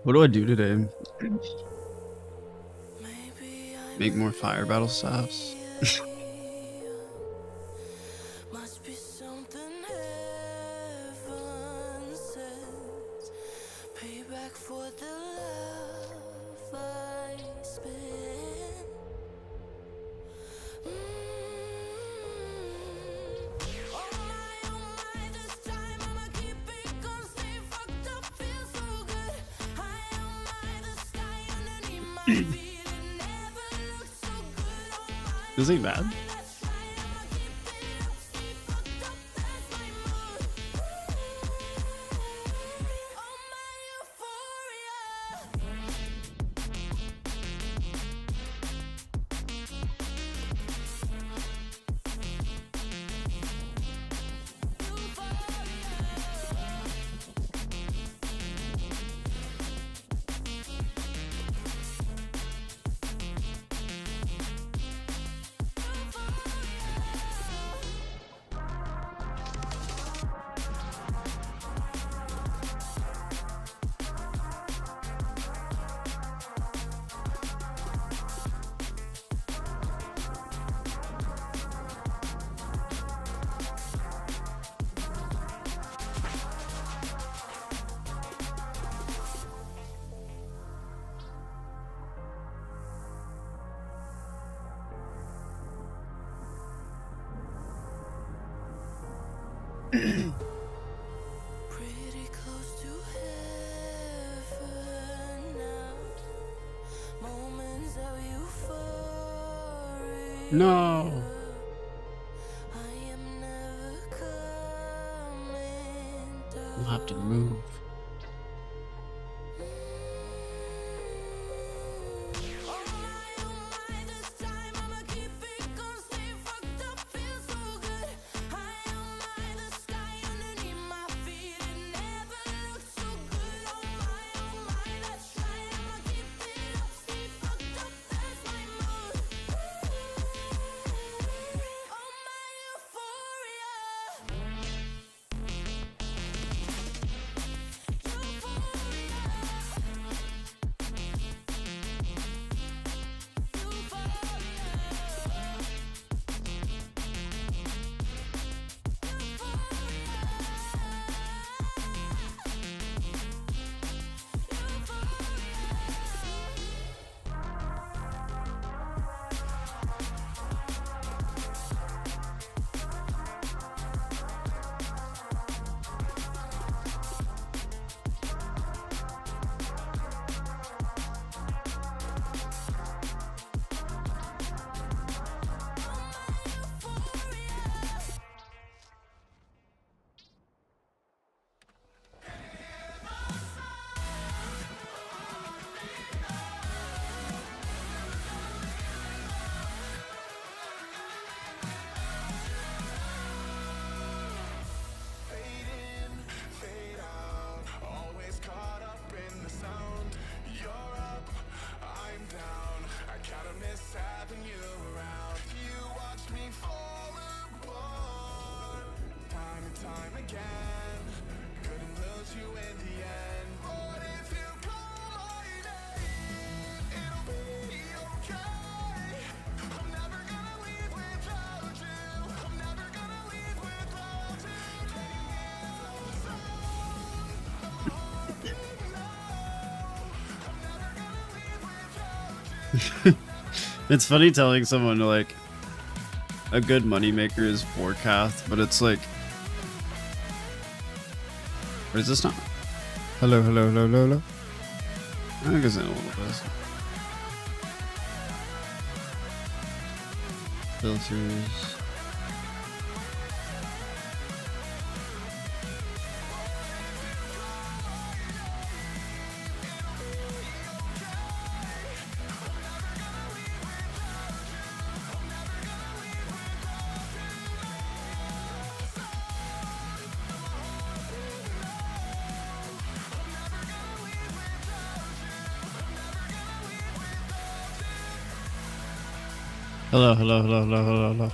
What do I do today? Make more fire battle staffs. Must be something heaven sent. Payback for the love I spent. Oh my, this time I'ma keep it gonna stay fucked up, feel so good. High on my, the sky underneath my feet, it never looked so good. Oh my, This ain't bad. let's try, I'ma keep it up, stay fucked up, that's my mood. Oh my pretty close to heaven now. Moments of euphoria. No. I am never coming down. I'll have to move. Oh my, this time I'ma keep it gonna stay fucked up, feel so good. High on my, the sky underneath my feet, it never looked so good. Oh my, let's try, I'ma keep it up, stay fucked up, that's my mood. Oh my euphoria. It's funny telling someone to like a good moneymaker is forecast, but it's like, or is this not? Hello, hello, hello, hello, hello. I think it's in a little bit. Filters. Hello, hello, hello, hello, hello, hello.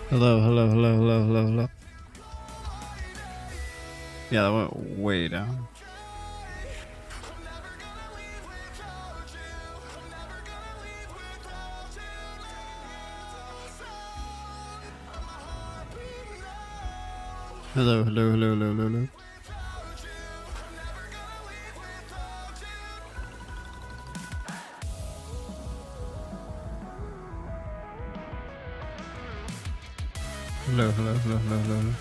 Hello, hello, hello, hello, hello, hello. Yeah, that went way down. Hello, hello, hello, hello, hello, hello. Hello, hello, hello, hello, hello, hello.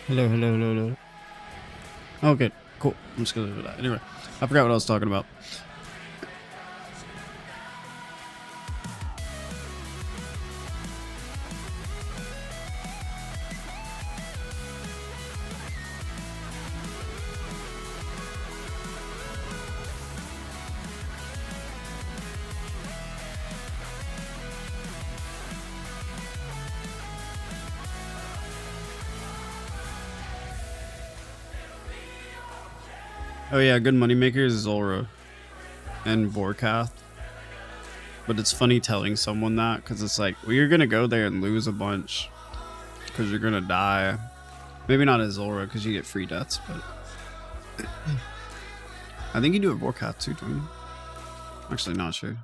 Hello, hello, hello, hello. Okay, cool. I'm just gonna do that. Anyway, I forgot what I was talking about. Oh yeah, good moneymaker is Zulra and Vorkath. But it's funny telling someone that because it's like, well, you're gonna go there and lose a bunch because you're gonna die. Maybe not as Zulra because you get free deaths, but I think you do a Vorkath too, don't you? Actually, not sure.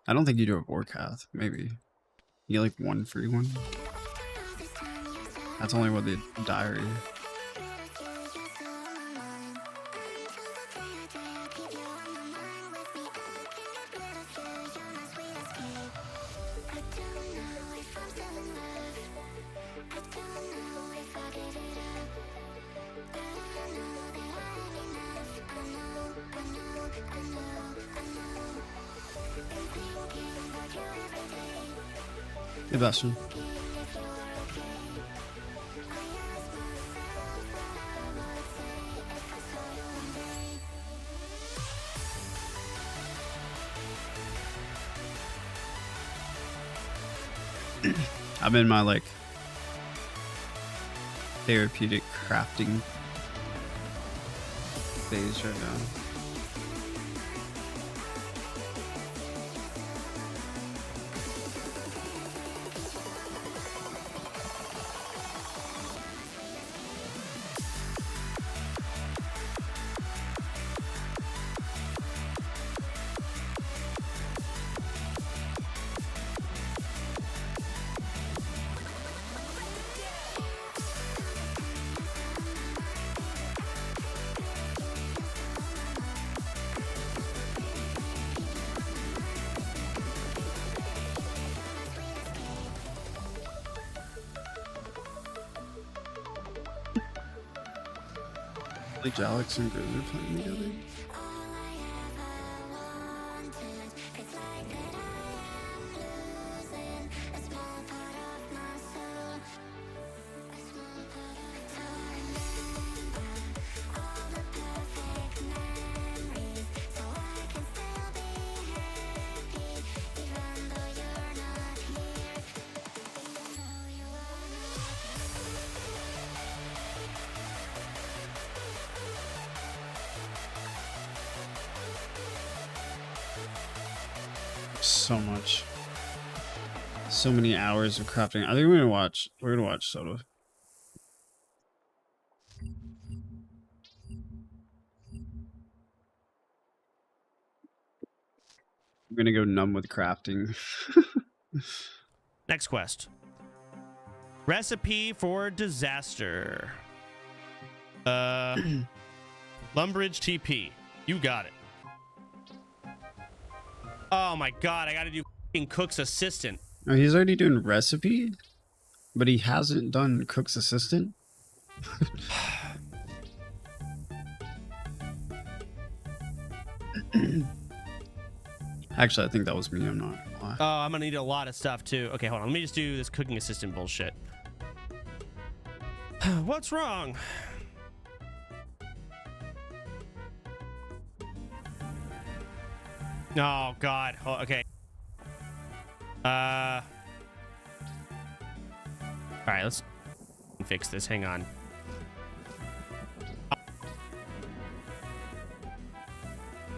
I don't think you do a Vorkath. Maybe you get like one free one. That's only what the diary. Hey, Bastion. I'm in my like therapeutic crafting phase right now. Like Alex and Grizz are playing together. So much. So many hours of crafting. I think we're gonna watch Soda. I'm gonna go numb with crafting. Next quest. Recipe for disaster. Lumbridge TP. You got it. Oh my god, I gotta do Cook's Assistant. Oh, he's already doing recipe, but he hasn't done Cook's Assistant. Actually, I think that was me. I'm not gonna lie. Oh, I'm gonna need a lot of stuff too. Okay, hold on. Let me just do this cooking assistant bullshit. What's wrong? Oh god. Oh, okay. All right, let's fix this. Hang on.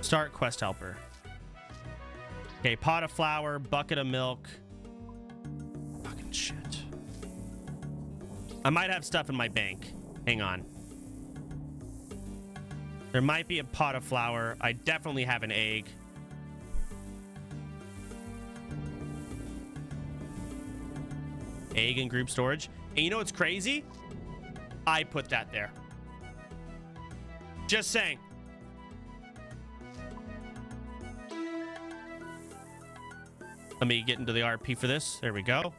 Start quest helper. Okay, pot of flour, bucket of milk. Fucking shit. I might have stuff in my bank. Hang on. There might be a pot of flour. I definitely have an egg. Egg in group storage. And you know what's crazy? I put that there. Just saying. Let me get into the RP for this. There we go.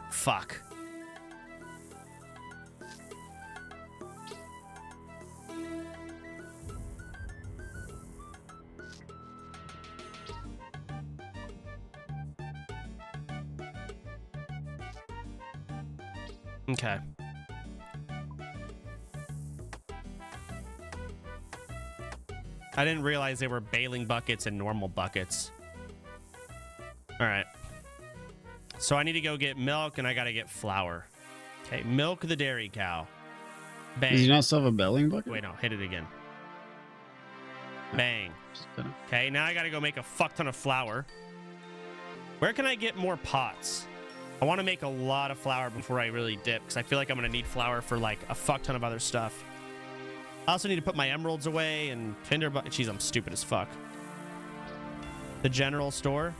Fuck. Okay. I didn't realize they were bailing buckets and normal buckets. All right. So I need to go get milk and I got to get flour. Okay, milk the dairy cow. Bang. Does he not still have a belling bucket? Wait, no, hit it again. Bang. Okay, now I got to go make a fuck ton of flour. Where can I get more pots? I want to make a lot of flour before I really dip because I feel like I'm going to need flour for like a fuck ton of other stuff. I also need to put my emeralds away and tinder. Jeez, I'm stupid as fuck. The general store.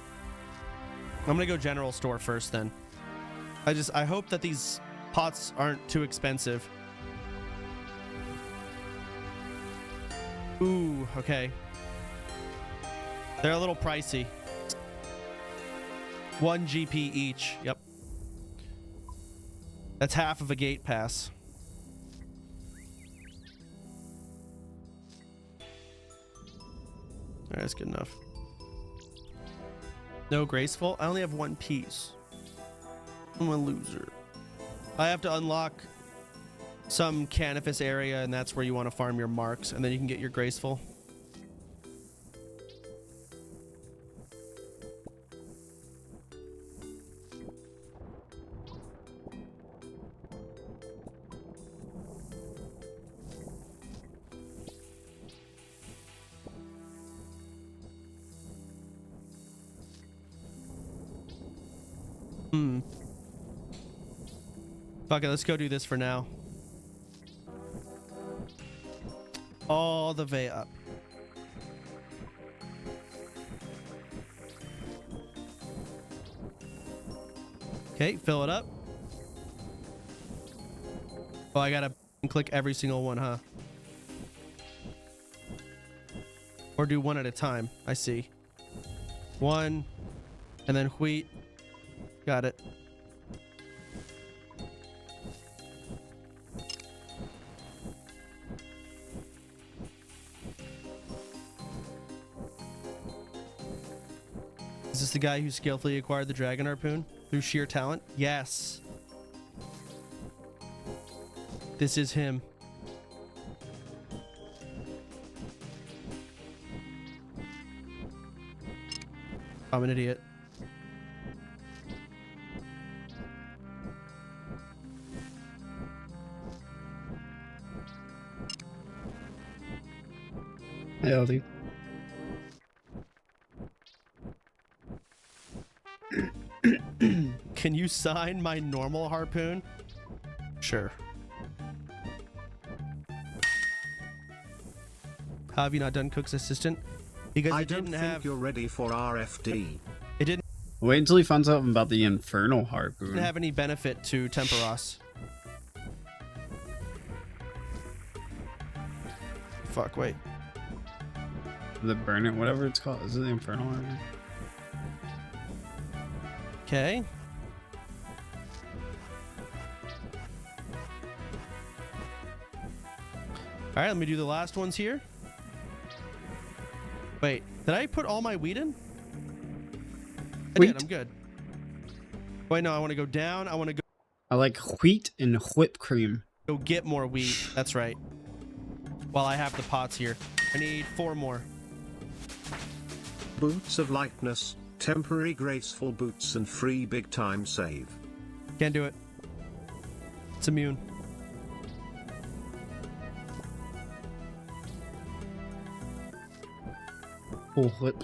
I'm gonna go general store first then. I hope that these pots aren't too expensive. Ooh, okay. They're a little pricey. 1 GP each. Yep. That's half of a gate pass. All right, that's good enough. No graceful. I only have 1 piece. I'm a loser. I have to unlock some canvas area, and that's where you want to farm your marks, and then you can get your graceful. Fuck it, let's go do this for now. All the way up. Okay, fill it up. Oh, I gotta click every single one, huh? Or do one at a time. I see. 1, and then wheat. Got it. Is this the guy who skillfully acquired the dragon harpoon through sheer talent? Yes. This is him. I'm an idiot. Hey, Aldi. Can you sign my normal harpoon? Sure. How have you not done Cook's assistant? Because I it don't didn't think have you're ready for RFD. it didn't Wait until he finds out about the infernal harpoon. have any benefit to Temperos. Fuck, wait. The burn it, whatever it's called. Is it the infernal harpoon? Okay. All right, let me do the last ones here. Wait, did I put all my wheat in? I Wheat? did, I'm good. Wait, no, I want to go down. I want to I like wheat and whipped cream. go get more wheat. That's right. While I have the pots here. I need 4 more. Boots of lightness, Temporary graceful boots and free big time save. Can't do it. It's immune. Full flip.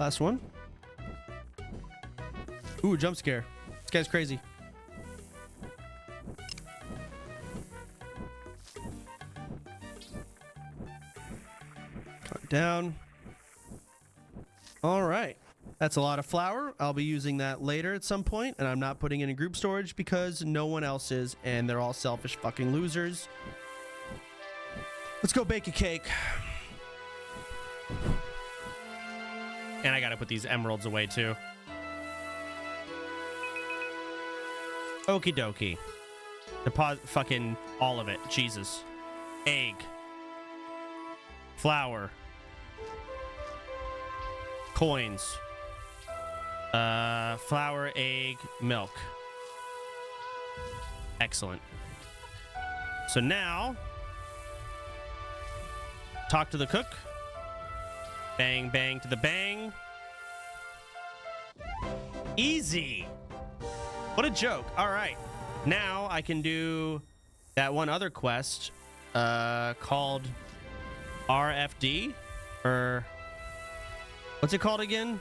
Last one. Ooh, jump scare. This guy's crazy. Calm down. All right. That's a lot of flour. I'll be using that later at some point, and I'm not putting it in group storage because no one else is, and they're all selfish fucking losers. Let's go bake a cake. And I gotta put these emeralds away too. Okie dokie. Deposit fucking all of it. Jesus. Egg. Flour. Coins. Flour, egg, milk. Excellent. So now, talk to the cook. Bang, bang to the bang. Easy. What a joke. All right. Now I can do that one other quest called RFD. Or what's it called again?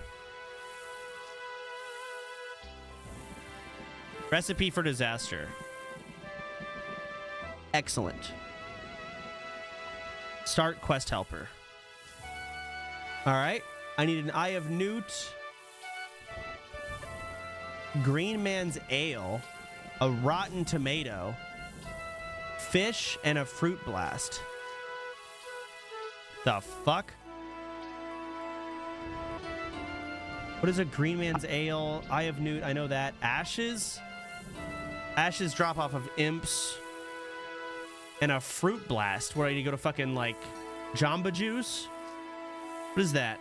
Recipe for Disaster. Excellent. Start quest helper. All right. I need an Eye of Newt, Green Man's Ale, a Rotten Tomato, fish, and a Fruit Blast. The fuck? What is a Green Man's Ale? Eye of Newt, I know that. Ashes? Ashes drop off of imps. And a Fruit Blast, where I need to go to fucking, like, Jamba Juice? What is that?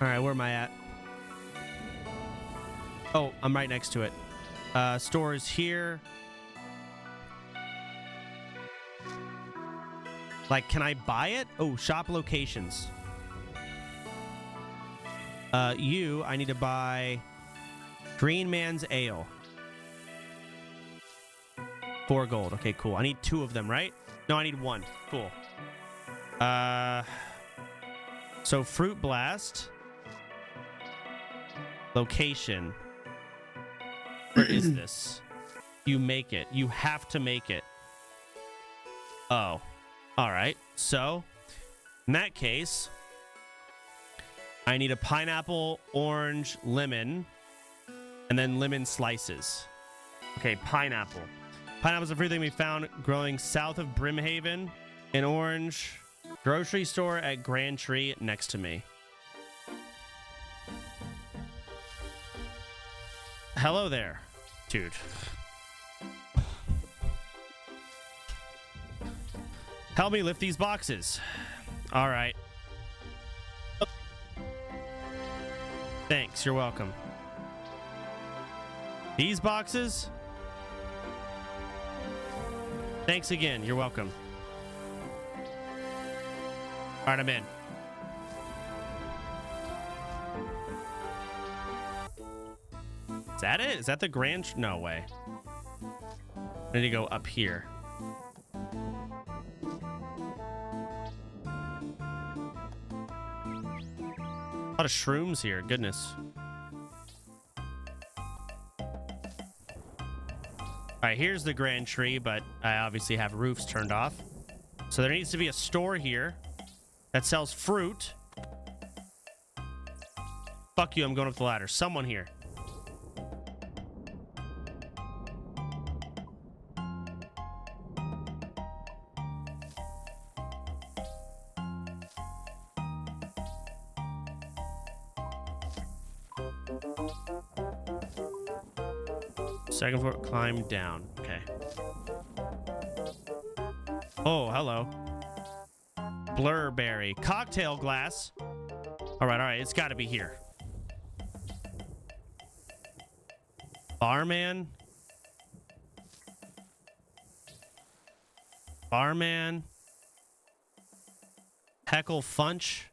Alright, where am I at? Oh, I'm right next to it. Store is here. Like, can I buy it? Oh, shop locations. I need to buy Green Man's Ale. 4 gold. Okay, cool. I need 2 of them, right? No, I need 1. Cool. So Fruit Blast. Location. Where is this? You make it. You have to make it. Oh. All right. So, in that case, I need a pineapple, orange, lemon, and then lemon slices. Okay, pineapple. Pineapple is a fruit that we found growing south of Brimhaven. An orange grocery store at Grand Tree next to me. Hello there, dude. Help me lift these boxes. All right. Thanks, you're welcome. These boxes? Thanks again, you're welcome. All right, I'm in. Is that it? Is that the grand? No way. I need to go up here. A lot of shrooms here. Goodness. All right, here's the grand tree, but I obviously have roofs turned off. So there needs to be a store here that sells fruit. Fuck you, I'm going up the ladder. Someone here. Second floor, climb down. Okay. Oh, hello. Blurberry. Cocktail glass. All right. It's got to be here. Barman. Barman. Heckle Funch.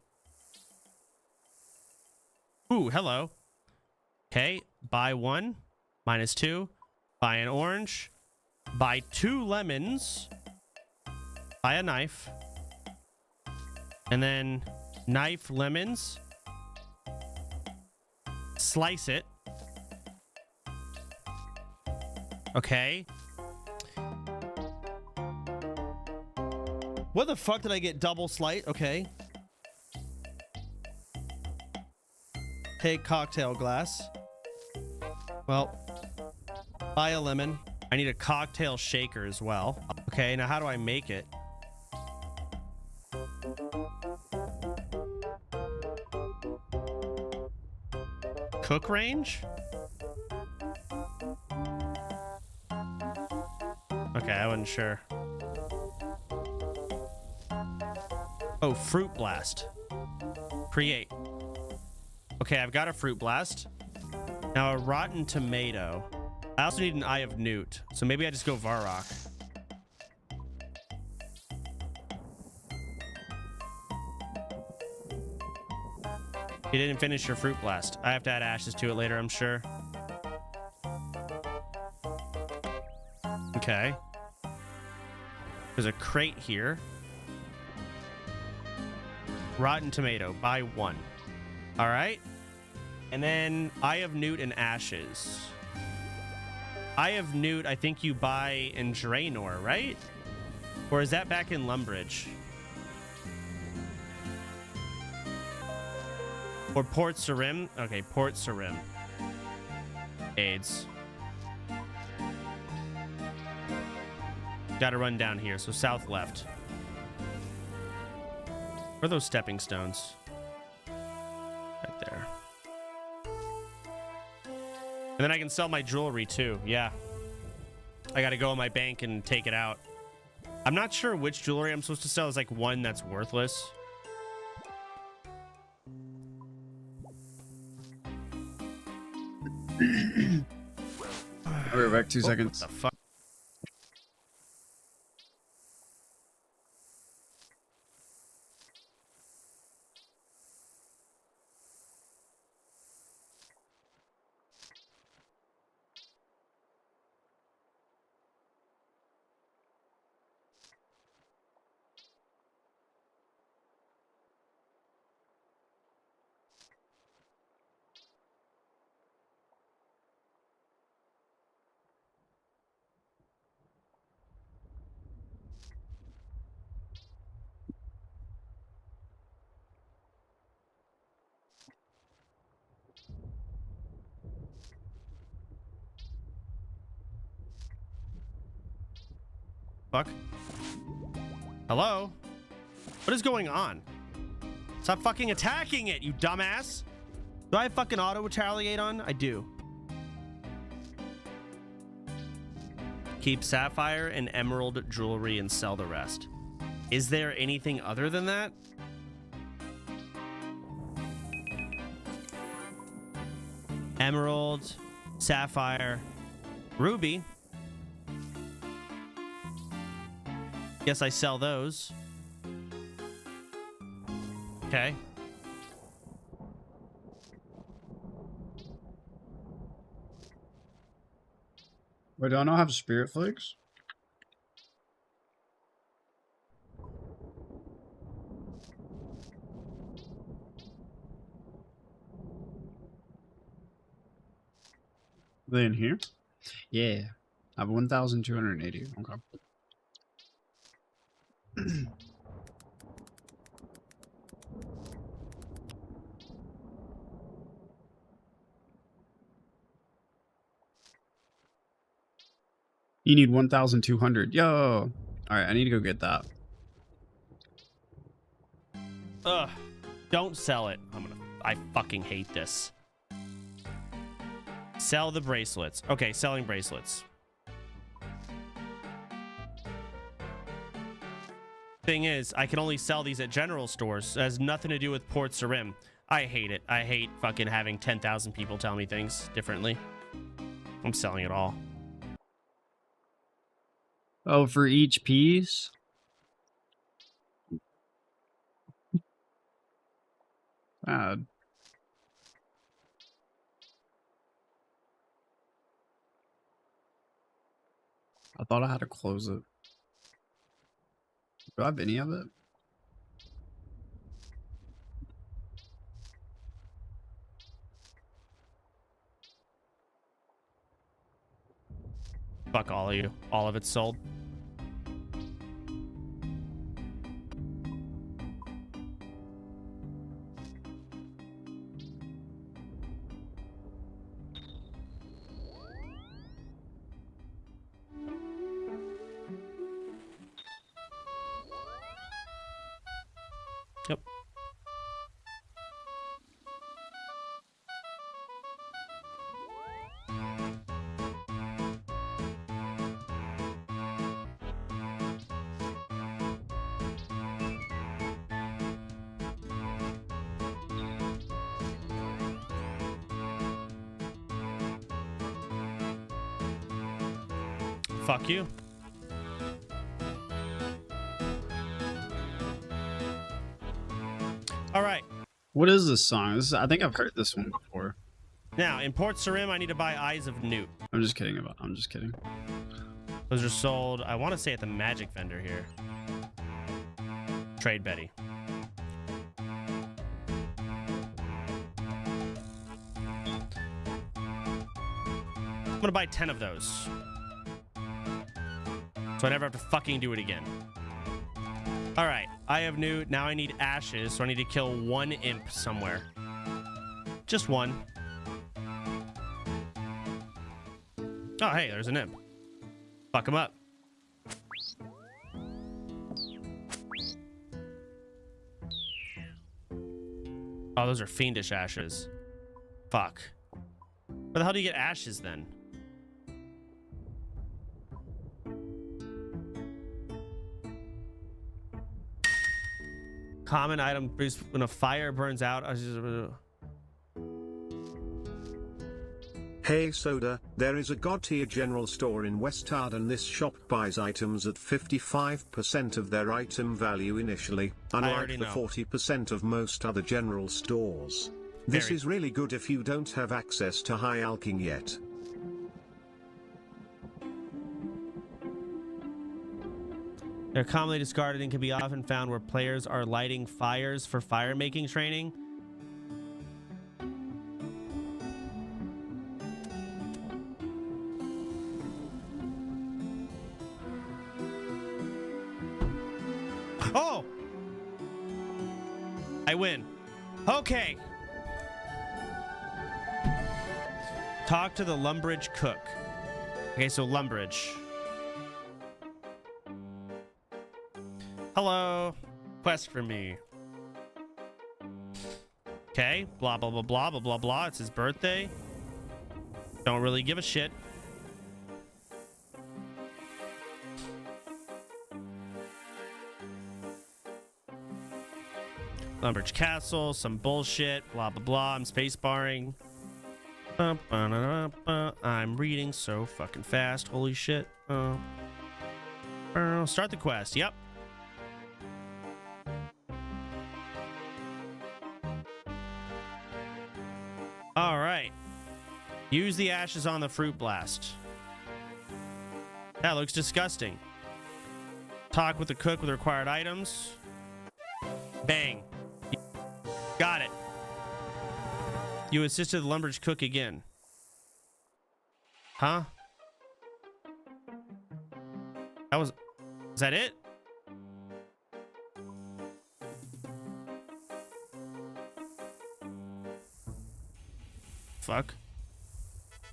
Ooh, hello. Okay, buy one, -2. Buy an orange. Buy 2 lemons. Buy a knife. And then knife lemons. Slice it. Okay. What the fuck did I get? Double slice? Okay. Take cocktail glass. Well, buy a lemon. I need a cocktail shaker as well. Okay, now how do I make it? Cook range? Okay, I wasn't sure. Oh, fruit blast. Create. Okay, I've got a fruit blast. Now a rotten tomato. I also need an eye of newt, so maybe I just go Varrock. You didn't finish your fruit blast. I have to add ashes to it later, I'm sure. Okay. There's a crate here. Rotten tomato. Buy 1. All right. And then Eye of Newt and ashes. Eye of Newt, I think you buy in Draenor, right? Or is that back in Lumbridge? Or Port Sarim? Okay, Port Sarim. AIDS. Gotta run down here, so south left. Where are those stepping stones? Right there. And then I can sell my jewelry too. Yeah. I gotta go in my bank and take it out. I'm not sure which jewelry I'm supposed to sell. Is like one that's worthless. I'll be back 2 seconds. What the fuck? Fuck. Hello? What is going on? Stop fucking attacking it, you dumbass! Do I have fucking auto retaliate on? I do. Keep sapphire and emerald jewelry and sell the rest. Is there anything other than that? Emerald, sapphire, ruby. Guess I sell those. Okay. Wait, do I not have spirit flakes? Are they in here? Yeah. I have 1,280. Okay. You need 1,200. Yo. All right, I need to go get that. Ugh. Don't sell it. I fucking hate this. Sell the bracelets. Okay, selling bracelets. Thing is, I can only sell these at general stores. It has nothing to do with Port Sarim. I hate it. I hate fucking having 10,000 people tell me things differently. I'm selling it all. Oh, for each piece? Bad. I thought I had to close it. Do I have any of it? Fuck all of you. All of it's sold. Yep. Fuck you. All right. What is this song? I think I've heard this one before. Now, in Port Sarim, I need to buy Eyes of Newt. I'm just kidding. Those are sold, I want to say, at the magic vendor here. Trade Betty. I'm gonna buy 10 of those. So I never have to fucking do it again. All right, I have Newt. Now I need ashes, so I need to kill one imp somewhere. Just one. Oh, hey, there's an imp. Fuck him up. Oh, those are fiendish ashes. Fuck. Where the hell do you get ashes then? Common item produced when a fire burns out. Hey Soda, there is a god tier general store in West Arden. This shop buys items at 55% of their item value initially, unlike already the know. 40% of most other general stores. This Very. is really good if you don't have access to high alking yet. They're commonly discarded and can be often found where players are lighting fires for fire making training. Oh! I win. Okay. Talk to the Lumbridge cook. Okay, so Lumbridge. Hello. Quest for me. Okay. Blah, blah, blah, blah, blah, blah, blah. It's his birthday. Don't really give a shit. Lumbridge Castle, some bullshit, blah, blah, blah. I'm spacebarring. I'm reading so fucking fast. Holy shit. Start the quest. Yep. All right. Use the ashes on the fruit blast. That looks disgusting. Talk with the cook with required items. Bang. Got it. You assisted the Lumbridge cook again. Huh? That was... Is that it? Fuck.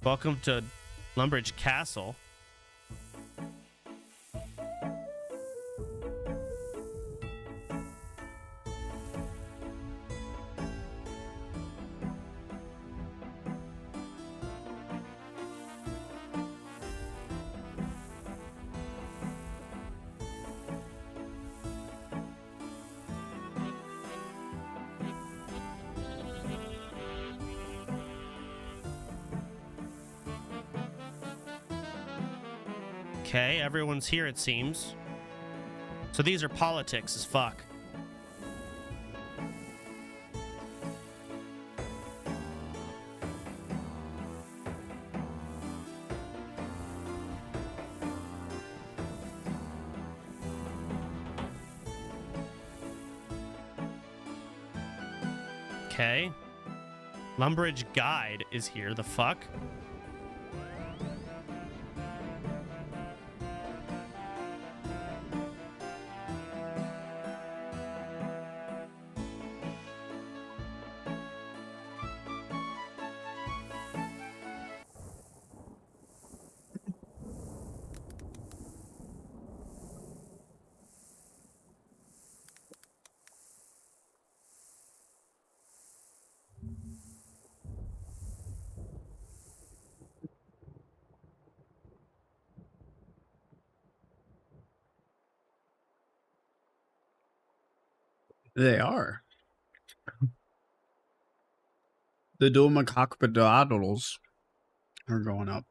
Welcome to Lumbridge Castle. Okay, everyone's here, it seems. So these are politics as fuck. Okay. Lumbridge Guide is here. The fuck? They are. The dual macaque are going up.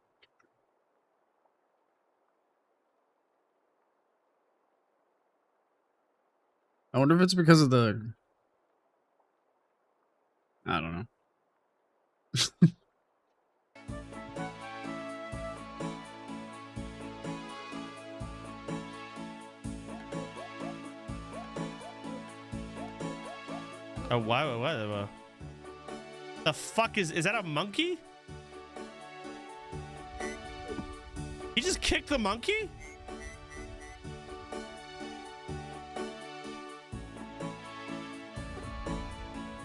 I wonder if it's because of the... I don't know. Oh, wow, what? The fuck is that a monkey? He just kicked the monkey?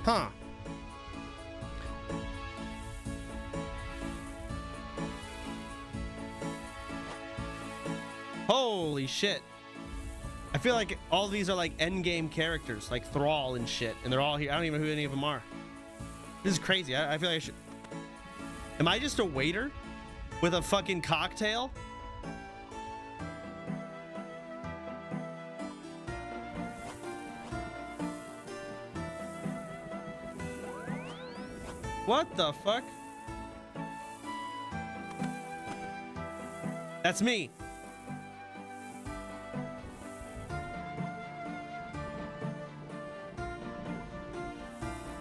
Huh. Holy shit. I feel like all these are like endgame characters, like Thrall and shit, and they're all here. I don't even know who any of them are. This is crazy. I feel like I should... Am I just a waiter with a fucking cocktail? What the fuck? That's me.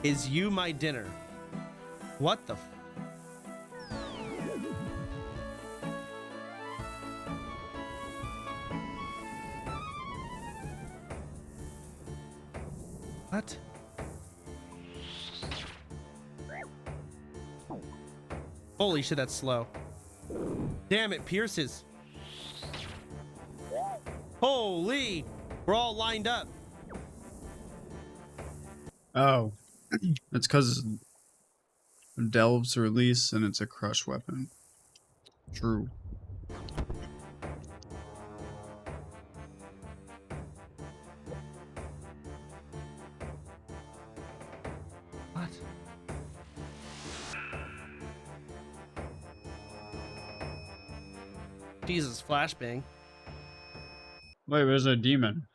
Is you my dinner? What the What? Holy shit, that's slow. Damn, it pierces. Holy! We're all lined up. Oh. It's because of Delve's release and it's a crush weapon. True. What? Jesus, flashbang. Wait, there's a demon.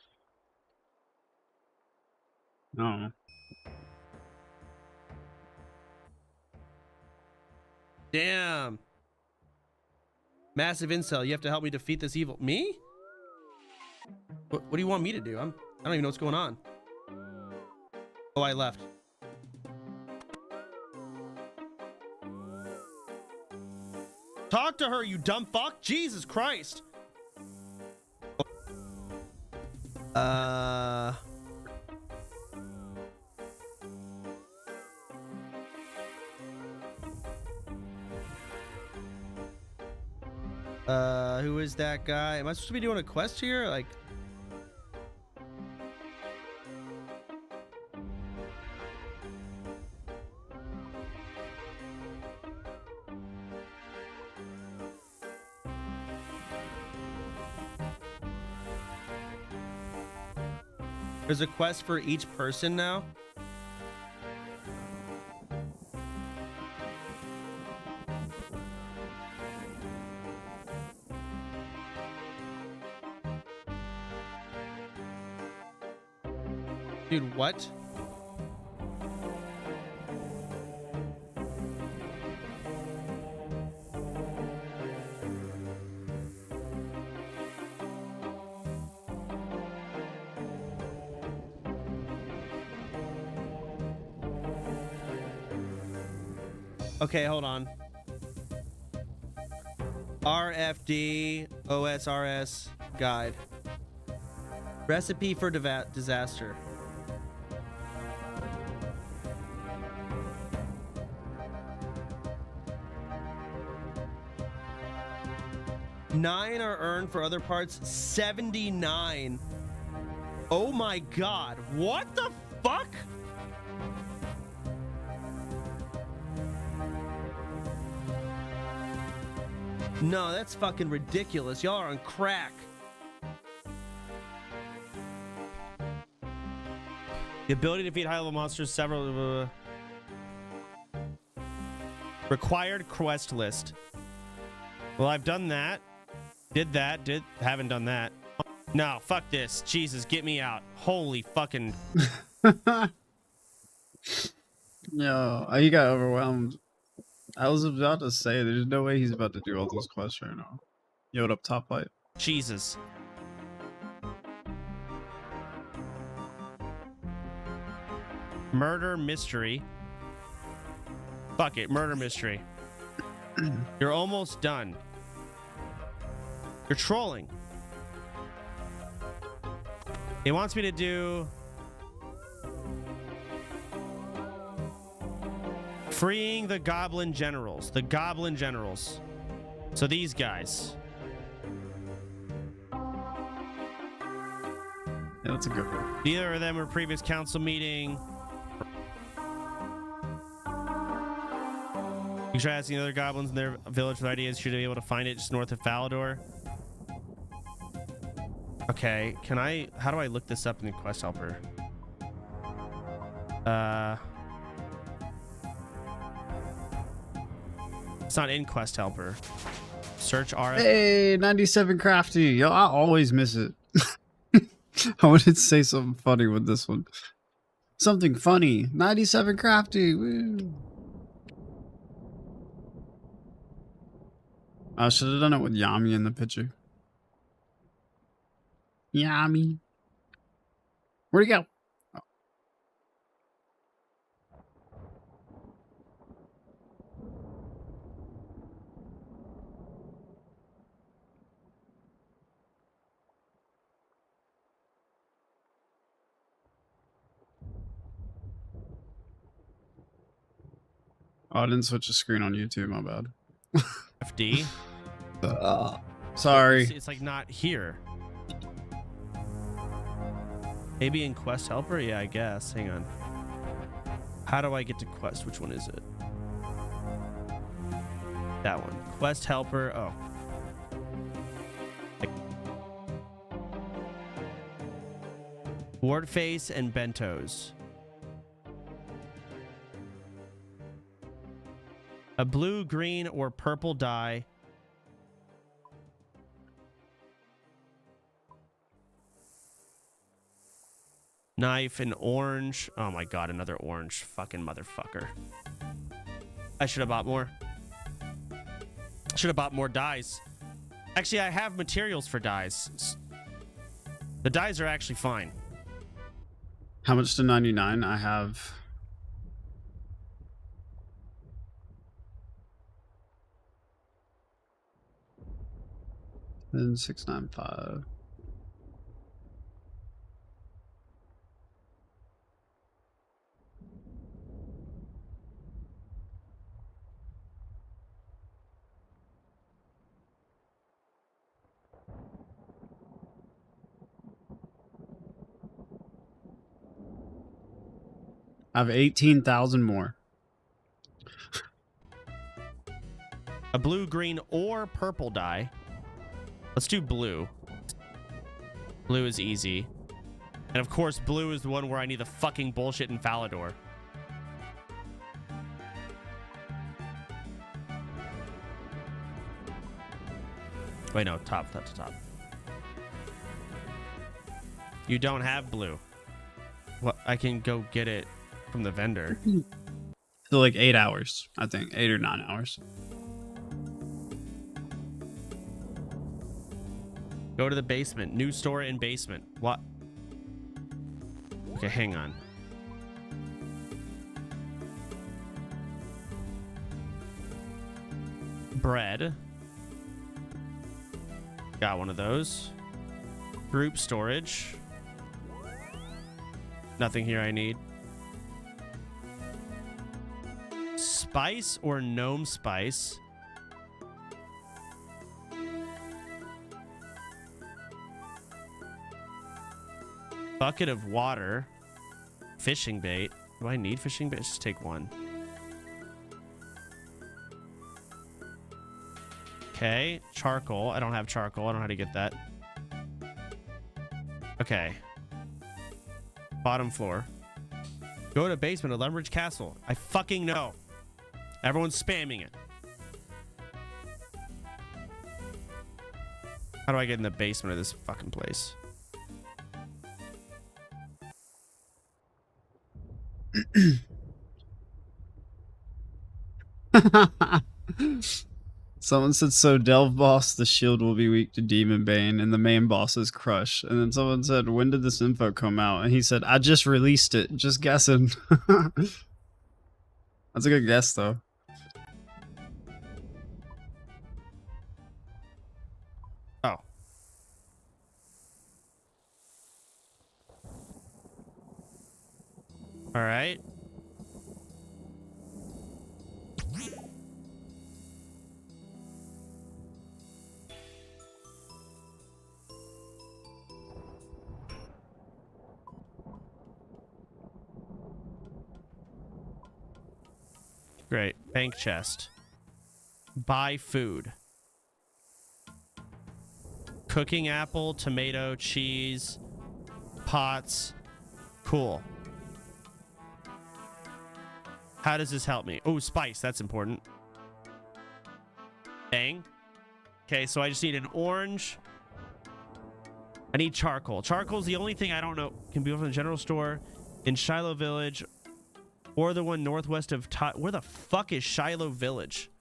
No. Damn. Massive incel, you have to help me defeat this evil. Me? What do you want me to do? I don't even know what's going on. Oh, I left. Talk to her, you dumb fuck. Jesus Christ. Who is that guy? Am I supposed to be doing a quest here? Like, there's a quest for each person now. Dude, what? Okay, hold on. RFD OSRS guide. Recipe for disaster. Nine are earned for other parts. 79. Oh my god. What the fuck? No, that's fucking ridiculous. Y'all are on crack. The ability to defeat high-level monsters, several required quest list. Well, I've done that. Haven't done that. No, fuck this. Jesus, get me out. Holy fucking. Yo, he got overwhelmed. I was about to say, there's no way he's about to do all those quests right now. Yo, what up, top light? Jesus. Murder mystery. Fuck it, murder mystery. You're almost done. You're trolling. He wants me to do freeing the goblin generals. The goblin generals. So these guys. Yeah, that's a good one. Neither of them were previous council meeting. You try asking the other goblins in their village with ideas. Should they be able to find it just north of Falador? Okay, can I... How do I look this up in the quest helper? It's not in quest helper. Search RF. Hey, 97 crafty. Yo, I always miss it. I wanted to say something funny with this one. Something funny. 97 crafty. Woo. I should have done it with Yami in the picture. Yami. Where'd he go? Oh. Oh, I didn't switch the screen on YouTube, my bad. FD. Sorry. It's like not here. Maybe in quest helper? Yeah, I guess. Hang on. How do I get to quest? Which one is it? That one. Quest helper. Oh. Ward face and bentos. A blue, green, or purple dye. Knife and orange. Oh my god, another orange. Fucking motherfucker. I should have bought more. Should have bought more dyes. Actually, I have materials for dyes. The dyes are actually fine. How much to 99? I have... Then 695. I have 18,000 more. A blue, green, or purple dye. Let's do blue. Blue is easy. And of course, blue is the one where I need the fucking bullshit in Falador. Wait, no, top. You don't have blue. What? I can go get it from the vendor. So like 8 hours, I think. 8 or 9 hours. Go to the basement. New store in basement. What? Okay, hang on. bread. Got one of those. Group storage. Nothing here I need. Spice or gnome spice? Bucket of water. Fishing bait. Do I need fishing bait? Just take one. Okay. Charcoal. I don't have charcoal. I don't know how to get that. Okay. Bottom floor. Go to basement of Leverage Castle. I fucking know. Everyone's spamming it. How do I get in the basement of this fucking place? Someone said, so Delve boss, the shield will be weak to Demon Bane, and the main boss is Crush. And then someone said, when did this info come out? And he said, I just released it. Just guessing. That's a good guess, though. Oh. All right. Great. Bank chest. Buy food. Cooking apple, tomato, cheese, pots. Cool. How does this help me? Oh, spice. That's important. Bang. Okay, so I just need an orange. I need charcoal. Charcoal's the only thing I don't know. Can be from the general store in Shiloh Village or the one northwest of where the fuck is Shiloh Village?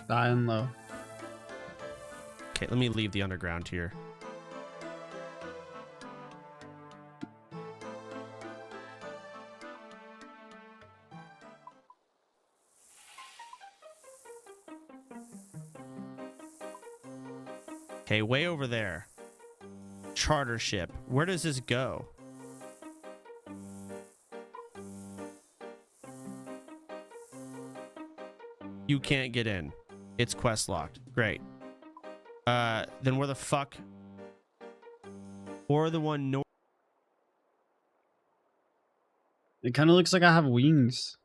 Dying low. Okay, let me leave the underground here. Okay, way over there. Charter ship. Where does this go? You can't get in. It's quest locked. Great. Then where the fuck? Or the one north? It kind of looks like I have wings.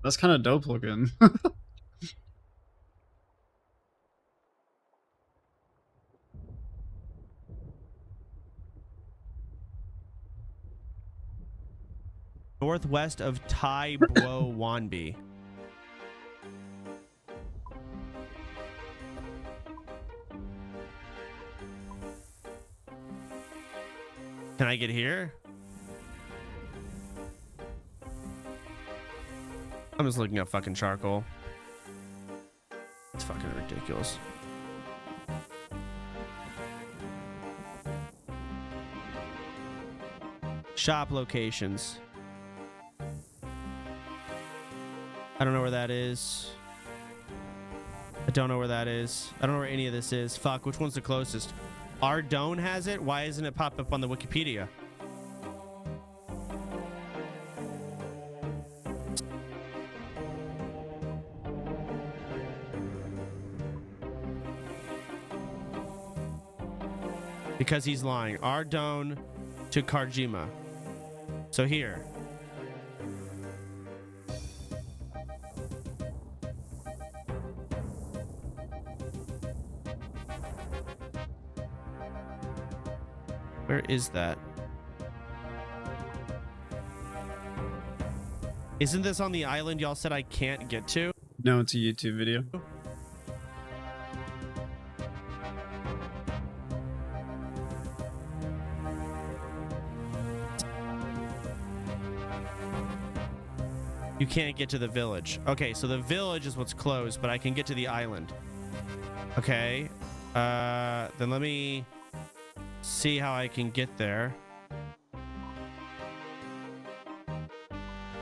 That's kind of dope looking. Northwest of Tai Bo Wanbi. Can I get here? I'm just looking at fucking charcoal. It's fucking ridiculous. Shop locations. I don't know where that is. I don't know where that is. I don't know where any of this is. Fuck, which one's the closest? Ardone has it? Why isn't it pop up on the Wikipedia? Because he's lying. Ardone to Karjima. So here. Where is that? Isn't this on the island y'all said I can't get to? No, it's a YouTube video. You can't get to the village. Okay, so the village is what's closed, but I can get to the island. Okay. Then let me see how I can get there.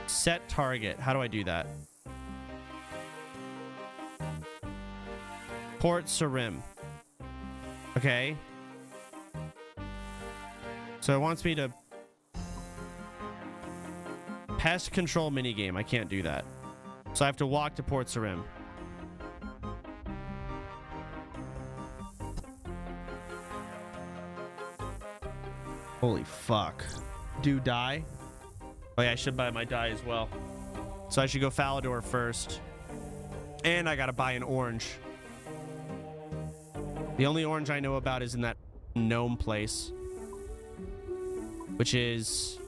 Set target. How do I do that? Port Sarim. Okay. So it wants me to pest control minigame. I can't do that. So I have to walk to Port Sarim. Holy fuck. Do die? Oh yeah, I should buy my dye as well. So I should go Falador first. And I gotta buy an orange. The only orange I know about is in that gnome place. Which is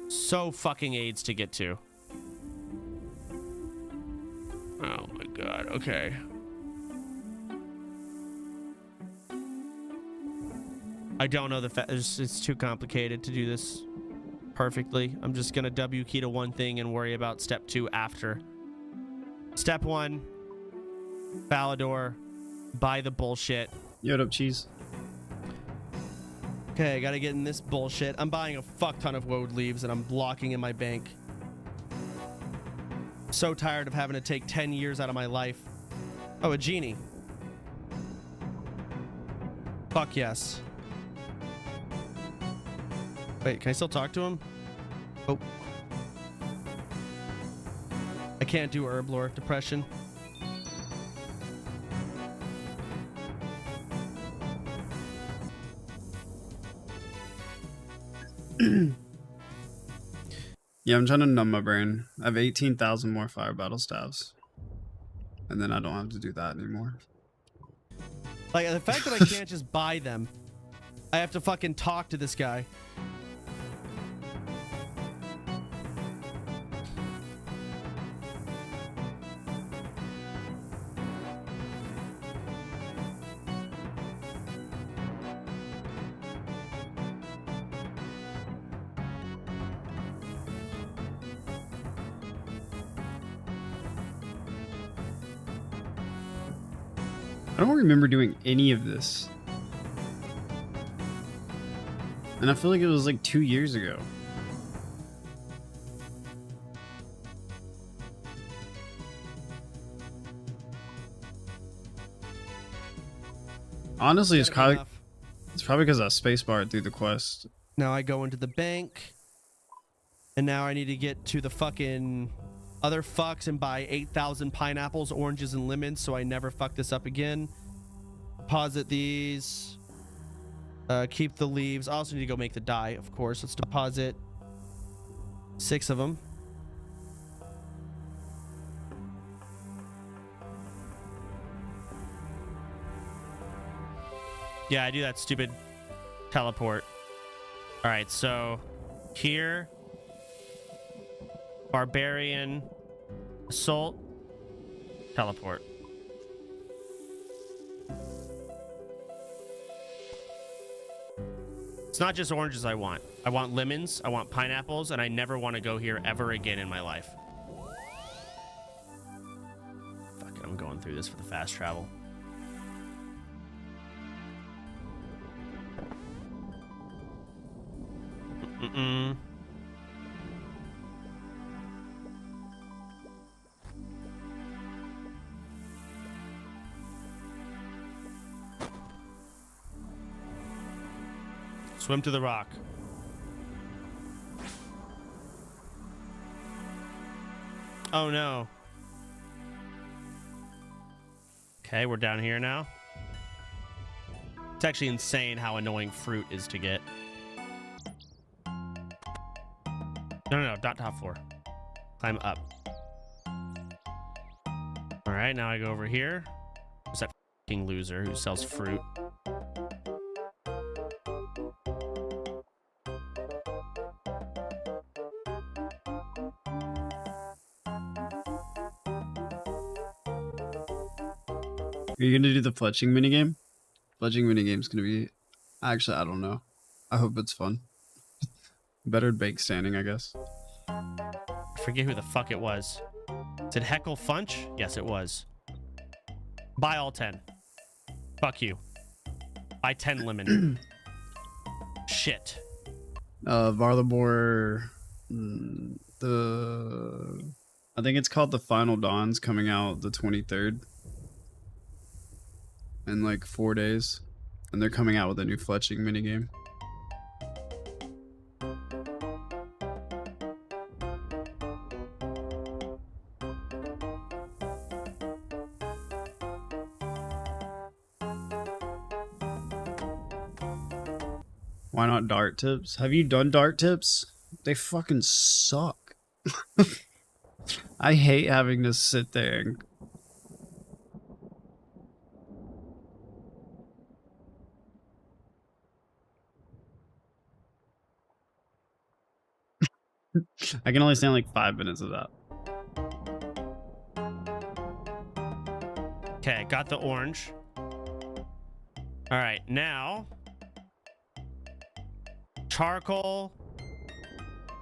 so fucking AIDS to get to. Oh my god, okay. I don't know it's too complicated to do this perfectly. I'm just gonna W key to one thing and worry about step 2 after. Step 1, Falador, buy the bullshit. Yo, what up, cheese? Okay, I gotta get in this bullshit. I'm buying a fuck ton of woad leaves and I'm blocking in my bank. So tired of having to take 10 years out of my life. Oh, a genie. Fuck yes. Wait, can I still talk to him? Oh. I can't do Herblore. Depression. Yeah, I'm trying to numb my brain. I have 18,000 more fire battle staves. And then I don't have to do that anymore. Like, the fact that I can't just buy them. I have to fucking talk to this guy. I don't remember doing any of this. And I feel like it was like 2 years ago. Honestly, it's Gotta be probably enough. because I spacebarred through the quest. Now I go into the bank. And now I need to get to the fucking other fucks and buy 8,000 pineapples, oranges, and lemons so I never fuck this up again. Deposit these. Keep the leaves. I also need to go make the dye, of course. Let's deposit 6 of them. Yeah, I do that stupid teleport. All right, so here, barbarian, assault, teleport. It's not just oranges I want. I want lemons, I want pineapples, and I never want to go here ever again in my life. Fuck it, I'm going through this for the fast travel. Mm-mm. Swim to the rock. Oh no. Okay, we're down here now. It's actually insane how annoying fruit is to get. No, not top floor. Climb up. All right, now I go over here. Who's that fucking loser who sells fruit? Are you gonna do the fletching minigame? Fletching minigame's gonna be... Actually, I don't know. I hope it's fun. Better bake standing, I guess. I forget who the fuck it was. Did Heckle Funch? Yes, it was. Buy all 10. Fuck you. Buy 10 lemon. Shit. Varlibor, I think it's called the Final Dawn's coming out the 23rd in like 4 days, and they're coming out with a new fletching minigame. Why not dart tips? Have you done dart tips? They fucking suck. I hate having to sit there and I can only stand like 5 minutes of that. Okay, got the orange. All right, now charcoal,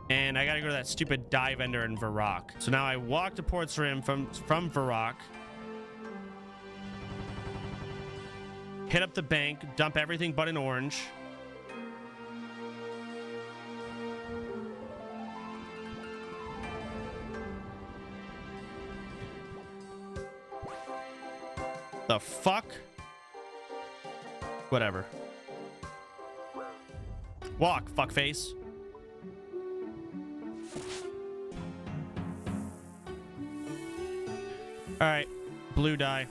and I gotta go to that stupid dye vendor in Varrock. So now I walk to Port's Rim from Varrock, hit up the bank, dump everything but an orange. The fuck? Whatever. Walk, fuckface. Alright, blue dye.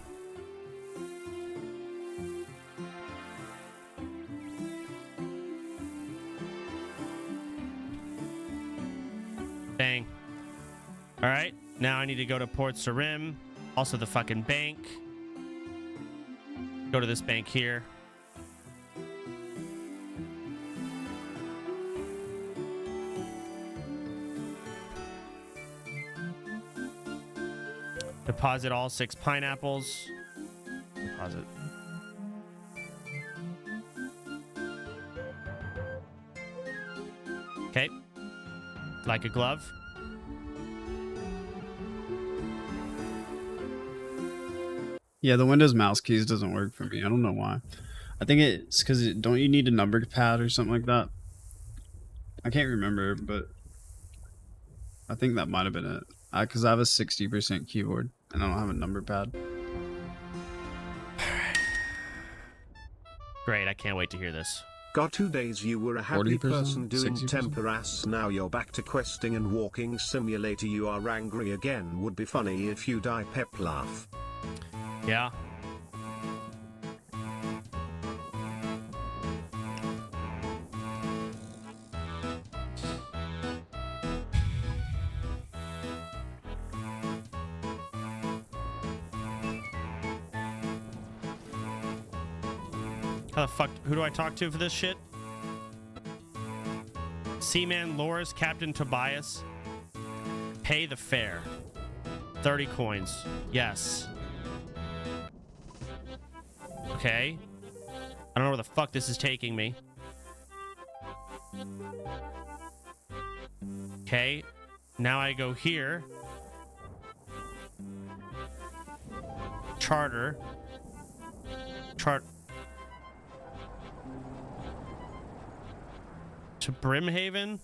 Bang. Alright, now I need to go to Port Sarim. Also the fucking bank. Go to this bank here. Deposit all 6 pineapples. Deposit. Okay. Like a glove. Yeah, the Windows mouse keys doesn't work for me. I don't know why. I think it's because don't you need a numbered pad or something like that? I can't remember, but I think that might have been it. Because I have a 60% keyboard and I don't have a number pad. Great, I can't wait to hear this. Got 2 days you were a happy 40%, person doing 60%? temperas, now you're back to questing and walking simulator, you are angry again, would be funny if you die, pep laugh. Yeah. How the fuck? Who do I talk to for this shit? Seaman Loris, Captain Tobias. Pay the fare. 30 coins. Yes. Okay. I don't know where the fuck this is taking me. Okay. Now I go here. Charter. To Brimhaven?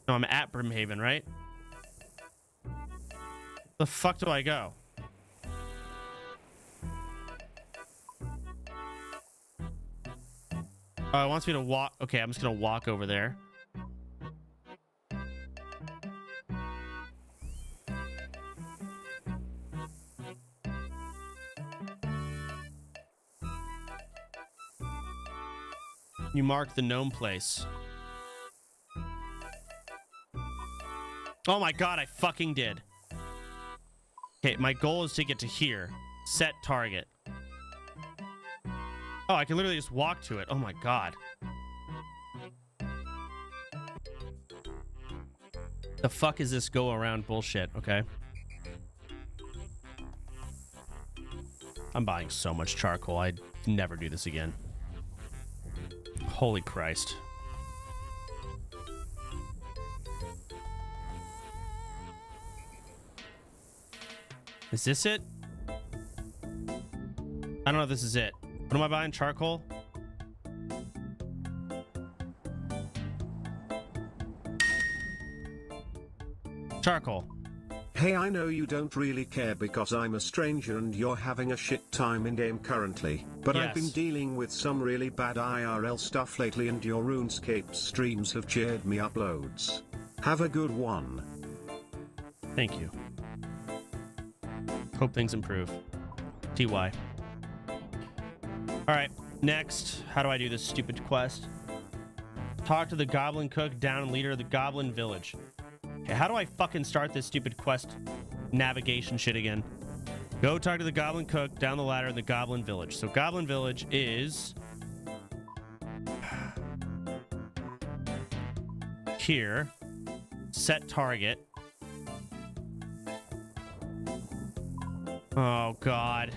No, I'm at Brimhaven, right? The fuck do I go? Oh, it wants me to walk. Okay, I'm just gonna walk over there. You mark the gnome place. Oh my god, I fucking did. Okay, my goal is to get to here. Set target. Oh, I can literally just walk to it. Oh my god. The fuck is this go around bullshit, okay? I'm buying so much charcoal. I'd never do this again. Holy Christ. Is this it? I don't know if this is it. What am I buying? Charcoal? Charcoal. Hey, I know you don't really care because I'm a stranger and you're having a shit time in game currently, but I've been Yes. dealing with some really bad IRL stuff lately and your RuneScape streams have cheered me up loads. Have a good one. Thank you. Hope things improve. TY. Alright, next. How do I do this stupid quest? Talk to the Goblin Cook, down and leader of the Goblin Village. Okay, how do I fucking start this stupid quest navigation shit again? Go talk to the Goblin Cook, down the ladder in the Goblin Village. So Goblin Village is... here. Set target. Oh, God.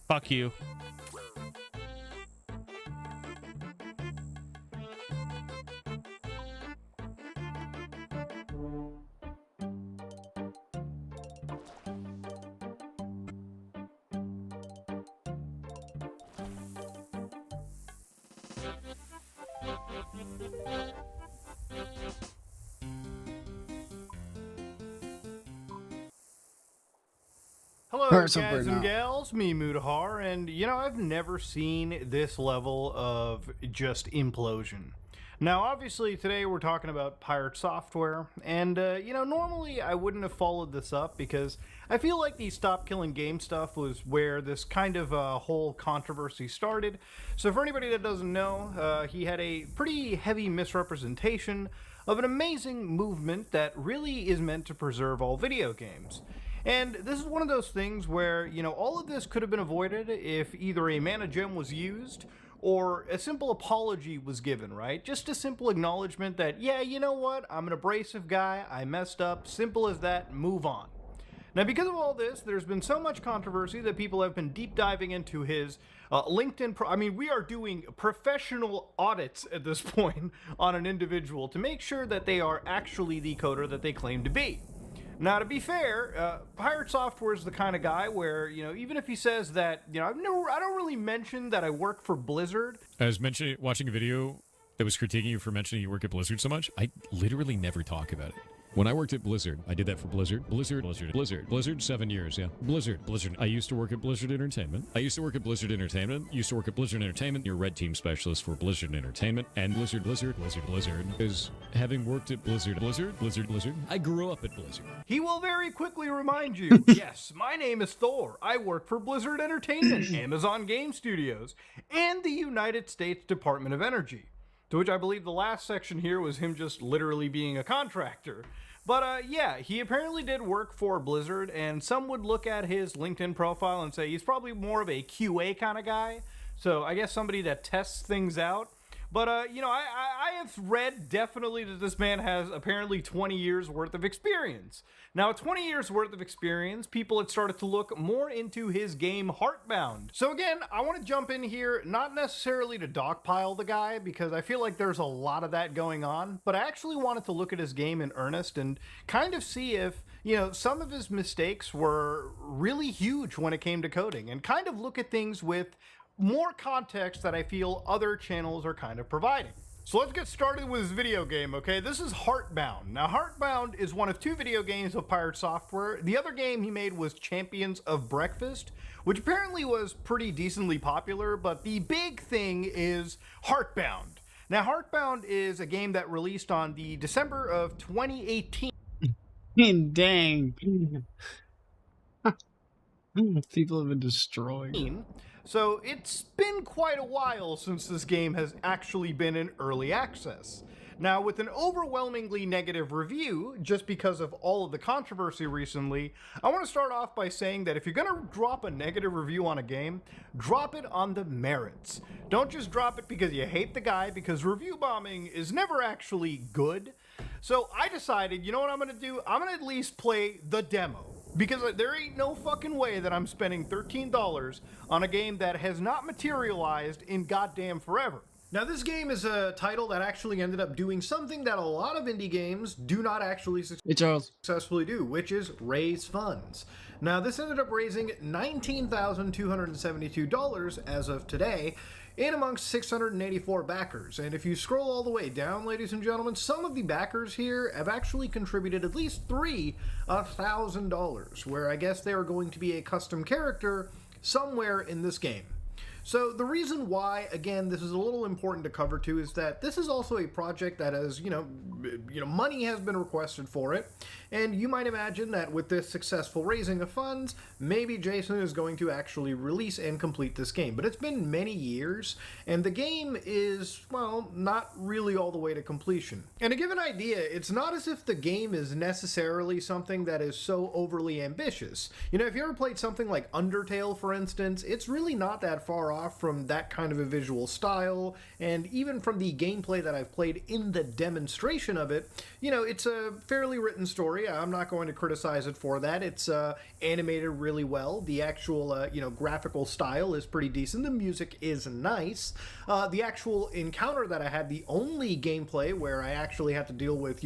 Fuck you. Hello, Alright, so guys for and now- gals, me Mutahar, and you know, I've never seen this level of just implosion. Now, obviously, today we're talking about Pirate Software, and you know, normally I wouldn't have followed this up because I feel like the Stop Killing Game stuff was where this kind of whole controversy started. So, for anybody that doesn't know, he had a pretty heavy misrepresentation of an amazing movement that really is meant to preserve all video games. And this is one of those things where, you know, all of this could have been avoided if either a mana gem was used or a simple apology was given, right? Just a simple acknowledgement that, yeah, you know what, I'm an abrasive guy, I messed up, simple as that, move on. Now, because of all this, there's been so much controversy that people have been deep diving into his LinkedIn. I mean, we are doing professional audits at this point on an individual to make sure that they are actually the coder that they claim to be. Now, to be fair, Pirate Software is the kind of guy where, you know, even if he says that, you know, I don't really mention that I work for Blizzard. I was watching a video that was critiquing you for mentioning you work at Blizzard so much. I literally never talk about it. When I worked at Blizzard, I did that for Blizzard. Blizzard, 7 years, yeah. Blizzard. I used to work at Blizzard Entertainment. Used to work at Blizzard Entertainment. You're red team specialist for Blizzard Entertainment. And Blizzard. Is having worked at Blizzard. I grew up at Blizzard. He will very quickly remind you, yes, my name is Thor. I work for Blizzard Entertainment, Amazon Game Studios, and the United States Department of Energy. To which I believe the last section here was him just literally being a contractor. But yeah, he apparently did work for Blizzard, and some would look at his LinkedIn profile and say he's probably more of a QA kind of guy. So I guess somebody that tests things out. But, you know, I have read definitely that this man has apparently 20 years worth of experience. Now, 20 years worth of experience, people had started to look more into his game Heartbound. So again, I want to jump in here, not necessarily to dogpile the guy, because I feel like there's a lot of that going on, but I actually wanted to look at his game in earnest and kind of see if, you know, some of his mistakes were really huge when it came to coding, and kind of look at things with more context that I feel other channels are kind of providing. So let's get started with his video game, okay? This is Heartbound. Now, Heartbound is one of two video games of Pirate Software. The other game he made was Champions of Breakfast, which apparently was pretty decently popular, but the big thing is Heartbound. Now, Heartbound is a game that released on the December of 2018. Dang. People have been destroyed. So it's been quite a while since this game has actually been in early access. Now, with an overwhelmingly negative review, just because of all of the controversy recently, I want to start off by saying that if you're going to drop a negative review on a game, drop it on the merits. Don't just drop it because you hate the guy, because review bombing is never actually good. So I decided, you know what I'm going to do? I'm going to at least play the demo. Because there ain't no fucking way that I'm spending $13 on a game that has not materialized in goddamn forever. Now, this game is a title that actually ended up doing something that a lot of indie games do not actually successfully do, which is raise funds. Now, this ended up raising $19,272 as of today, in amongst 684 backers. And if you scroll all the way down, ladies and gentlemen, some of the backers here have actually contributed at least $3,000, where I guess they are going to be a custom character somewhere in this game. So the reason why, again, this is a little important to cover too, is that this is also a project that has, money has been requested for it, and you might imagine that with this successful raising of funds, maybe Jason is going to actually release and complete this game. But it's been many years, and the game is, well, not really all the way to completion. And to give an idea, it's not as if the game is necessarily something that is so overly ambitious. You know, if you ever played something like Undertale, for instance, it's really not that far off from that kind of a visual style, and even from the gameplay that I've played in the demonstration of it, you know, it's a fairly written story. I'm not going to criticize it for that. It's animated really well. The actual, graphical style is pretty decent. The music is nice. The actual encounter that I had, the only gameplay where I actually had to deal with,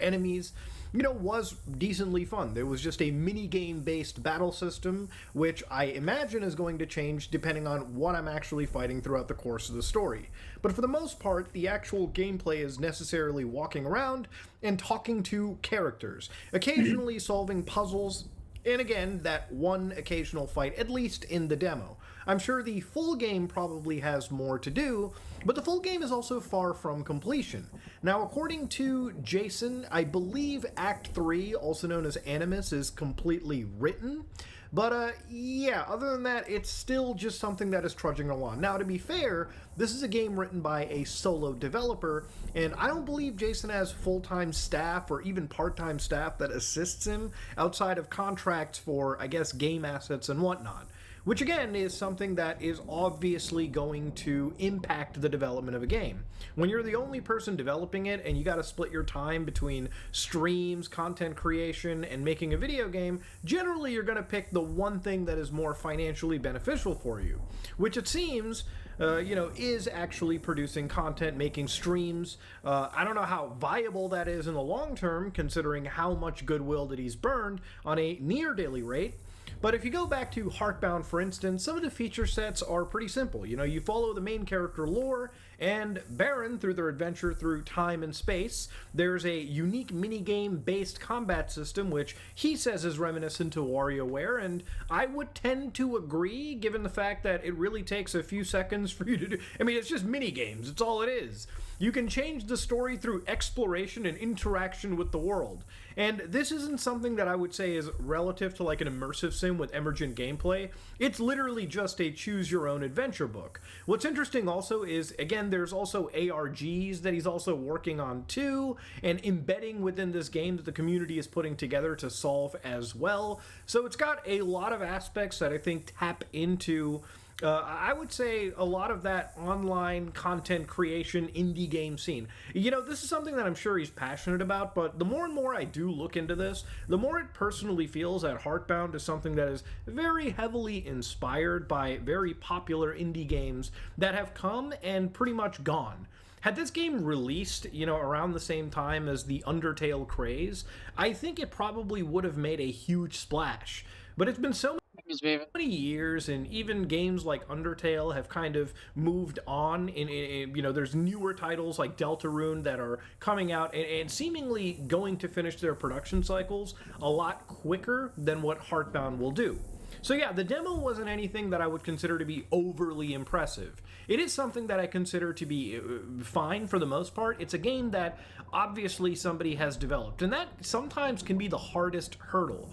enemies, was decently fun. There was just a mini-game-based battle system, which I imagine is going to change depending on what I'm actually fighting throughout the course of the story. But for the most part, the actual gameplay is necessarily walking around and talking to characters, occasionally solving puzzles, and again, that one occasional fight, at least in the demo. I'm sure the full game probably has more to do, but the full game is also far from completion. Now, according to Jason, I believe Act 3, also known as Animus, is completely written. But, yeah, other than that, it's still just something that is trudging along. Now, to be fair, this is a game written by a solo developer, and I don't believe Jason has full-time staff or even part-time staff that assists him outside of contracts for, I guess, game assets and whatnot. Which, again, is something that is obviously going to impact the development of a game. When you're the only person developing it and you gotta split your time between streams, content creation, and making a video game, generally you're gonna pick the one thing that is more financially beneficial for you. Which it seems, is actually producing content, making streams. I don't know how viable that is in the long term, considering how much goodwill that he's burned on a near daily rate. But if you go back to Heartbound, for instance, some of the feature sets are pretty simple. You follow the main character lore and Baron through their adventure through time and space. There's a unique minigame-based combat system, which he says is reminiscent to WarioWare, and I would tend to agree, given the fact that it really takes a few seconds for you to do. I mean, it's just minigames. It's all it is. You can change the story through exploration and interaction with the world. And this isn't something that I would say is relative to like an immersive sim with emergent gameplay. It's literally just a choose-your-own-adventure book. What's interesting also is, again, there's also ARGs that he's also working on too, and embedding within this game that the community is putting together to solve as well. So it's got a lot of aspects that I think tap into I would say a lot of that online content creation indie game scene. This is something that I'm sure he's passionate about, but the more and more I do look into this, the more it personally feels that Heartbound is something that is very heavily inspired by very popular indie games that have come and pretty much gone. Had this game released, around the same time as the Undertale craze, I think it probably would have made a huge splash. But it's been so many years, and even games like Undertale have kind of moved on. There's newer titles like Deltarune that are coming out and seemingly going to finish their production cycles a lot quicker than what Heartbound will do. So yeah, the demo wasn't anything that I would consider to be overly impressive. It is something that I consider to be fine for the most part. It's a game that obviously somebody has developed, and that sometimes can be the hardest hurdle.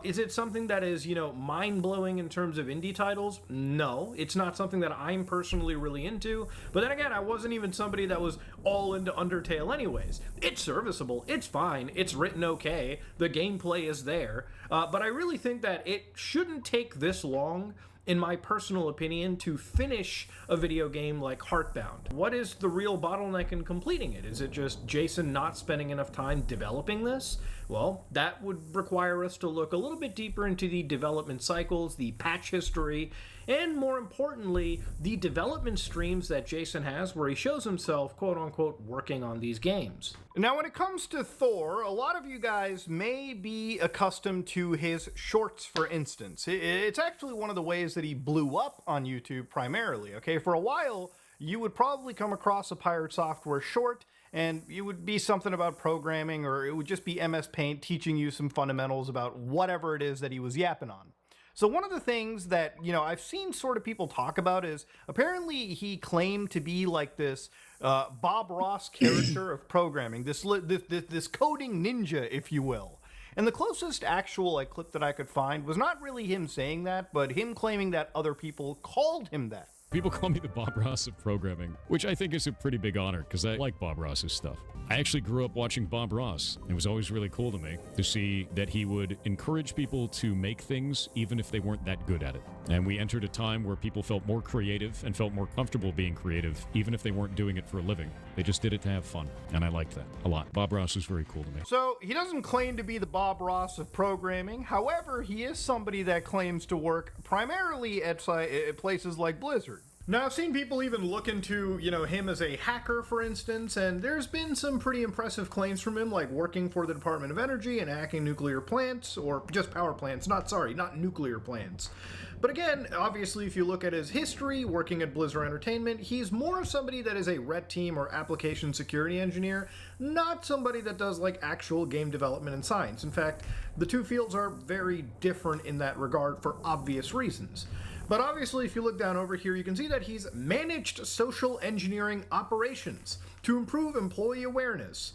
Is it something that is, mind-blowing in terms of indie titles? No, it's not something that I'm personally really into. But then again, I wasn't even somebody that was all into Undertale anyways. It's serviceable, it's fine, it's written okay, the gameplay is there. But I really think that it shouldn't take this long, in my personal opinion, to finish a video game like Heartbound. What is the real bottleneck in completing it? Is it just Jason not spending enough time developing this? Well, that would require us to look a little bit deeper into the development cycles, the patch history, and more importantly, the development streams that Jason has where he shows himself, quote unquote, working on these games. Now, when it comes to Thor, a lot of you guys may be accustomed to his shorts, for instance. It's actually one of the ways that he blew up on YouTube primarily, okay? For a while, you would probably come across a Pirate Software short, and it would be something about programming, or it would just be MS Paint teaching you some fundamentals about whatever it is that he was yapping on. So one of the things that, I've seen sort of people talk about is apparently he claimed to be like this Bob Ross character of programming, this coding ninja, if you will. And the closest actual clip that I could find was not really him saying that, but him claiming that other people called him that. People call me the Bob Ross of programming, which I think is a pretty big honor because I like Bob Ross's stuff. I actually grew up watching Bob Ross. It was always really cool to me to see that he would encourage people to make things even if they weren't that good at it. And we entered a time where people felt more creative and felt more comfortable being creative even if they weren't doing it for a living. They just did it to have fun, and I liked that a lot. Bob Ross is very cool to me. So he doesn't claim to be the Bob Ross of programming. However, he is somebody that claims to work primarily at places like Blizzard. Now, I've seen people even look into, him as a hacker, for instance, and there's been some pretty impressive claims from him, like working for the Department of Energy and hacking nuclear plants, or just power plants, not nuclear plants. But again, obviously, if you look at his history, working at Blizzard Entertainment, he's more of somebody that is a red team or application security engineer, not somebody that does, actual game development and science. In fact, the two fields are very different in that regard for obvious reasons. But obviously, if you look down over here, you can see that he's managed social engineering operations to improve employee awareness.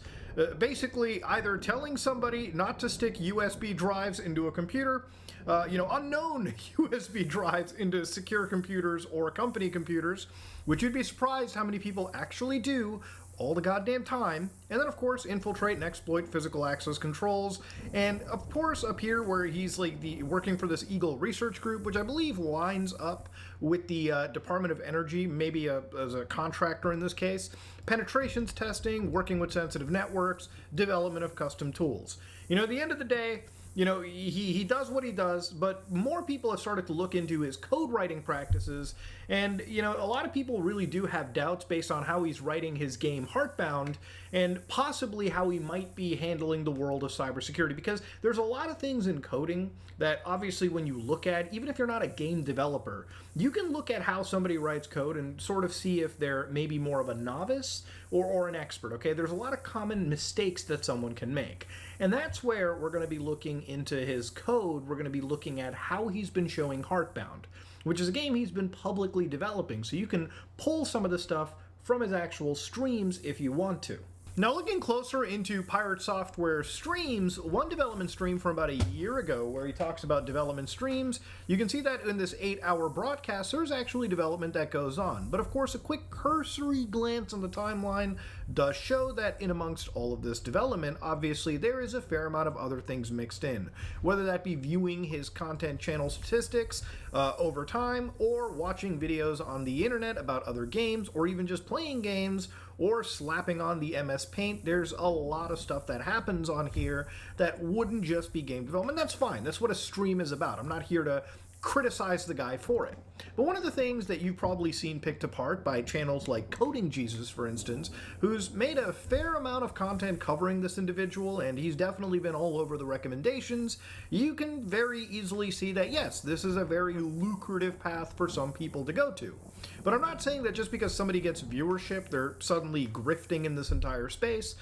Basically, either telling somebody not to stick USB drives into a computer, unknown USB drives into secure computers or company computers, which you'd be surprised how many people actually do all the goddamn time, and then of course infiltrate and exploit physical access controls, and of course up here where he's working for this Eagle Research Group, which I believe lines up with the Department of Energy, maybe as a contractor in this case, penetrations testing, working with sensitive networks, development of custom tools. At the end of the day, he does what he does, but more people have started to look into his code writing practices, and, a lot of people really do have doubts based on how he's writing his game Heartbound, and possibly how he might be handling the world of cybersecurity, because there's a lot of things in coding that obviously when you look at, even if you're not a game developer, you can look at how somebody writes code and sort of see if they're maybe more of a novice or an expert, okay? There's a lot of common mistakes that someone can make. And that's where we're going to be looking into his code. We're going to be looking at how he's been showing Heartbound, which is a game he's been publicly developing. So you can pull some of the stuff from his actual streams if you want to. Now, looking closer into Pirate Software streams, one development stream from about a year ago where he talks about development streams, you can see that in this 8-hour broadcast, there's actually development that goes on. But of course, a quick cursory glance on the timeline does show that in amongst all of this development, obviously there is a fair amount of other things mixed in. Whether that be viewing his content channel statistics over time, or watching videos on the internet about other games, or even just playing games, or slapping on the MS Paint. There's a lot of stuff that happens on here that wouldn't just be game development. That's fine. That's what a stream is about. I'm not here to criticize the guy for it. But one of the things that you've probably seen picked apart by channels like Coding Jesus, for instance, who's made a fair amount of content covering this individual, and he's definitely been all over the recommendations, you can very easily see that, yes, this is a very lucrative path for some people to go to. But I'm not saying that just because somebody gets viewership, they're suddenly grifting in this entire space.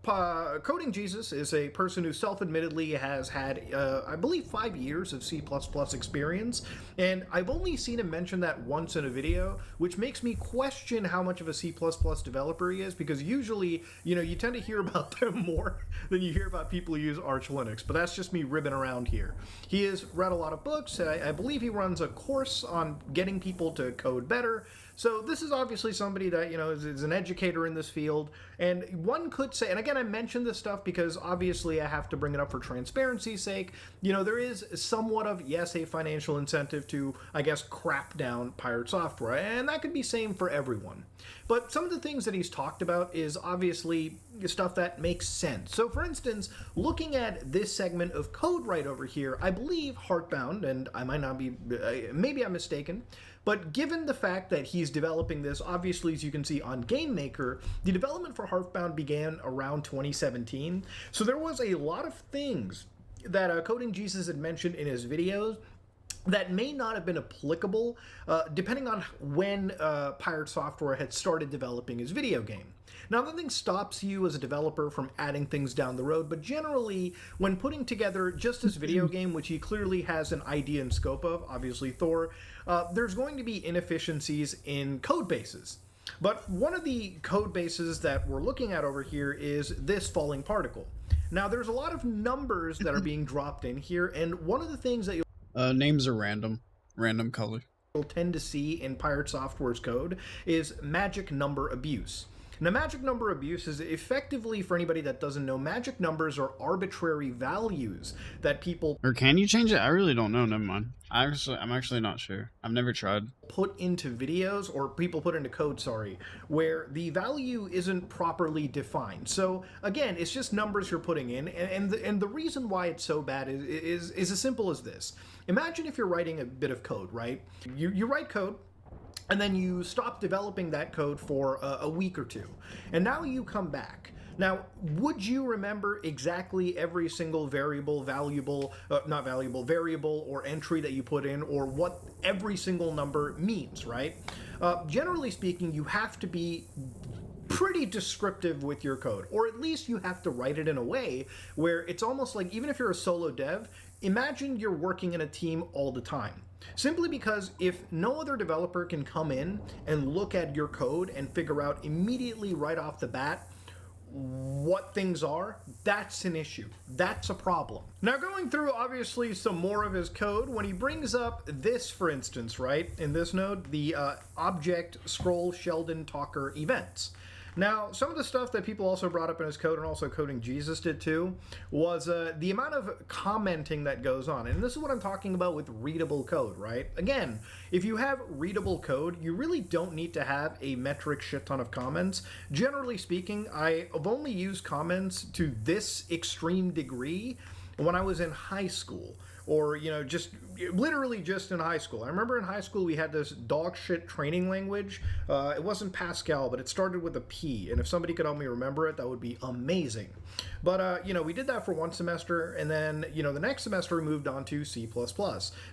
Coding Jesus is a person who self-admittedly has had, I believe, 5 years of C++ experience, and I've only seen him mention that once in a video, which makes me question how much of a C++ developer he is, because usually, you tend to hear about them more than you hear about people who use Arch Linux, but that's just me ribbing around here. He has read a lot of books. I believe he runs a course on getting people to code better. So this is obviously somebody that, is an educator in this field. And one could say, and again, I mentioned this stuff because obviously I have to bring it up for transparency's sake. There is somewhat of, yes, a financial incentive to, I guess, crap down pirate software. And that could be same for everyone. But some of the things that he's talked about is obviously stuff that makes sense. So for instance, looking at this segment of code right over here, I believe Heartbound, and I might not be, maybe I'm mistaken, but given the fact that he's developing this, obviously, as you can see on GameMaker, the development for Heartbound began around 2017. So there was a lot of things that Coding Jesus had mentioned in his videos that may not have been applicable depending on when Pirate Software had started developing his video game. Now, nothing stops you as a developer from adding things down the road, but generally, when putting together just this video game, which he clearly has an idea and scope of, obviously Thor, there's going to be inefficiencies in code bases. But one of the code bases that we're looking at over here is this falling particle. Now, there's a lot of numbers that are being dropped in here, and one of the things that Names are random color. you'll tend to see in Pirate Software's code is magic number abuse. Now, magic number abuse is effectively, for anybody that doesn't know, magic numbers are arbitrary values that people Or can you change it? I really don't know. Never mind. I'm actually not sure. I've never tried. put into videos, or people put into code, sorry, where the value isn't properly defined. So again, it's just numbers you're putting in, and the reason why it's so bad is as simple as this. Imagine if you're writing a bit of code, right? You write code, and then you stop developing that code for a week or two, and now you come back. Now, would you remember exactly every single variable or entry that you put in, or what every single number means, right? Generally speaking, you have to be pretty descriptive with your code, or at least you have to write it in a way where it's almost like, even if you're a solo dev, imagine you're working in a team all the time. Simply because if no other developer can come in and look at your code and figure out immediately right off the bat what things are, that's an issue. That's a problem. Now, going through obviously some more of his code, when he brings up this, for instance, right, in this node, the object scroll Sheldon Talker events. Now, some of the stuff that people also brought up in his code, and also Coding Jesus did too, was the amount of commenting that goes on. And this is what I'm talking about with readable code, right? Again, if you have readable code, you really don't need to have a metric shit ton of comments. Generally speaking, I've only used comments to this extreme degree when I was in high school. Or, just literally just in high school. I remember in high school we had this dog shit training language. It wasn't Pascal, but it started with a P. And if somebody could help me remember it, that would be amazing. But, we did that for one semester. And then, the next semester we moved on to C++.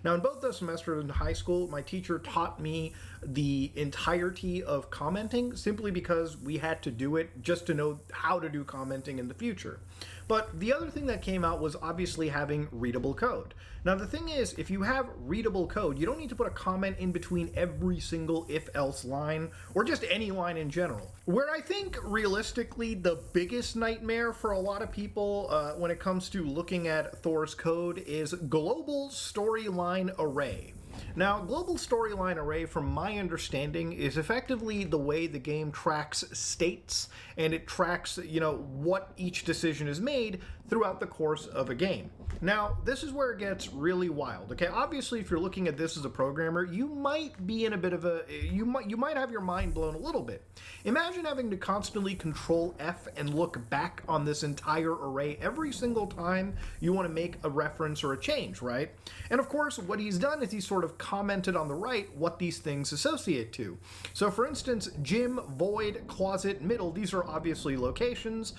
Now, in both those semesters in high school, my teacher taught me the entirety of commenting simply because we had to do it just to know how to do commenting in the future. But the other thing that came out was obviously having readable code. Now, the thing is, if you have readable code, you don't need to put a comment in between every single if-else line, or just any line in general. Where I think, realistically, the biggest nightmare for a lot of people when it comes to looking at Thor's code is global storyline array. Now, global storyline array, from my understanding, is effectively the way the game tracks states, and it tracks, what each decision is made throughout the course of a game. Now, this is where it gets really wild. Okay, obviously, if you're looking at this as a programmer, you might be in a bit of a you might have your mind blown a little bit. Imagine having to constantly control F and look back on this entire array every single time you want to make a reference or a change, right? And of course, what he's done is he's sort of commented on the right what these things associate to. So for instance, gym, void, closet, middle, these are obviously locations.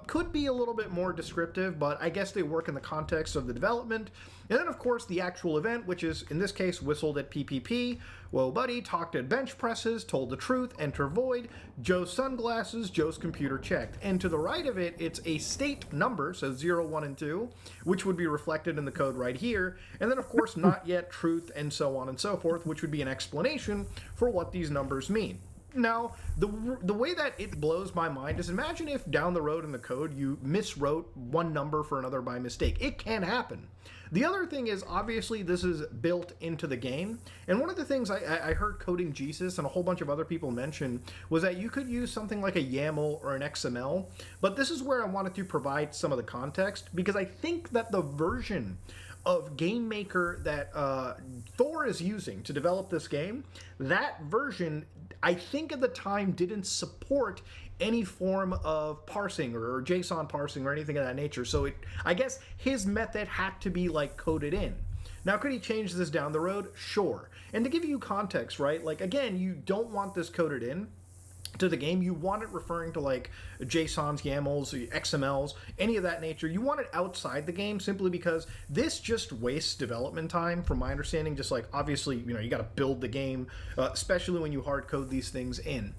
Could be a little bit more descriptive, but I guess they work in the context of the development. And then of course the actual event, which is in this case whistled at PPP, whoa buddy, talked at bench presses, told the truth, enter void, Joe's sunglasses, Joe's computer checked. And to the right of it, it's a state number, so 0, 1, and 2, which would be reflected in the code right here. And then of course not yet, truth, and so on and so forth, which would be an explanation for what these numbers mean. Now, the way that it blows my mind is imagine if down the road in the code you miswrote one number for another by mistake. It can happen. The other thing is, obviously, this is built into the game. And one of the things I heard Coding Jesus and a whole bunch of other people mention was that you could use something like a YAML or an XML. But this is where I wanted to provide some of the context, because I think that the version of GameMaker that Thor is using to develop this game, that version, I think at the time, didn't support any form of parsing or JSON parsing or anything of that nature. So I guess his method had to be like coded in. Now, could he change this down the road? Sure. And to give you context, right? Like, again, you don't want this coded in to the game. You want it referring to like JSONs, YAMLs, XMLs, any of that nature. You want it outside the game simply because this just wastes development time, from my understanding. Just like, obviously, you got to build the game, especially when you hard code these things in.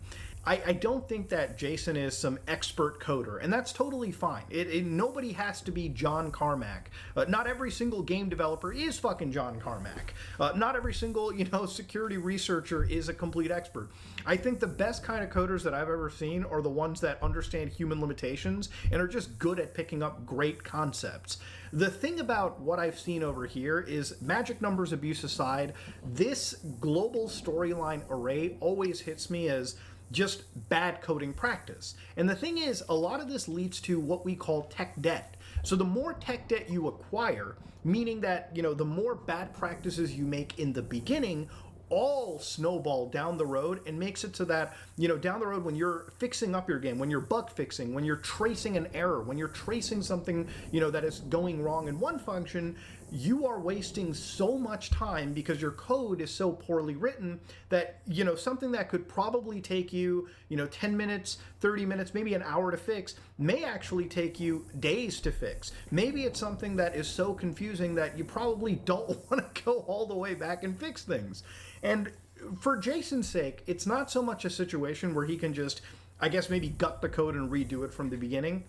I don't think that Jason is some expert coder, and that's totally fine. Nobody has to be John Carmack. Not every single game developer is fucking John Carmack. Not every single, security researcher is a complete expert. I think the best kind of coders that I've ever seen are the ones that understand human limitations and are just good at picking up great concepts. The thing about what I've seen over here is, magic numbers abuse aside, this global storyline array always hits me as just bad coding practice. And the thing is, a lot of this leads to what we call tech debt. So the more tech debt you acquire, meaning that, the more bad practices you make in the beginning, all snowball down the road and makes it so that, down the road when you're fixing up your game, when you're bug fixing, when you're tracing an error, when you're tracing something, that is going wrong in one function, you are wasting so much time because your code is so poorly written that, something that could probably take you, 10 minutes, 30 minutes, maybe an hour to fix may actually take you days to fix. Maybe it's something that is so confusing that you probably don't want to go all the way back and fix things. And for Jason's sake, it's not so much a situation where he can just, I guess, maybe gut the code and redo it from the beginning.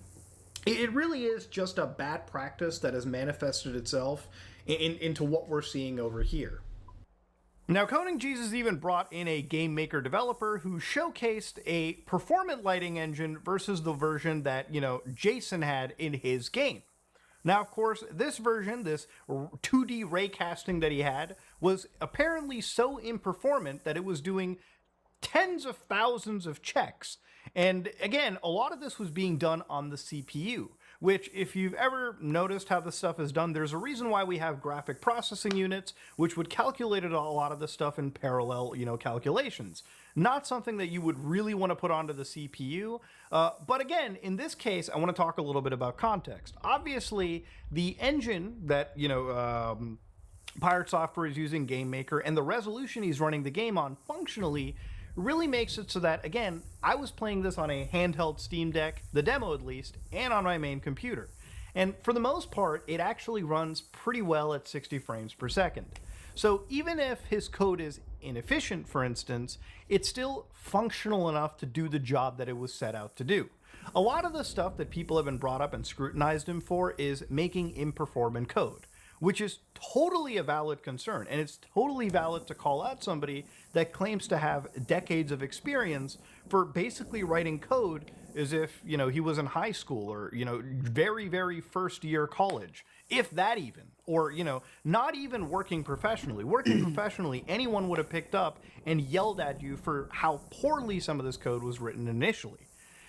It really is just a bad practice that has manifested itself into what we're seeing over here. Now, Coding Jesus even brought in a game maker developer who showcased a performant lighting engine versus the version that, Jason had in his game. Now, of course, this version, this 2D raycasting that he had, was apparently so imperformant that it was doing tens of thousands of checks. And again, a lot of this was being done on the CPU, which, if you've ever noticed how this stuff is done, there's a reason why we have graphic processing units, which would calculate a lot of this stuff in parallel, calculations. Not something that you would really want to put onto the CPU. But again, in this case, I want to talk a little bit about context. Obviously, the engine that, Pirate Software is using, GameMaker, and the resolution he's running the game on functionally really makes it so that, again, I was playing this on a handheld Steam Deck, the demo at least, and on my main computer. And for the most part, it actually runs pretty well at 60 frames per second. So even if his code is inefficient, for instance, it's still functional enough to do the job that it was set out to do. A lot of the stuff that people have been brought up and scrutinized him for is making imperformant code, which is totally a valid concern. And it's totally valid to call out somebody that claims to have decades of experience for basically writing code as if, he was in high school or, very, very first year college, if that even, or, not even working professionally. Working professionally, anyone would have picked up and yelled at you for how poorly some of this code was written initially.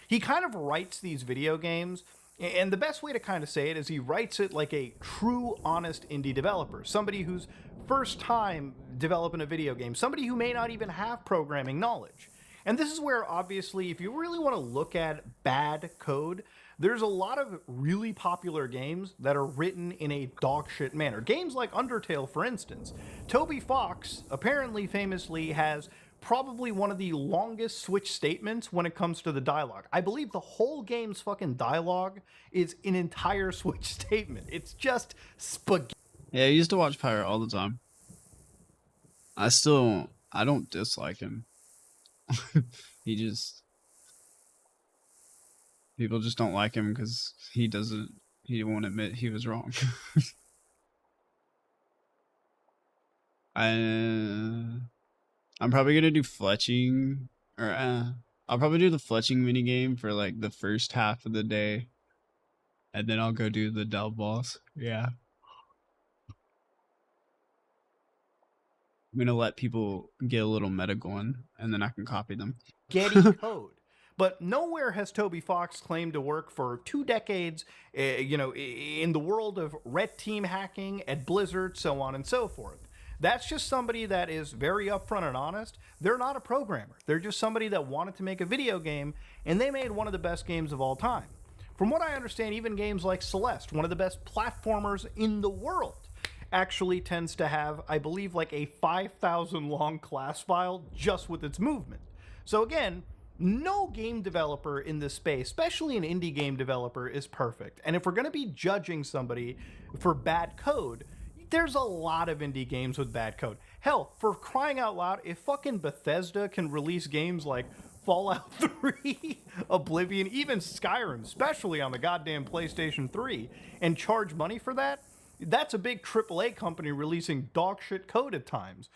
He kind of writes these video games And the best way to kind of say it is he writes it like a true, honest indie developer, somebody who's first time developing a video game, somebody who may not even have programming knowledge. And this is where, obviously, if you really want to look at bad code, there's a lot of really popular games that are written in a dogshit manner. Games like Undertale, for instance. Toby Fox apparently famously has probably one of the longest switch statements when it comes to the dialogue. I believe the whole game's fucking dialogue is an entire switch statement. It's just spaghetti. Yeah, I used to watch Pirate all the time. I don't dislike him. People just don't like him because he won't admit he was wrong. I'm probably gonna do fletching, or I'll probably do the fletching mini game for like the first half of the day, and then I'll go do the delve boss. Yeah, I'm gonna let people get a little meta going, and then I can copy them. Code. But nowhere has Toby Fox claimed to work for 2 decades, in the world of red team hacking at Blizzard, so on and so forth. That's just somebody that is very upfront and honest. They're not a programmer. They're just somebody that wanted to make a video game, and they made one of the best games of all time. From what I understand, even games like Celeste, one of the best platformers in the world, actually tends to have, I believe, like a 5,000 long class file just with its movement. So again, no game developer in this space, especially an indie game developer, is perfect. And if we're going to be judging somebody for bad code, there's a lot of indie games with bad code. Hell, for crying out loud, if fucking Bethesda can release games like Fallout 3, Oblivion, even Skyrim, especially on the goddamn PlayStation 3, and charge money for that, that's a big AAA company releasing dogshit code at times,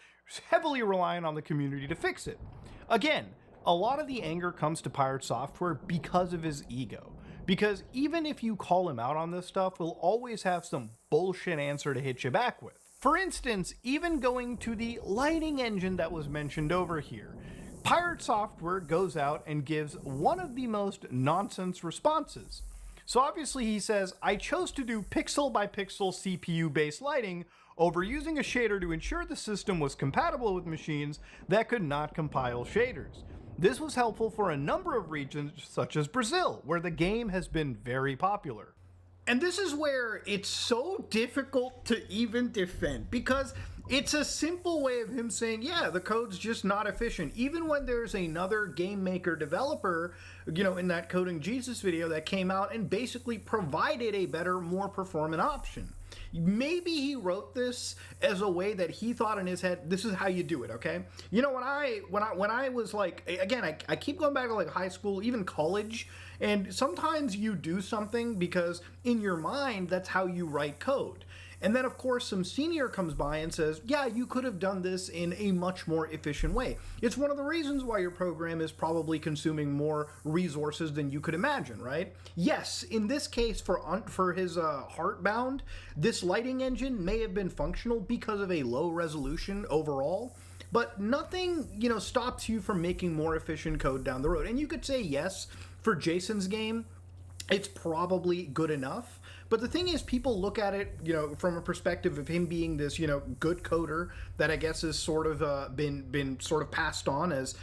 heavily relying on the community to fix it. Again, a lot of the anger comes to Pirate Software because of his ego. Because even if you call him out on this stuff, he'll always have some bullshit answer to hit you back with. For instance, even going to the lighting engine that was mentioned over here, Pirate Software goes out and gives one of the most nonsense responses. So obviously he says, I chose to do pixel by pixel CPU based lighting over using a shader to ensure the system was compatible with machines that could not compile shaders. This was helpful for a number of regions such as Brazil, where the game has been very popular. And this is where it's so difficult to even defend, because it's a simple way of him saying, yeah, the code's just not efficient. Even when there's another game maker developer, in that Coding Jesus video that came out and basically provided a better, more performant option. Maybe he wrote this as a way that he thought in his head, this is how you do it, okay? When I was like, again, I keep going back to like high school, even college, and sometimes you do something because in your mind, that's how you write code. And then, of course, some senior comes by and says, yeah, you could have done this in a much more efficient way. It's one of the reasons why your program is probably consuming more resources than you could imagine, right? Yes, in this case, for his Heartbound, this lighting engine may have been functional because of a low resolution overall, but nothing, stops you from making more efficient code down the road. And you could say, yes, for Jason's game, it's probably good enough. But the thing is, people look at it, from a perspective of him being this, good coder that I guess has sort of been sort of passed on as,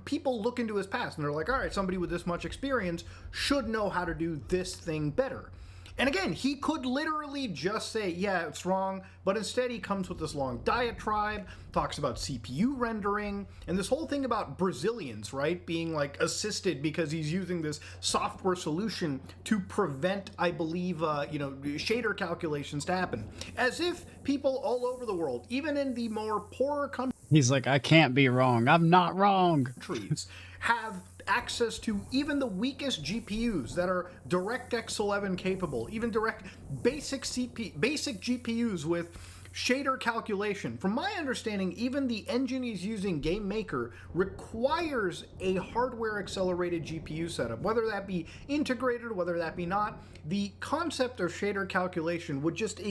people look into his past and they're like, all right, somebody with this much experience should know how to do this thing better. And again, he could literally just say, yeah, it's wrong, but instead he comes with this long diatribe, talks about CPU rendering, and this whole thing about Brazilians, right, being like assisted because he's using this software solution to prevent, I believe, shader calculations to happen. As if people all over the world, even in the more poorer countries, He's like, I can't be wrong. I'm not wrong. have access to even the weakest GPUs that are DirectX 11 capable, even basic GPUs with shader calculation. From my understanding, even the engine he's using, Game Maker, requires a hardware accelerated GPU setup, whether that be integrated, whether that be not. The concept of shader calculation would just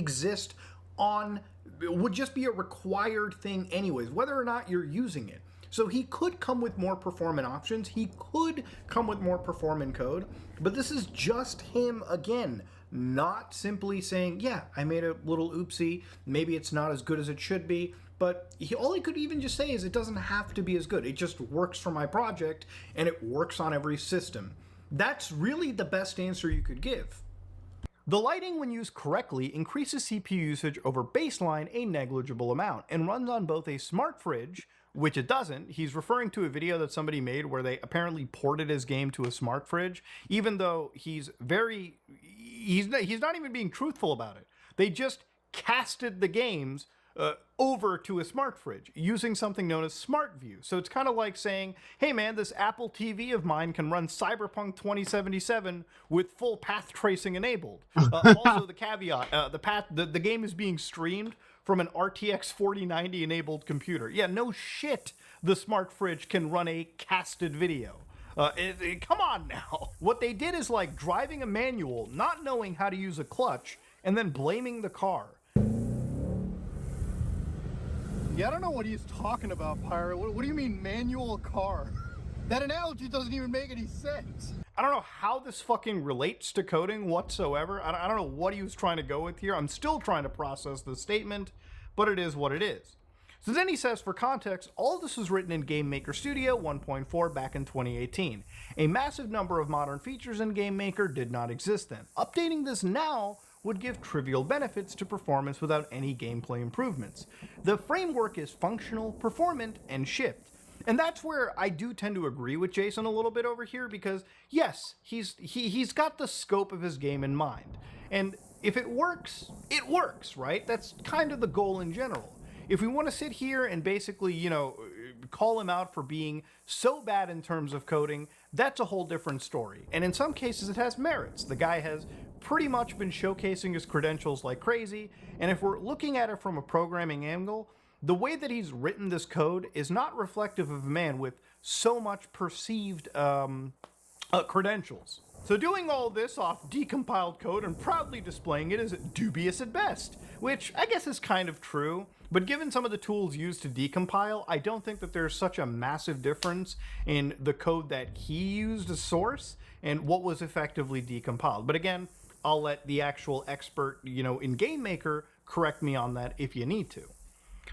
would just be a required thing anyways, whether or not you're using it. So he could come with more performant options, he could come with more performant code, but this is just him again, not simply saying, yeah, I made a little oopsie, maybe it's not as good as it should be, but all he could even just say is it doesn't have to be as good, it just works for my project, and it works on every system. That's really the best answer you could give. The lighting, when used correctly, increases CPU usage over baseline a negligible amount, and runs on both a smart fridge, which it doesn't. He's referring to a video that somebody made where they apparently ported his game to a smart fridge, even though he's not even being truthful about it. They just casted the games over to a smart fridge using something known as Smart View. So it's kind of like saying, hey man, this Apple TV of mine can run Cyberpunk 2077 with full path tracing enabled. Also, the caveat, the game is being streamed from an RTX 4090 enabled computer. Yeah, no shit, the smart fridge can run a casted video. Come on now. What they did is like driving a manual, not knowing how to use a clutch, and then blaming the car. Yeah, I don't know what he's talking about, Pyro. What do you mean manual car? That analogy doesn't even make any sense. I don't know how this fucking relates to coding whatsoever. I don't know what he was trying to go with here. I'm still trying to process the statement, but it is what it is. So then he says, for context, all of this was written in Game Maker Studio 1.4 back in 2018. A massive number of modern features in Game Maker did not exist then. Updating this now would give trivial benefits to performance without any gameplay improvements. The framework is functional, performant, and shipped. And that's where I do tend to agree with Jason a little bit over here, because yes, he's got the scope of his game in mind. And if it works, right? That's kind of the goal in general. If we want to sit here and basically, you know, call him out for being so bad in terms of coding, that's a whole different story. And in some cases it has merits. The guy has pretty much been showcasing his credentials like crazy, and if we're looking at it from a programming angle, the way that he's written this code is not reflective of a man with so much perceived credentials. So doing all this off decompiled code and proudly displaying it is dubious at best, which I guess is kind of true, but given some of the tools used to decompile, I don't think that there's such a massive difference in the code that he used as source and what was effectively decompiled. But again, I'll let the actual expert, you know, in Game Maker correct me on that if you need to.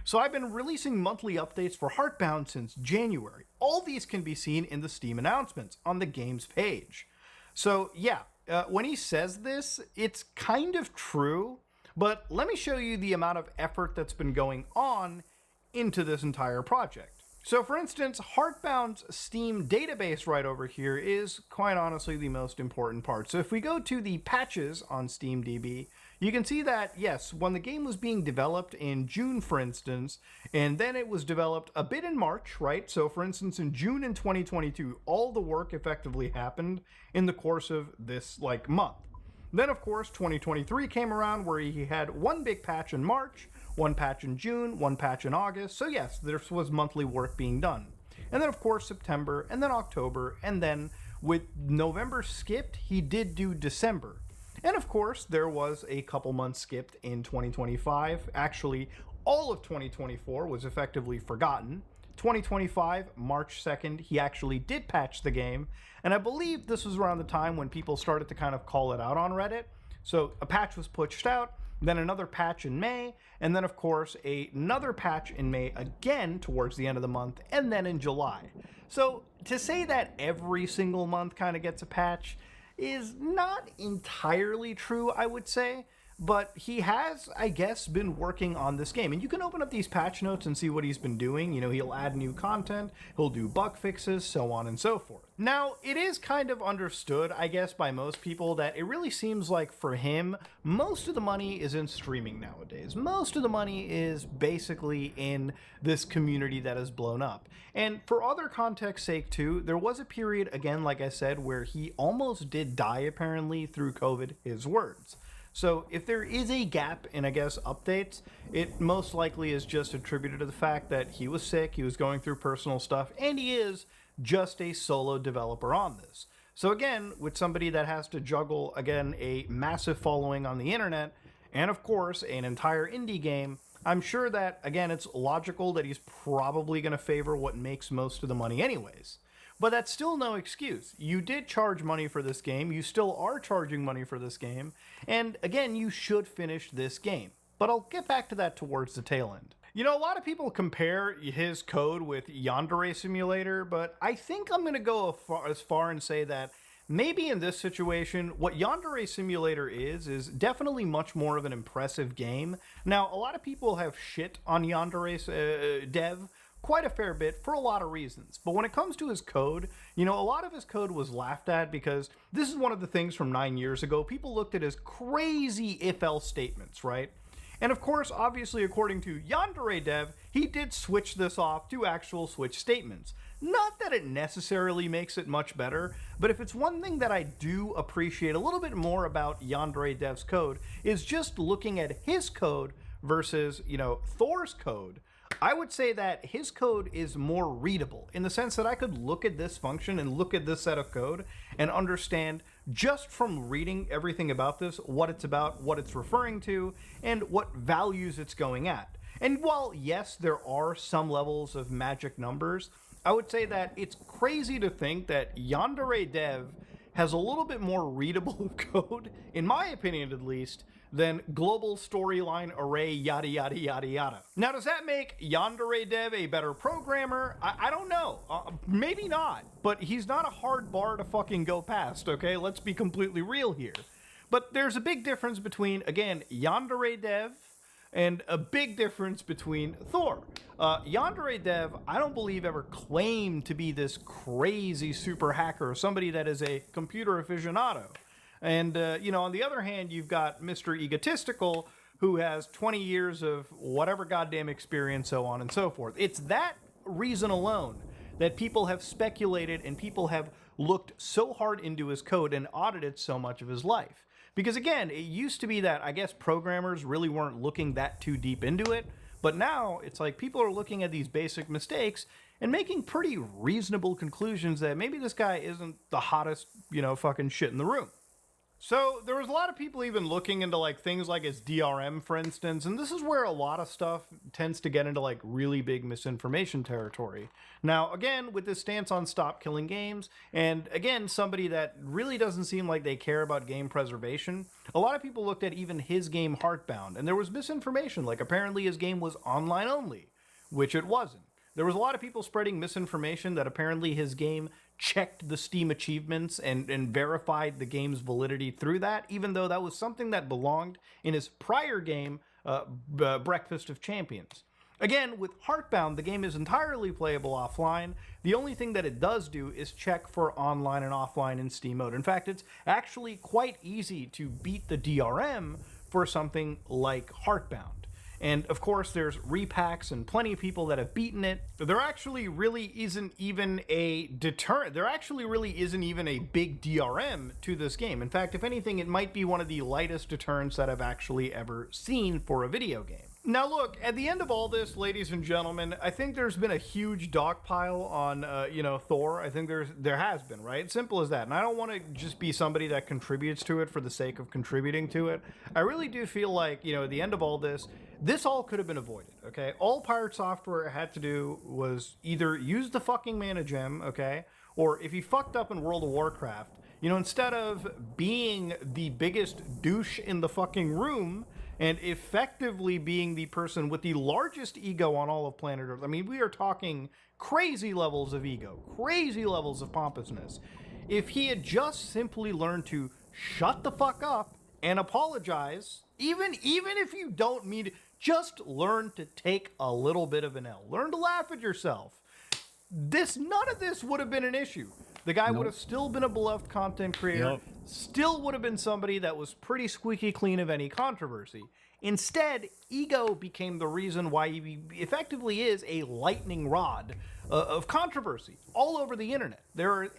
So I've been releasing monthly updates for Heartbound since January. All these can be seen in the Steam announcements on the game's page. So yeah, when he says this, it's kind of true, but let me show you the amount of effort that's been going on into this entire project. So for instance, Heartbound's Steam database right over here is quite honestly the most important part. So if we go to the patches on SteamDB, you can see that, yes, when the game was being developed in June, for instance, and then it was developed a bit in March, right? So for instance, in June in 2022, all the work effectively happened in the course of this, like, month. Then, of course, 2023 came around where he had one big patch in March, one patch in June, one patch in August. So yes, there was monthly work being done. And then, of course, September, and then October, and then with November skipped, he did do December. And of course, there was a couple months skipped in 2025. Actually, all of 2024 was effectively forgotten. 2025, March 2nd, he actually did patch the game. And I believe this was around the time when people started to kind of call it out on Reddit. So a patch was pushed out, then another patch in May, and then of course another patch in May again towards the end of the month, and then in July. So to say that every single month kind of gets a patch is not entirely true, I would say, but he has, I guess, been working on this game. And you can open up these patch notes and see what he's been doing. You know, he'll add new content, he'll do bug fixes, so on and so forth. Now, it is kind of understood, I guess, by most people that it really seems like for him, most of the money is in streaming nowadays. Most of the money is basically in this community that has blown up. And for other context's sake too, there was a period, again, like I said, where he almost did die apparently through COVID, his words. So if there is a gap in, I guess, updates, it most likely is just attributed to the fact that he was sick, he was going through personal stuff, and he is just a solo developer on this. So again, with somebody that has to juggle, again, a massive following on the internet, and of course, an entire indie game, I'm sure that, again, it's logical that he's probably going to favor what makes most of the money anyways. But that's still no excuse. You did charge money for this game. You still are charging money for this game. And again, you should finish this game. But I'll get back to that towards the tail end. You know, a lot of people compare his code with Yandere Simulator, but I think I'm going to go as far and say that maybe in this situation, what Yandere Simulator is definitely much more of an impressive game. Now, a lot of people have shit on Yandere's dev quite a fair bit for a lot of reasons. But when it comes to his code, you know, a lot of his code was laughed at because this is one of the things from 9 years ago. People looked at his crazy if-else statements, right? And of course, obviously, according to Yandere Dev, he did switch this off to actual switch statements. Not that it necessarily makes it much better, but if it's one thing that I do appreciate a little bit more about Yandere Dev's code is just looking at his code versus, you know, Thor's code. I would say that his code is more readable in the sense that I could look at this function and look at this set of code and understand just from reading everything about this, what it's about, what it's referring to, and what values it's going at. And while, yes, there are some levels of magic numbers, I would say that it's crazy to think that Yandere Dev has a little bit more readable code, in my opinion at least, than global storyline array yada yada yada yada. Now, does that make Yandere Dev a better programmer? I don't know. Maybe not, but he's not a hard bar to fucking go past, okay? Let's be completely real here. But there's a big difference between, again, Yandere Dev and a big difference between Thor. Yandere Dev, I don't believe ever claimed to be this crazy super hacker, somebody that is a computer aficionado. And, you know, on the other hand, you've got Mr. Egotistical, who has 20 years of whatever goddamn experience, so on and so forth. It's that reason alone that people have speculated and people have looked so hard into his code and audited so much of his life. Because, again, it used to be that, I guess, programmers really weren't looking that too deep into it. But now, it's like people are looking at these basic mistakes and making pretty reasonable conclusions that maybe this guy isn't the hottest, you know, fucking shit in the room. So there was a lot of people even looking into like things like his DRM, for instance, and this is where a lot of stuff tends to get into like really big misinformation territory. Now, again, with this stance on stop killing games, and again, somebody that really doesn't seem like they care about game preservation, a lot of people looked at even his game Heartbound, and there was misinformation, like apparently his game was online only, which it wasn't. There was a lot of people spreading misinformation that apparently his game checked the Steam achievements and verified the game's validity through that, even though that was something that belonged in his prior game, Breakfast of Champions. Again, with Heartbound, the game is entirely playable offline. The only thing that it does do is check for online and offline in Steam mode. In fact, it's actually quite easy to beat the DRM for something like Heartbound. And of course, there's repacks and plenty of people that have beaten it. There actually really isn't even a deterrent. There actually really isn't even a big DRM to this game. In fact, if anything, it might be one of the lightest deterrents that I've actually ever seen for a video game. Now look, at the end of all this, ladies and gentlemen, I think there's been a huge dogpile on, Thor. I think there has been, right? Simple as that. And I don't want to just be somebody that contributes to it for the sake of contributing to it. I really do feel like, at the end of all this all could have been avoided, okay? All Pirate Software had to do was either use the fucking mana gem, okay? Or if he fucked up in World of Warcraft, instead of being the biggest douche in the fucking room and effectively being the person with the largest ego on all of planet Earth. I mean, we are talking crazy levels of ego, crazy levels of pompousness. If he had just simply learned to shut the fuck up and apologize, even if you don't mean it, just learn to take a little bit of an L. Learn to laugh at yourself. None of this would have been an issue. The guy would have still been a beloved content creator, still would have been somebody that was pretty squeaky clean of any controversy. Instead, ego became the reason why he effectively is a lightning rod of controversy all over the internet.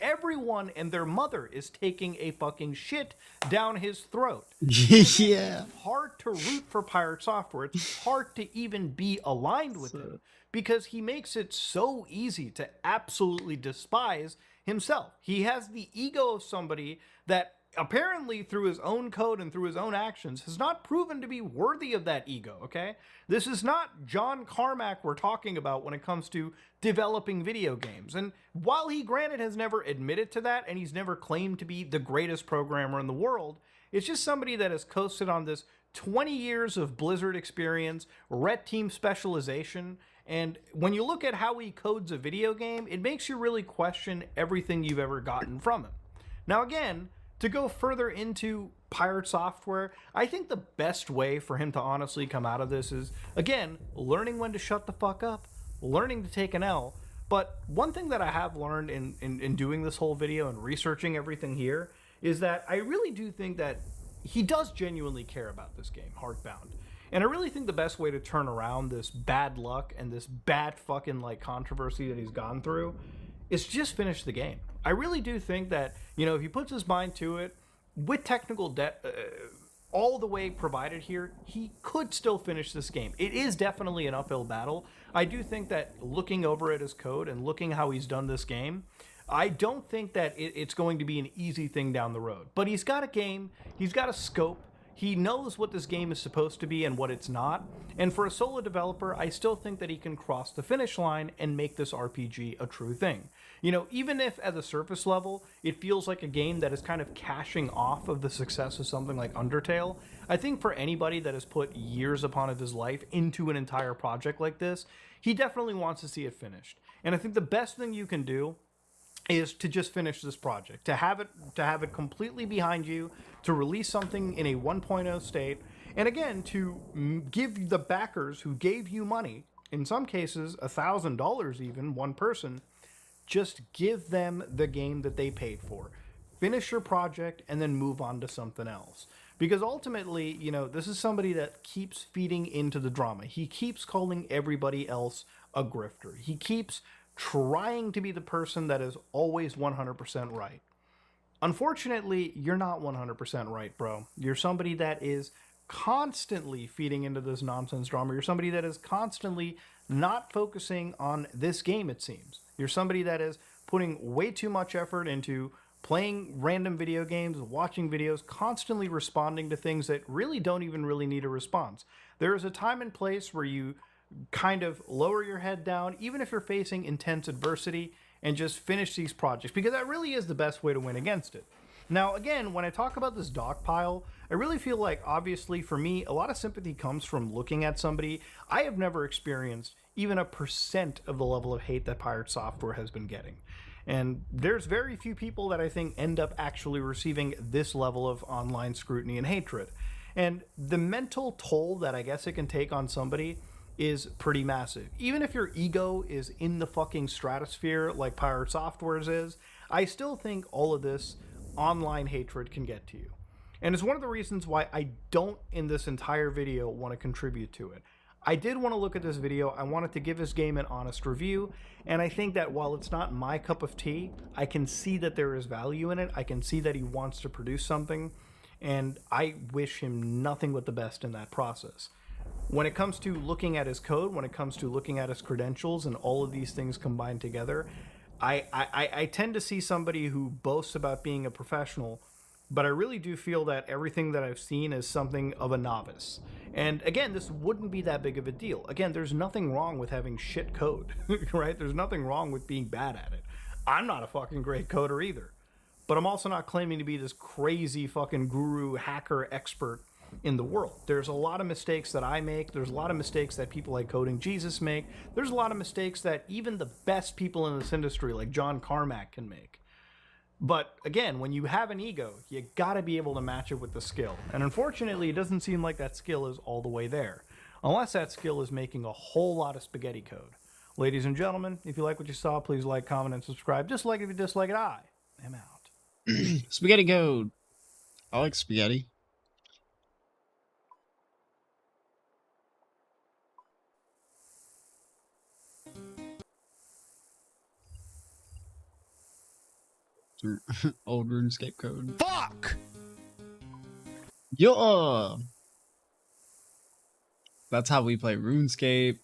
Everyone and their mother is taking a fucking shit down his throat. Yeah. It's hard to root for Pirate Software. It's hard to even be aligned with him because he makes it so easy to absolutely despise himself. He has the ego of somebody that apparently through his own code and through his own actions, has not proven to be worthy of that ego, okay? This is not John Carmack we're talking about when it comes to developing video games. And while he, granted, has never admitted to that, and he's never claimed to be the greatest programmer in the world, it's just somebody that has coasted on this 20 years of Blizzard experience, red team specialization, and when you look at how he codes a video game, it makes you really question everything you've ever gotten from him. Now again, to go further into Pirate Software, I think the best way for him to honestly come out of this is, again, learning when to shut the fuck up, learning to take an L. But one thing that I have learned in doing this whole video and researching everything here is that I really do think that he does genuinely care about this game, Heartbound. And I really think the best way to turn around this bad luck and this bad fucking like controversy that he's gone through is just finish the game. I really do think that, you know, if he puts his mind to it, with technical debt all the way provided here, he could still finish this game. It is definitely an uphill battle. I do think that looking over at his code and looking how he's done this game, I don't think that it's going to be an easy thing down the road. But he's got a game, he's got a scope, he knows what this game is supposed to be and what it's not. And for a solo developer, I still think that he can cross the finish line and make this RPG a true thing. You know, even if at the surface level, it feels like a game that is kind of cashing off of the success of something like Undertale, I think for anybody that has put years upon of his life into an entire project like this, he definitely wants to see it finished. And I think the best thing you can do is to just finish this project, to have it completely behind you, to release something in a 1.0 state, and again, to give the backers who gave you money, in some cases $1,000 even, one person, just give them the game that they paid for. Finish your project and then move on to something else. Because ultimately, you know, this is somebody that keeps feeding into the drama. He keeps calling everybody else a grifter. He keeps trying to be the person that is always 100% right. Unfortunately, you're not 100% right, bro. You're somebody that is constantly feeding into this nonsense drama. You're somebody that is constantly not focusing on this game, it seems. You're somebody that is putting way too much effort into playing random video games, watching videos, constantly responding to things that really don't even really need a response. There is a time and place where you kind of lower your head down, even if you're facing intense adversity, and just finish these projects, because that really is the best way to win against it. Now, again, when I talk about this dog pile, I really feel like, obviously, for me, a lot of sympathy comes from looking at somebody. I have never experienced even 1% of the level of hate that Pirate Software has been getting. And there's very few people that I think end up actually receiving this level of online scrutiny and hatred. And the mental toll that I guess it can take on somebody is pretty massive. Even if your ego is in the fucking stratosphere like Pirate Software's is, I still think all of this online hatred can get to you. And it's one of the reasons why I don't, in this entire video, want to contribute to it. I did want to look at this video, I wanted to give this game an honest review, and I think that while it's not my cup of tea, I can see that there is value in it, I can see that he wants to produce something, and I wish him nothing but the best in that process. When it comes to looking at his code, when it comes to looking at his credentials and all of these things combined together, I tend to see somebody who boasts about being a professional, but I really do feel that everything that I've seen is something of a novice. And again, this wouldn't be that big of a deal. Again, there's nothing wrong with having shit code, right? There's nothing wrong with being bad at it. I'm not a fucking great coder either. But I'm also not claiming to be this crazy fucking guru, hacker, expert in the world. There's a lot of mistakes that I make. There's a lot of mistakes that people like Coding Jesus make. There's a lot of mistakes that even the best people in this industry, like John Carmack, can make. But again, when you have an ego, you gotta be able to match it with the skill. And unfortunately, it doesn't seem like that skill is all the way there. Unless that skill is making a whole lot of spaghetti code. Ladies and gentlemen, if you like what you saw, please like, comment, and subscribe. Dislike it if you dislike it. I am out. Spaghetti code. I like spaghetti. Old RuneScape code. Fuck! Yeah. That's how we play RuneScape.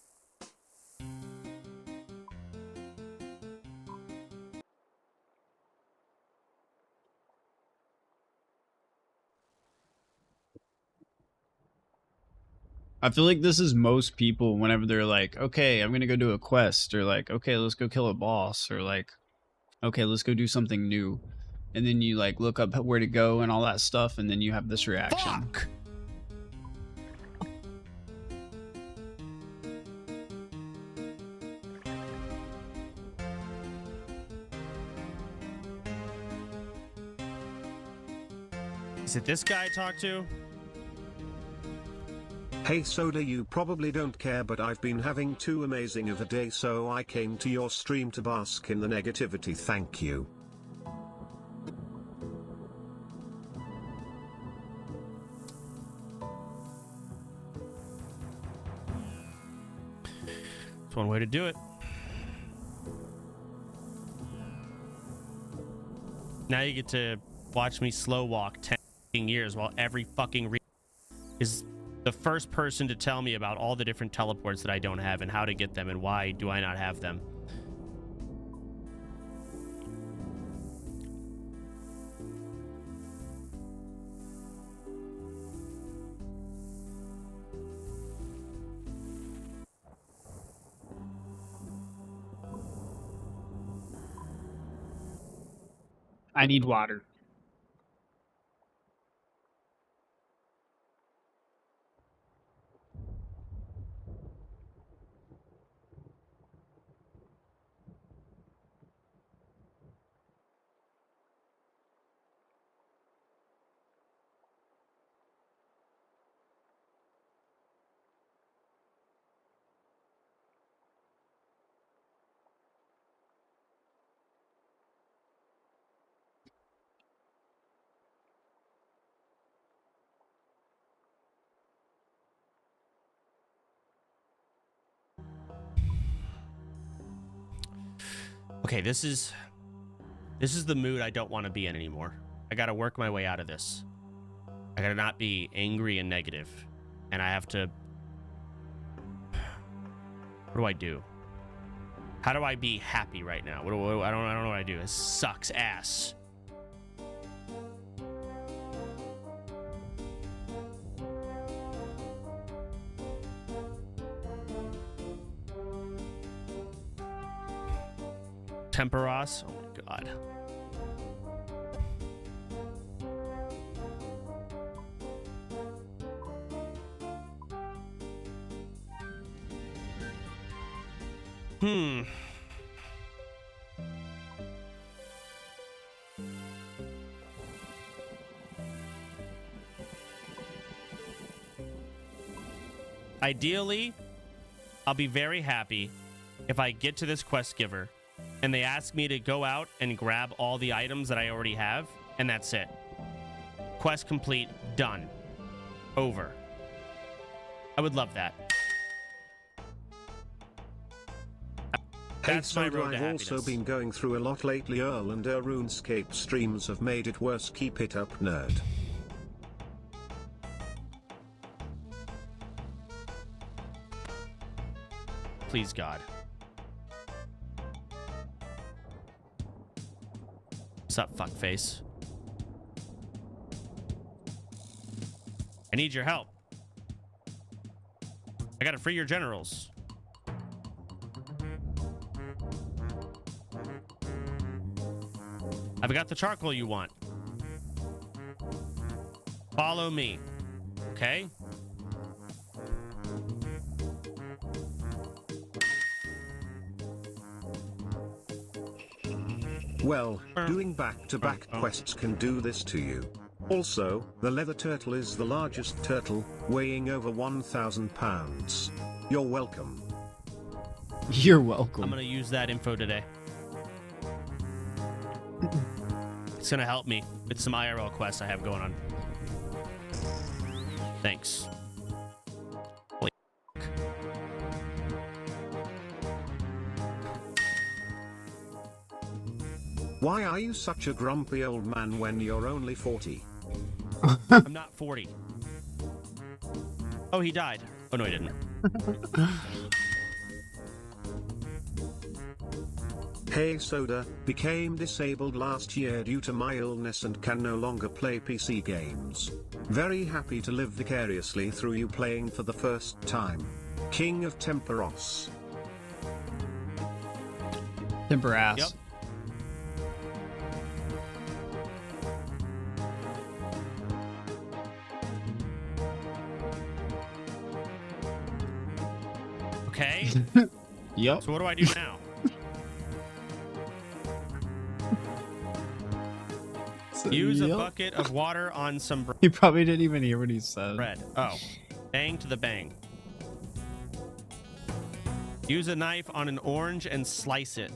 I feel like this is most people whenever they're like, okay, I'm gonna go do a quest, or like, okay, let's go kill a boss, or like, okay, let's go do something new. And then you like look up where to go and all that stuff, and then you have this reaction. Fuck! Is it this guy I talked to? Hey Soda, you probably don't care, but I've been having too amazing of a day, so I came to your stream to bask in the negativity. Thank you. That's one way to do it. Now you get to watch me slow walk 10 years while every fucking is the first person to tell me about all the different teleports that I don't have and how to get them and why do I not have them. I need water. Okay, this is the mood I don't want to be in anymore. I got to work my way out of this. I got to not be angry and negative, and I have to. What do I do? How do I be happy right now? I don't know what I do. It sucks ass. Temperos. Oh my god. Ideally, I'll be very happy if I get to this quest giver and they ask me to go out and grab all the items that I already have, and that's it. Quest complete, done. Over. I would love that. Hey That's my Soda, road to I've also happiness. been going through a lot lately. Earl and RuneScape streams have made it worse. Keep it up, nerd. Please, God. What's up, fuckface? I need your help. I gotta free your generals. I've got the charcoal you want. Follow me. Okay? Well, doing back-to-back quests can do this to you. Also, the leather turtle is the largest turtle, weighing over 1,000 pounds. You're welcome. You're welcome. I'm gonna use that info today. It's gonna help me with some IRL quests I have going on. Thanks. Holy fuck. Why are you such a grumpy old man when you're only 40? I'm not 40. Oh, he died. Oh, no, he didn't. Hey Soda, became disabled last year due to my illness and can no longer play PC games. Very happy to live vicariously through you playing for the first time. King of Temperos. Timber ass. Yep. Okay. Yep. So what do I do now? Use a Yep. bucket of water on some He probably didn't even hear what he said. bread. Oh. Bang to the bang. Use a knife on an orange and slice it.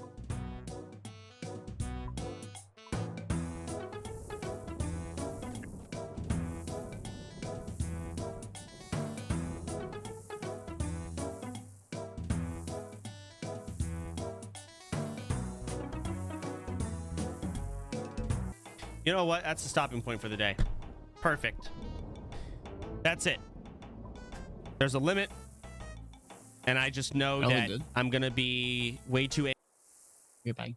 You know what? That's the stopping point for the day. Perfect. That's it. There's a limit. And I just know Ellie that did. I'm going to be way too... Goodbye.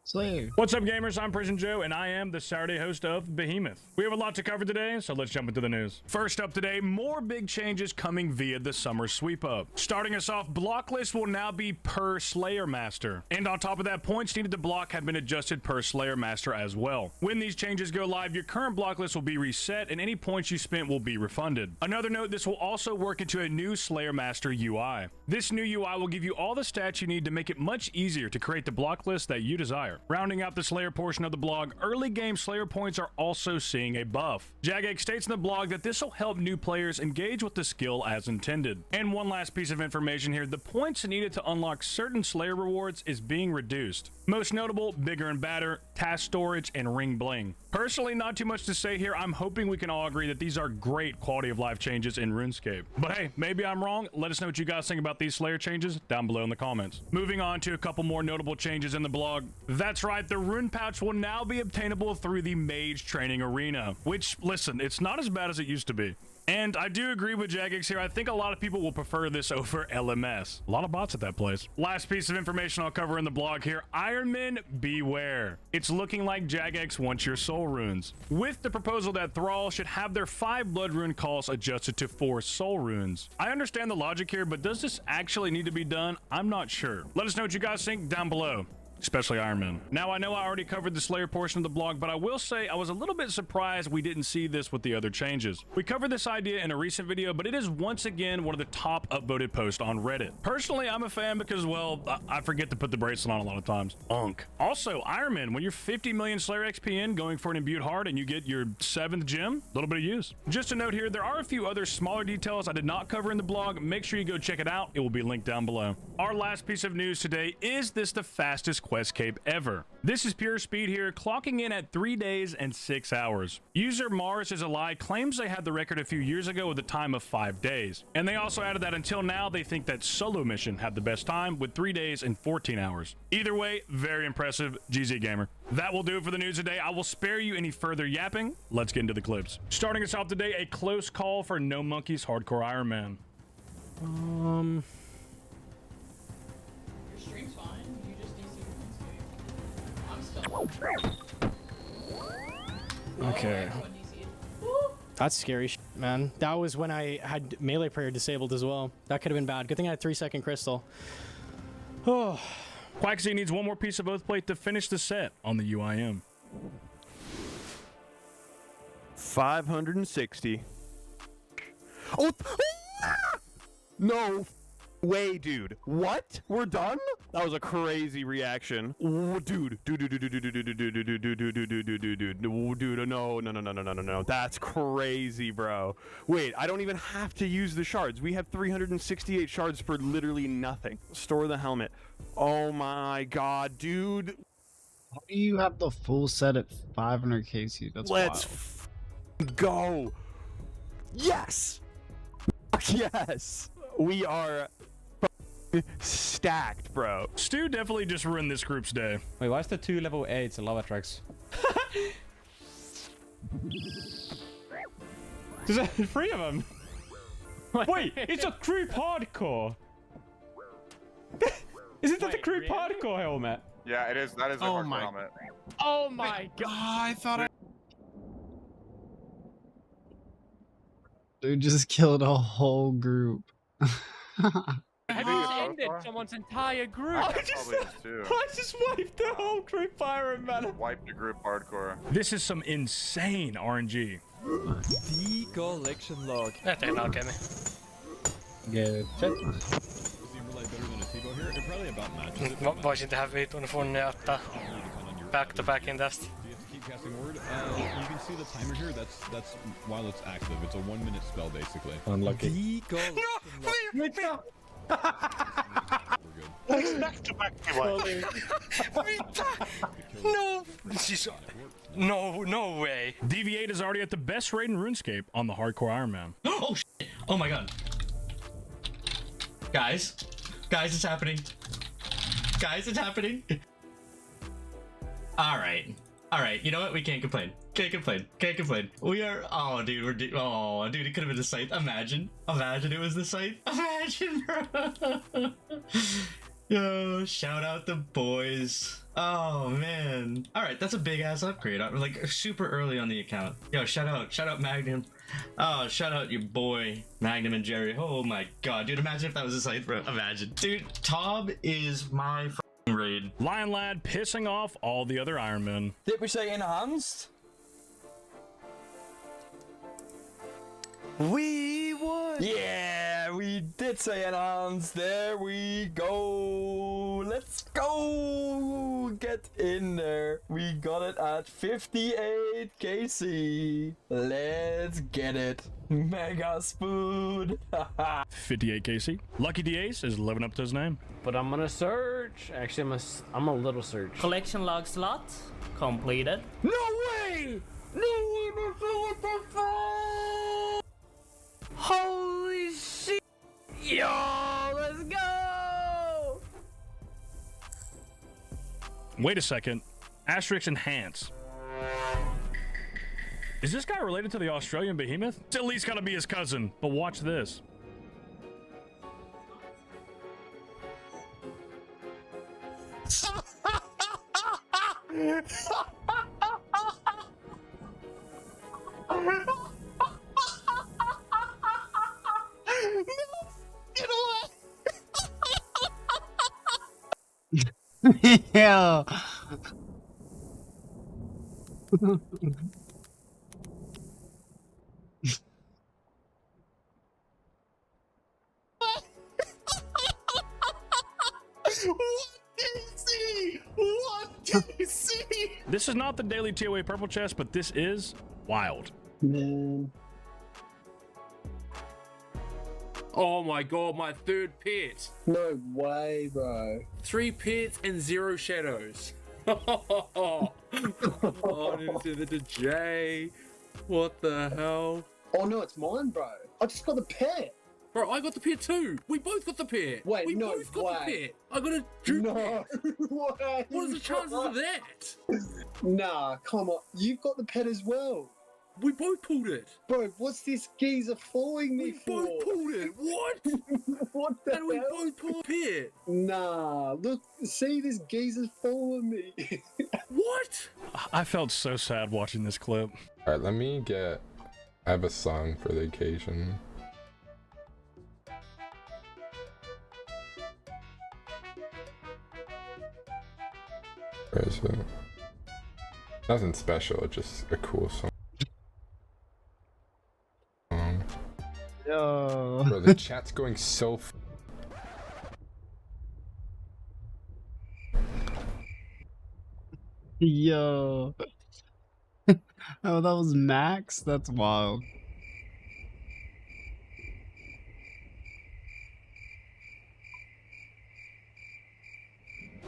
Slayer. What's up, gamers? I'm Prison Joe, and I am the Saturday host of Behemoth. We have a lot to cover today, so let's jump into the news. First up today, more big changes coming via the summer sweep up. Starting us off, block list will now be per Slayer Master. And on top of that, points needed to block have been adjusted per Slayer Master as well. When these changes go live, your current block list will be reset, and any points you spent will be refunded. Another note, this will also work into a new Slayer Master UI. This new UI will give you all the stats you need to make it much easier to create the block list that you desire. Rounding out the Slayer portion of the blog, early game Slayer points are also seeing a buff. Jagex states in the blog that this will help new players engage with the skill as intended. And one last piece of information here, the points needed to unlock certain Slayer rewards is being reduced. Most notable, bigger and badder, task storage, and ring bling. Personally, not too much to say here. I'm hoping we can all agree that these are great quality of life changes in RuneScape. But hey, maybe I'm wrong. Let us know what you guys think about these Slayer changes down below in the comments. Moving on to a couple more notable changes in the blog. That's right, the rune pouch will now be obtainable through the Mage Training Arena, which, listen, it's not as bad as it used to be. And I do agree with Jagex here. I think a lot of people will prefer this over LMS. A lot of bots at that place. Last piece of information I'll cover in the blog here. Ironman, beware. It's looking like Jagex wants your soul runes. With the proposal that Thrall should have their 5 blood rune calls adjusted to 4 soul runes. I understand the logic here, but does this actually need to be done? I'm not sure. Let us know what you guys think down below. Especially Iron Man. Now, I know I already covered the Slayer portion of the blog, but I will say I was a little bit surprised we didn't see this with the other changes. We covered this idea in a recent video, but it is once again one of the top upvoted posts on Reddit. Personally, I'm a fan because, well, I forget to put the bracelet on a lot of times. Also, Iron Man, when you're 50 million Slayer XP in going for an imbued heart and you get your 7th gem, a little bit of use. Just a note here, there are a few other smaller details I did not cover in the blog. Make sure you go check it out. It will be linked down below. Our last piece of news today, is this the fastest quest cape ever? This is pure speed here, clocking in at 3 days and 6 hours. User Mars is a lie claims they had the record a few years ago with a time of 5 days. And they also added that until now they think that Solo Mission had the best time with 3 days and 14 hours. Either way, very impressive. GZ Gamer. That will do it for the news today. I will spare you any further yapping. Let's get into the clips. Starting us off today, a close call for No Monkeys Hardcore Iron Man. Your stream's fine. You just need some RuneScape. I'm still. Okay. What do you see? That's scary, man. That was when I had melee prayer disabled as well. That could have been bad. Good thing I had 3-second crystal. Oh. Quaxie needs one more piece of oath plate to finish the set on the UIM. 560. Oh, no way, dude. What? We're done? That was a crazy reaction. Dude, no. That's crazy, bro. Wait, I don't even have to use the shards. We have 368 shards for literally nothing. Store the helmet. Oh my god, dude. How do you have the full set at 500 KC? That's Let's wild. go. Yes. Yes. We are stacked, bro. Stu definitely just ruined this group's day. Wait, why is there 2 level 8s in lava tracks? There's 3 of them. Wait, it's a group hardcore. Isn't that the crew particle helmet? Yeah, it is. That is a Oh hardcore my- helmet. Oh my god! I thought I. Dude just killed a whole group. Have you ended someone's entire group? I probably is too. I just wiped the whole group Iron Man. Wiped the group hardcore. This is some insane RNG. The collection log. That ain't not getting me. Does he relate better than a T-bow here? It probably about matches it. Voisin tehdä viitun funnia ottaa back to backin tästä. Do you have to keep casting word? You can see the timer here. That's while it's active. It's a 1 minute spell basically. Unlucky. The collection log. We're good. Back to back. No, she's no way. DV8 is already at the best rate in RuneScape on the hardcore Iron Man. Oh shit! Oh my god. Guys, it's happening. Guys, it's happening. All right. You know what? We can't complain. Can't complain. We are. Oh, dude, oh, dude, it could have been the scythe. Imagine it was the scythe. Imagine, bro. Yo, shout out the boys. Oh man. All right, that's a big ass upgrade. Like super early on the account. Yo, shout out Magnum. Oh, shout out your boy Magnum and Jerry. Oh my god, dude, imagine if that was a scythe, bro. Imagine, dude. Tob is my raid. Lion Lad pissing off all the other Iron Men. Did we say enhanced? We won! Yeah, we did say enhanced. There we go. Let's go. Get in there. We got it at 58 KC. Let's get it. Mega spoon. 58 KC. Lucky DAce is living up to his name. But I'm gonna search. Actually, I'm a little search. Collection log slot completed. No way! No way! What the fuck? Holy shit! Yo, let's go! Wait a second. Asterix Enhance. Is this guy related to the Australian behemoth? It's at least gotta be his cousin, but watch this. Yeah. This is not the daily TOA purple chest, but this is wild. Man. Oh my god, my third pet. No way, bro. 3 pets and 0 shadows. Oh, I didn't send it to Jay. What the hell? Oh no, it's mine, bro. I just got the pet. Bro, I got the pet too. We both got the pet. Wait, we no both got the way. pet. I got a Duke No pet. way. What are the chances of that? Nah, come on. You've got the pet as well. We both pulled it. Bro, what's this geezer following me We for? both pulled it. What? What the And we hell? both pulled pet. Nah, look, see this geezer's following me. What? I felt so sad watching this clip. Alright, let me get... I have a song for the occasion. Where is it? Nothing special, just a cool song. Yo. Bro, the chat's going so Yo. Oh, that was Max? That's wild.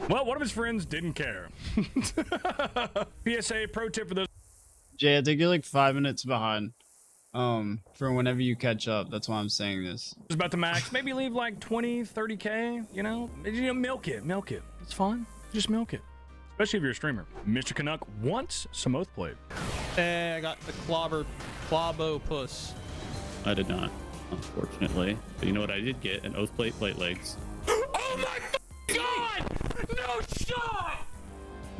Well, one of his friends didn't care. PSA pro tip for those. Jay, I think you're like 5 minutes behind. For whenever you catch up. That's why I'm saying this. It's about to max. Maybe leave like 20, 30K, you know? Milk it. It's fine. Just milk it. Especially if you're a streamer. Mr. Canuck wants some oath plate. I got the clobbo puss. I did not, unfortunately. But you know what I did get? An oath plate legs. Oh my god!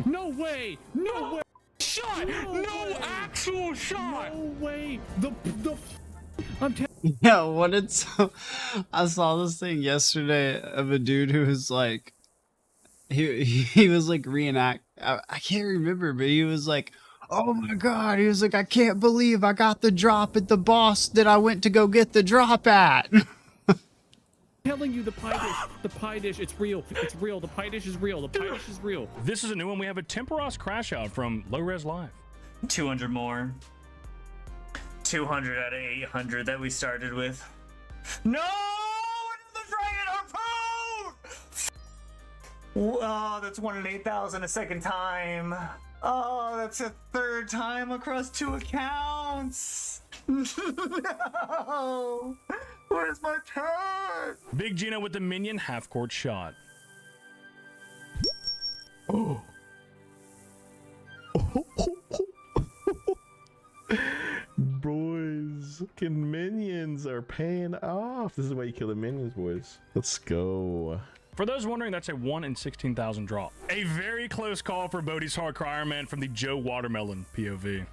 No way! No way! Shot! No actual shot! No way! I'm Yeah, what it's I saw this thing yesterday of a dude who was like he was like I can't remember, but he was like, oh my god, he was like, I can't believe I got the drop at the boss that I went to go get the drop at. telling you the pie dish, it's real. It's real. The pie dish is real. The pie dish is real. This is a new one. We have a Temperos crash out from Low Res Live. 200 more. 200 out of 800 that we started with. No! Another dragon harpoon! Oh, that's 1 in 8,000 a second time. Oh, that's a third time across 2 accounts. No! Where's my turn? Big Gino with the minion half-court shot. Oh. Boys, fucking minions are paying off. This is why you kill the minions, boys. Let's go. For those wondering, that's a 1 in 16,000 drop. A very close call for Bodhi's Hardcore Iron Man from the Joe Watermelon POV.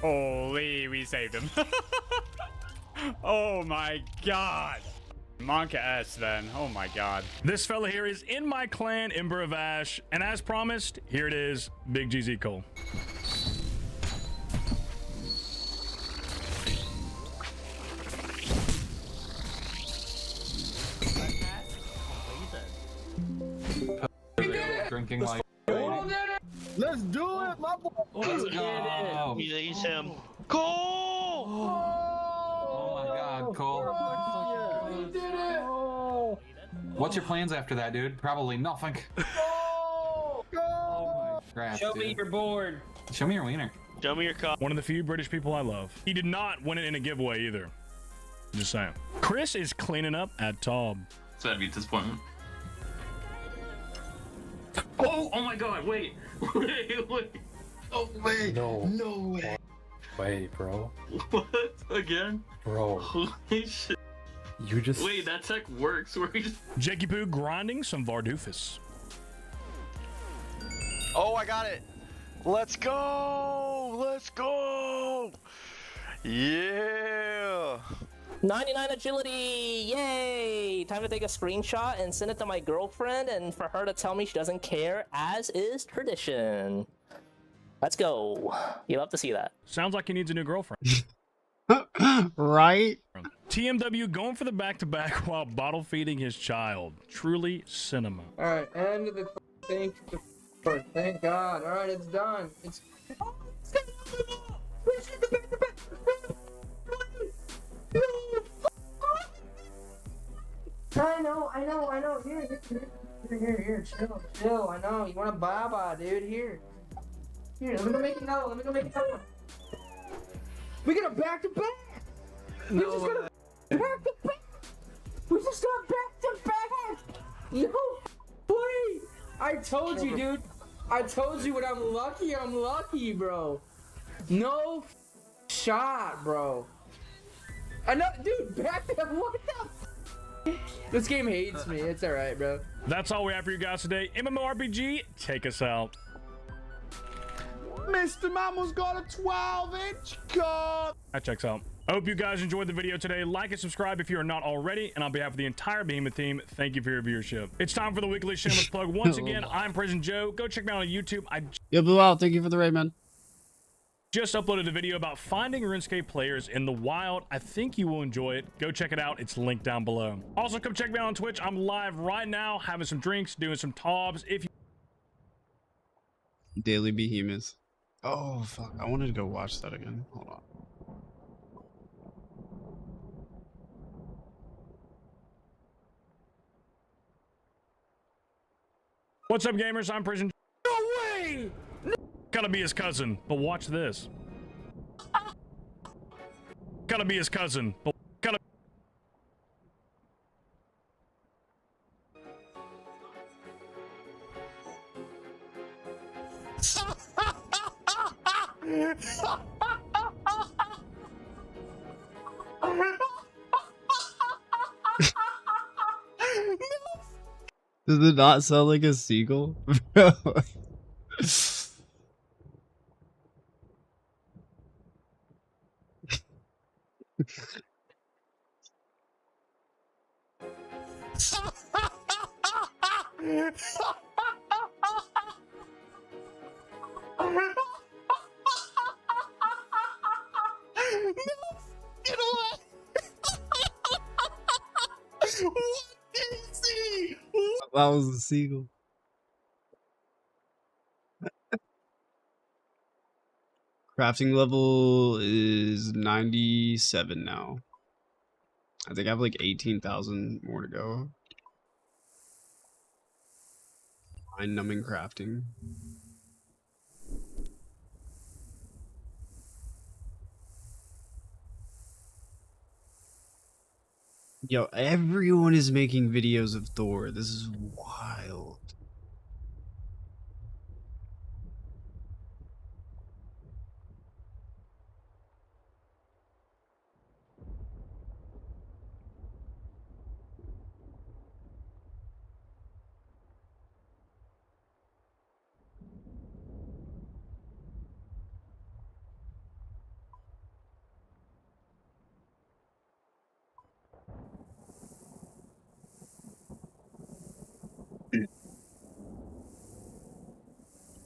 Holy, we saved him. Oh my god. Monka S then. Oh my god. This fella here is in my clan, Ember of Ash, and as promised, here it is, Big GZ Cole. Drinking like. Let's do it, my boy. Let's go. Release him. Cole! Oh my god, Cole. We did it! What's your plans after that, dude? Probably nothing. Go! Congrats, Show dude. me your board. Show me your wiener. Show me your cup. One of the few British people I love. He did not win it in a giveaway either. Just saying. Chris is cleaning up at Taub. So that'd be a disappointment. Oh my god, wait. Wait. Oh, wait. No way. Wait, bro. What? Again? Bro. Holy shit. You just. Wait, that tech works. Where we just. Jakey Poo grinding some Vardoofus. Oh, I got it. Let's go. Let's go. Yeah. 99 agility, yay! Time to take a screenshot and send it to my girlfriend and for her to tell me she doesn't care, as is tradition. Let's go. You love to see that. Sounds like he needs a new girlfriend. Right? TMW going for the back-to-back while bottle feeding his child. Truly cinema. Alright, end of the thing. Thank God. Alright, it's done. It's. I know. Here, chill. I know. You want a baba, dude? Here, let me go make it now. We got a back to back. We just got a back to back. We just got back to back. No, wait. I told you, dude. I told you when I'm lucky, bro. No shot, bro. I know, dude. Back to what the. This game hates me. It's alright, bro. That's all we have for you guys today. MMORPG, take us out. Mr. Mammo's got a 12-inch cut. That checks out. I hope you guys enjoyed the video today. Like and subscribe if you are not already. And on behalf of the entire Behemoth team, thank you for your viewership. It's time for the weekly shameless plug. Once again, I'm Prison Joe. Go check me out on YouTube. Yo, Blue Out, thank you for the raid, man. Just uploaded a video about finding RuneScape players in the wild. I think you will enjoy it. Go check it out. It's linked down below. Also, come check me out on Twitch. I'm live right now, having some drinks, doing some tobs. If you Daily Behemoth. Oh, fuck. I wanted to go watch that again. Hold on. What's up, gamers? I'm Prison. No way! Gotta be his cousin, but watch this. Gotta be his cousin, but gotta. Does it not sound like a seagull? Get away! What did you see? That was a seagull. Crafting level is 97 now. I think I have like 18,000 more to go. Mind-numbing crafting. Yo, everyone is making videos of Thor. This is wild.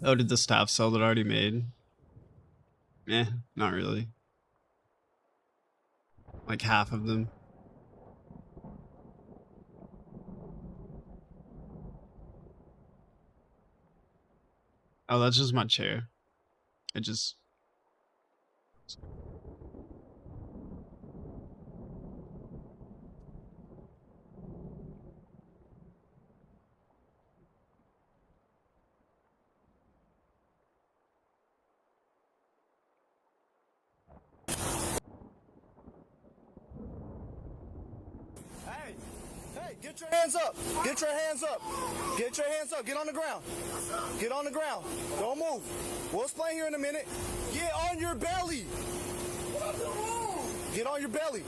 Oh, did the staff sell that already made? Eh, not really. Like half of them. Oh, that's just my chair. It just... Hey, get your hands up! Get your hands up! Get your hands up! Get on the ground! Get on the ground! Don't move! We'll explain here in a minute. Get on your belly! Get on your belly!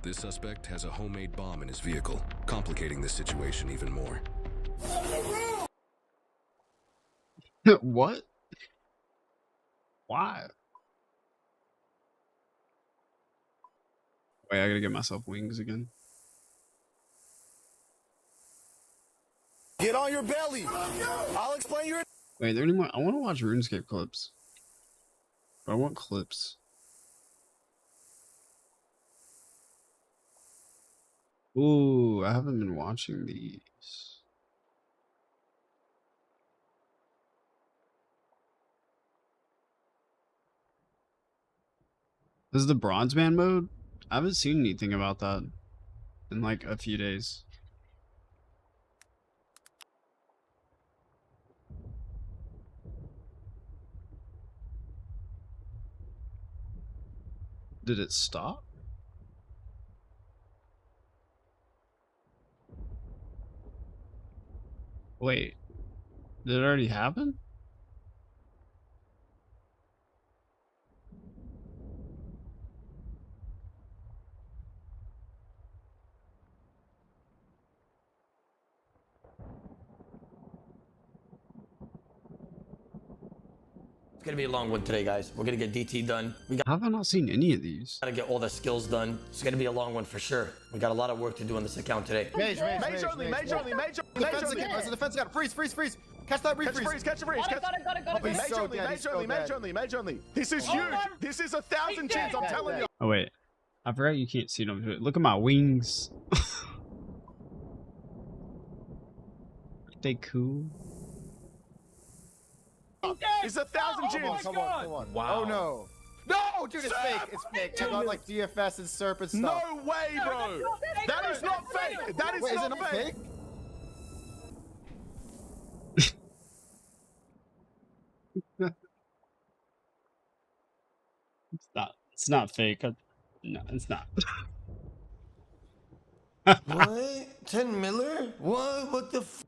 This suspect has a homemade bomb in his vehicle, complicating the situation even more. What? Why? Wait, I gotta get myself wings again. Get on your belly! I'll explain your... Wait, there any more? I want to watch RuneScape clips. But I want clips. Ooh, I haven't been watching these. This is the Bronze Man mode? I haven't seen anything about that in like a few days. Did it stop? Wait, did it already happen? It's gonna be a long one today, guys. We're gonna get DT done. How have I not seen any of these? Gotta get all the skills done. It's gonna be a long one for sure. We got a lot of work to do on this account today. Mage only! Defense again! There's a defense again! Freeze! Catch that refreeze! Catch the freeze! Mage only! This is huge! This is 1,000 chins, I'm telling you! Oh wait, I forgot you can't see them. Look at my wings. They cool. It's 1,000 chins! Come on. Wow. Oh no. No, dude, it's fake. It's fake. They got like DFS and serpent stuff. No way, bro! That is not fake! That is not fake! It's not fake. No, it's not. What? 10 Miller? What the f?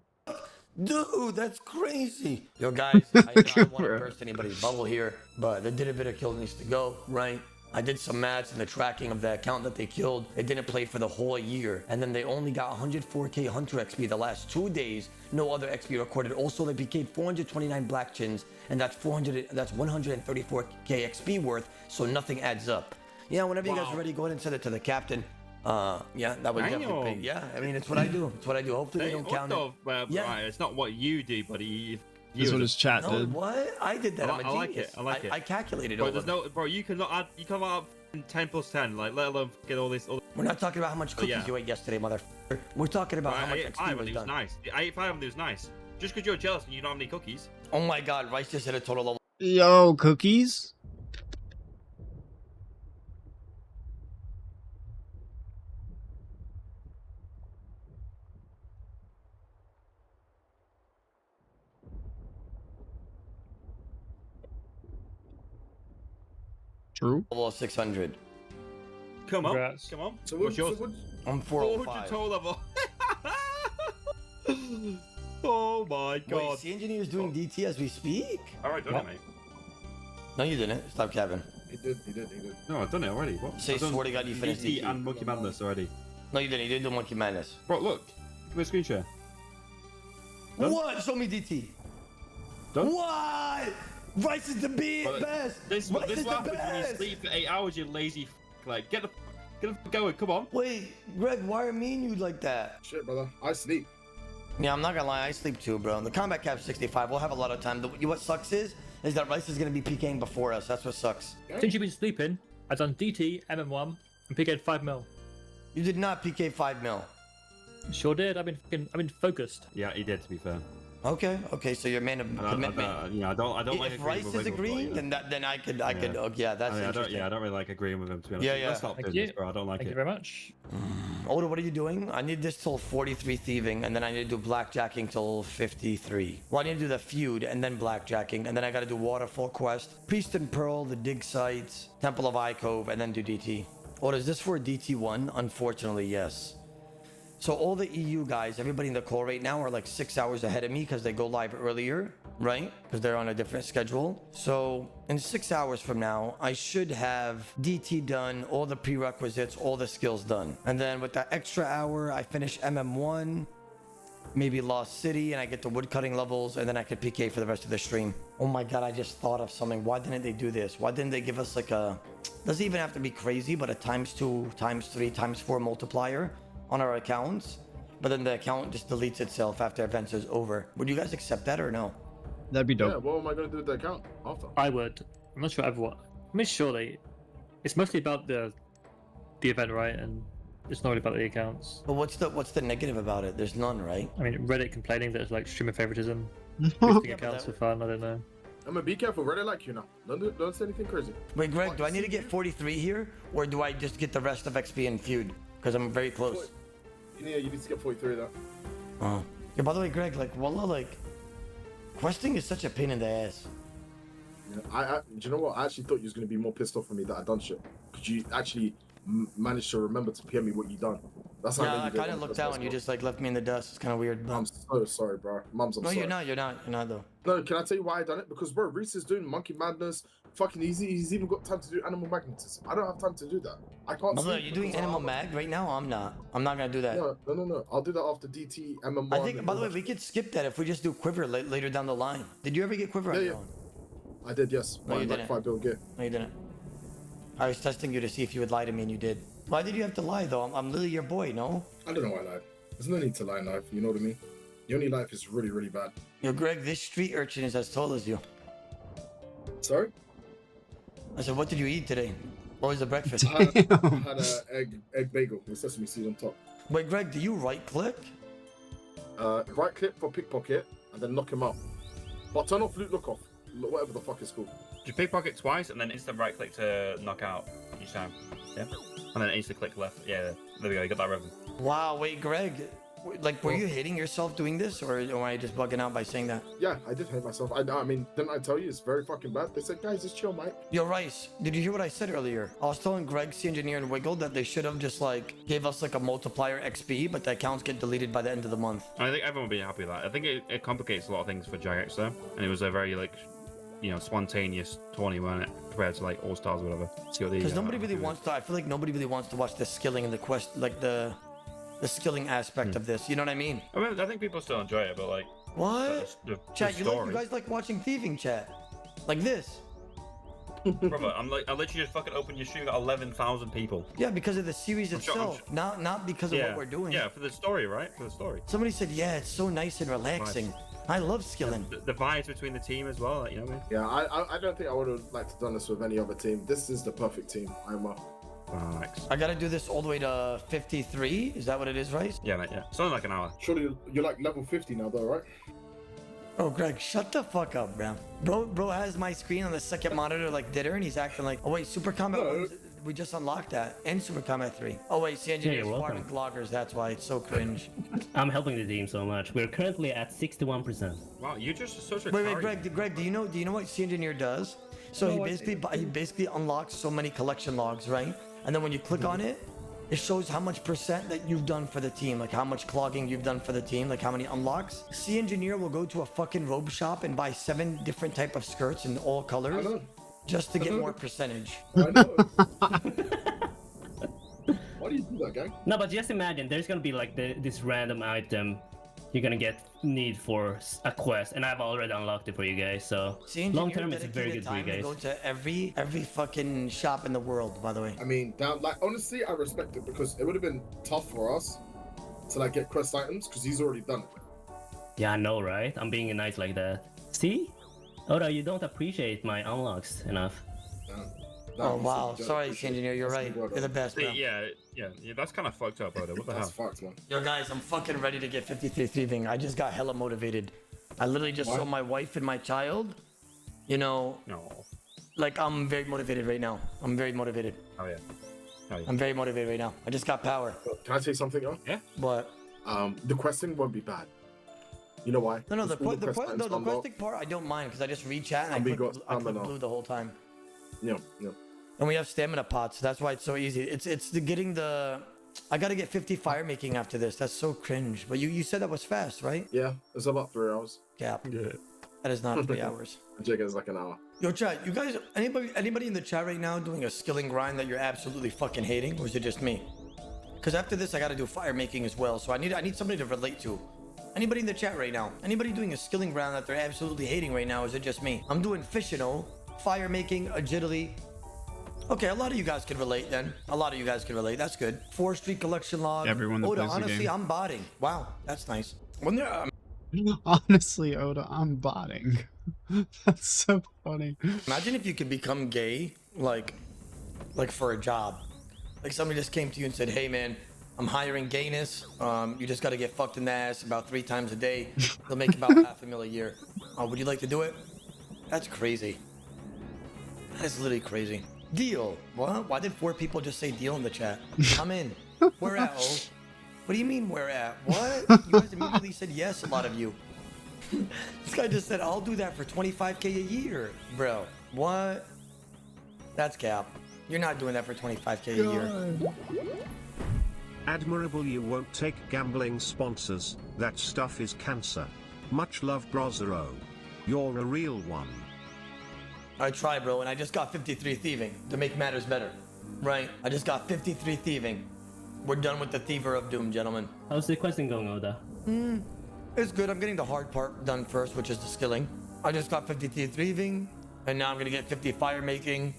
Dude, that's crazy. Yo, guys, I don't want to burst anybody's bubble here, but the did a bit of kill needs to go, right? I did some maths and the tracking of the account that they killed. It didn't play for the whole year. And then they only got 104k Hunter XP the last 2 days. No other XP recorded. Also, they PK'd 429 Black Chins, and that's 134k XP worth, so nothing adds up. Yeah, whenever you guys are ready, go ahead and send it to the captain. Yeah, that would definitely be. Yeah, I mean, it's what I do. It's what I do. Hopefully they don't count it. Yeah. Right, it's not what you do, buddy. That's what his chat No, did. what? I did that. I'm a I like genius. it. I like it. I calculated Bro, all there's of no, bro. You cannot add. You cannot add 10 plus 10. Like, let alone get all this. We're not talking about how much cookies you ate yesterday, motherfucker. We're talking about how much I ate XP 5 was and it was done. nice. I ate 5 and it was nice. Just because you're jealous and you don't have any cookies. Oh my God, Rice just hit a total of. Yo, cookies. True. Level 600. Come on. Come on. So what's yours? I'm 405. 400 total level. Oh my God. Wait, the engineer's doing DT as we speak? Alright, done it, mate. No, you didn't. Stop capping. He did. No, I've done it already. What? Say, I've done swear to God, you finished DT DT. and Monkey Madness already. No, you didn't. You didn't do Monkey Madness. Bro, look. Give me a screen share. Done? What? Show me DT. Done? What? Rice is the best. This Rice is what the happens when you best. sleep for 8 hours, you lazy like, get the going, come on. Wait, Greg, why are me and you like that? Shit, brother. I sleep. Yeah, I'm not gonna lie, I sleep too, bro. The combat cap's 65. We'll have a lot of time. What sucks is that Rice is gonna be PKing before us. That's what sucks. Since you've been sleeping, I've done DT, MM1, and PK'd 5 mil. You did not PK 5 mil. Sure did. I've been focused. Yeah, he did, to be fair. Okay, so you're a man of commitment. I don't like If agreeing Rice with is him, agreeing, but, then I could. Oh, yeah, that's interesting. I don't really like agreeing with him, to be honest. Yeah. Let's stop Thank doing you. this, bro. I don't like Thank it. you very much. Oda, what are you doing? I need this till 43 thieving, and then I need to do blackjacking till 53. Well, I need to do the feud, and then blackjacking, and then I gotta do Waterfall Quest, Priest and Pearl, the dig sites, Temple of Eye Cove, and then do DT. Oda, is this for DT1? Unfortunately, yes. So all the EU guys, everybody in the call right now are like 6 hours ahead of me because they go live earlier, right? Because they're on a different schedule. So in 6 hours from now, I should have DT done, all the prerequisites, all the skills done. And then with that extra hour, I finish MM1, maybe Lost City, and I get the woodcutting levels, and then I could PK for the rest of the stream. Oh my God, I just thought of something. Why didn't they do this? Why didn't they give us like a, doesn't even have to be crazy, but a ×2, ×3, ×4 multiplier on our accounts, but then the account just deletes itself after events is over. Would you guys accept that or no? That'd be dope. Yeah, what am I going to do with the account after? I would. I'm not sure everyone. I mean, surely, it's mostly about the event, right? And it's not really about the accounts. But what's the negative about it? There's none, right? I mean, Reddit complaining that it's like streamer favoritism, boosting accounts for fun. I don't know. I'm gonna be careful. Reddit like you now. Don't say anything crazy. Wait, Greg, do I need to get 43 here, or do I just get the rest of XP and feud? Because I'm very close. Yeah, you need to get 43 though. Oh. Yeah, by the way, Greg, like, wallah, like, questing is such a pain in the ass. Yeah, do you know what? I actually thought you was gonna be more pissed off with me that I done shit. Could you actually manage to remember to PM me what you done? That's how Yeah, I kind of looked out and you just like left me in the dust. It's kind of weird. But... I'm so sorry, bro. I'm no, sorry. you're not though. No, can I tell you why I done it? Because bro, Reese is doing Monkey Madness. Fucking easy. He's even got time to do Animal Magnetism. I don't have time to do that. I can't. Although you're doing Animal Mag right now, I'm not. I'm not gonna do that. No. I'll do that after DT, MM1. I think. By the way, we could skip that if we just do Quiver later down the line. Did you ever get Quiver? Yeah. I did, yes. No, you like didn't. $5 gear. No, you didn't. I was testing you to see if you would lie to me, and you did. Why did you have to lie though? I'm literally your boy, no? I don't know why I lied. There's no need to lie in life. You know what I mean? The only life is really, really bad. Yo, Greg, this street urchin is as tall as you. Sorry? I said, what did you eat today? What was the breakfast? I had an egg bagel with sesame seed on top. Wait, Greg, do you right click? Right click for pickpocket and then knock him out. But turn off loot look off. Whatever the fuck it's called. You pickpocket twice and then instant right click to knock out each time. Yeah. And then instant click left. Yeah, there we go. You got that rhythm. Wow, wait, Greg. Like, were you hating yourself doing this, or am I just bugging out by saying that? Yeah, I did hate myself. I mean, didn't I tell you it's very fucking bad? They said, guys, just chill, mate. Yo, Rice, did you hear what I said earlier? I was telling Greg, C Engineer, and Wiggle that they should have just like gave us like a multiplier XP, but the accounts get deleted by the end of the month. I think everyone would be happy with that. I think it complicates a lot of things for Jagex though, and it was a very like spontaneous tourney, wasn't it? Compared to like All Stars or whatever. See what Because nobody really wants to. I feel like nobody really wants to watch the skilling and the quest, like the skilling aspect of this. You know what I mean? I think people still enjoy it, but like what? The Chat, you story. guys like watching thieving, chat? Like this? Brother, I literally just fucking opened your stream, got 11,000 people. Yeah, because of the series I'm sure- itself, not because of what we're doing. Yeah, for the story, right? For the story. Somebody said, yeah, it's so nice and relaxing. I love skilling. The vibes between the team as well, like, you know what I mean? Yeah, I don't think I would have liked to done this with any other team. This is the perfect team. I gotta do this all the way to 53. Is that what it is, right? Yeah, mate, yeah. It's only like an hour. Surely you're like level 50 now, though, right? Oh, Greg, shut the fuck up, bro. Bro has my screen on the second monitor like Ditter, and he's acting like, oh wait, Super Combat 1, we just unlocked that, and Super Combat 3. Oh wait, the engineer's farming loggers, that's why it's so cringe. I'm helping the team so much. We're currently at 61%. Wow, you're just such a Wait, Greg, do you know what the engineer does? So No, he basically unlocks so many collection logs, right? And then when you click on it, it shows how much percent that you've done for the team, like how much clogging you've done for the team, like how many unlocks. C engineer will go to a fucking robe shop and buy 7 different type of skirts in all colors just to get more percentage. I know. Why do you do that, gang? No, but just imagine there's gonna be like this random item you're gonna need for a quest, and I've already unlocked it for you guys. So long term, it's very good for you guys. Go to every fucking shop in the world, by the way. I mean, honestly, I respect it because it would have been tough for us to like get quest items because he's already done it. Yeah, I know, right? I'm being nice like that. See? Oda, you don't appreciate my unlocks enough. Oh wow, sorry, engineer, you're right. You're the best, bro. Yeah, that's kind of fucked up, brother. What the hell? That's fucked, man. Yo, guys, I'm fucking ready to get 53 thieving. I just got hella motivated. I literally just saw my wife and my child. You know, like I'm very motivated right now. I'm very motivated. Oh yeah. I'm very motivated right now. I just got power. Can I say something, though? Yeah. What? The questing won't be bad. You know why? No, the Because all questing quest items part I don't mind because I just read chat and I And we click got stamina. blue the whole time. Yeah. And we have stamina pots. That's why it's so easy. It's getting the. I gotta get 50 fire making after this. That's so cringe. But you said that was fast, right? Yeah, it's about 3 hours. Gap. Yeah. That is not 3 hours. Jake is like an hour. Yo, chat. You guys, anybody in the chat right now doing a skilling grind that you're absolutely fucking hating, or is it just me? Because after this, I gotta do fire making as well. So I need somebody to relate to. Anybody in the chat right now? Anybody doing a skilling grind that they're absolutely hating right now? Or is it just me? I'm doing fishing, fire making, agility. Okay, a lot of you guys can relate then. A lot of you guys can relate. That's good. Forestry collection log. Everyone that Oda, plays the honestly, game. I'm botting. Wow, that's nice. When they're Honestly, Oda, I'm botting. That's so funny. imagine if you could become gay, like for a job. Like somebody just came to you and said, "Hey, man, I'm hiring gayness. You just got to get fucked in the ass about 3 times a day. They'll make about $500,000 a year. Would you like to do it?" That's crazy. That is literally crazy. Deal. What? Why did 4 people just say deal in the chat? I'm in. Where at, oh? What do you mean where at? What? You guys immediately said yes, a lot of you. This guy just said, I'll do that for 25K a year. Bro, what? That's cap. You're not doing that for 25K a year. Admirable you won't take gambling sponsors, that stuff is cancer. Much love Brozero. You're a real one. I try, bro, and I just got 53 thieving to make matters better. Right? I just got 53 thieving. We're done with the Thiever of Doom, gentlemen. How's the questing going, Oda? It's good. I'm getting the hard part done first, which is the skilling. I just got 53 thieving, and now I'm gonna get 50 fire making,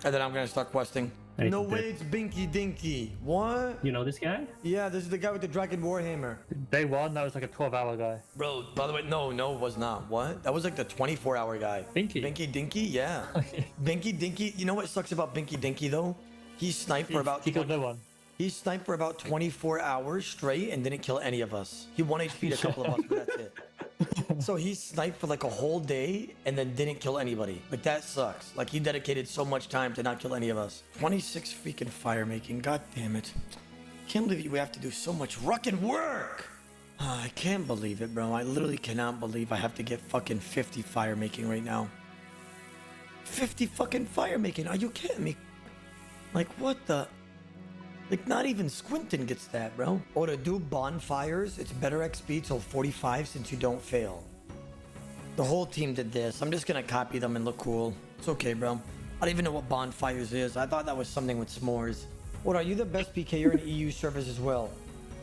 and then I'm gonna start questing. No way, it's Binky Dinky. What? You know this guy? Yeah, this is the guy with the Dragon Warhammer. Day 1, that was like a 12-hour guy. Bro, by the way, no, it was not. What? That was like the 24-hour guy. Binky Dinky, yeah. Binky Dinky. You know what sucks about Binky Dinky though? He sniped for about. He killed no one. He sniped for about 24 hours straight and didn't kill any of us. He 1 HP'd a couple of us, but that's it. So he sniped for like a whole day and then didn't kill anybody. Like that sucks. Like he dedicated so much time to not kill any of us. 26 freaking fire making. God damn it. Can't believe we have to do so much ruckin' work. I can't believe it, bro. I literally cannot believe I have to get fucking 50 fire making right now. 50 fucking fire making. Are you kidding me? Like what the? Like, not even Squintin gets that, bro. Or to do bonfires, it's better XP till 45 since you don't fail. The whole team did this. I'm just gonna copy them and look cool. It's okay, bro. I don't even know what bonfires is. I thought that was something with s'mores. What, are you the best PKer in EU servers as well?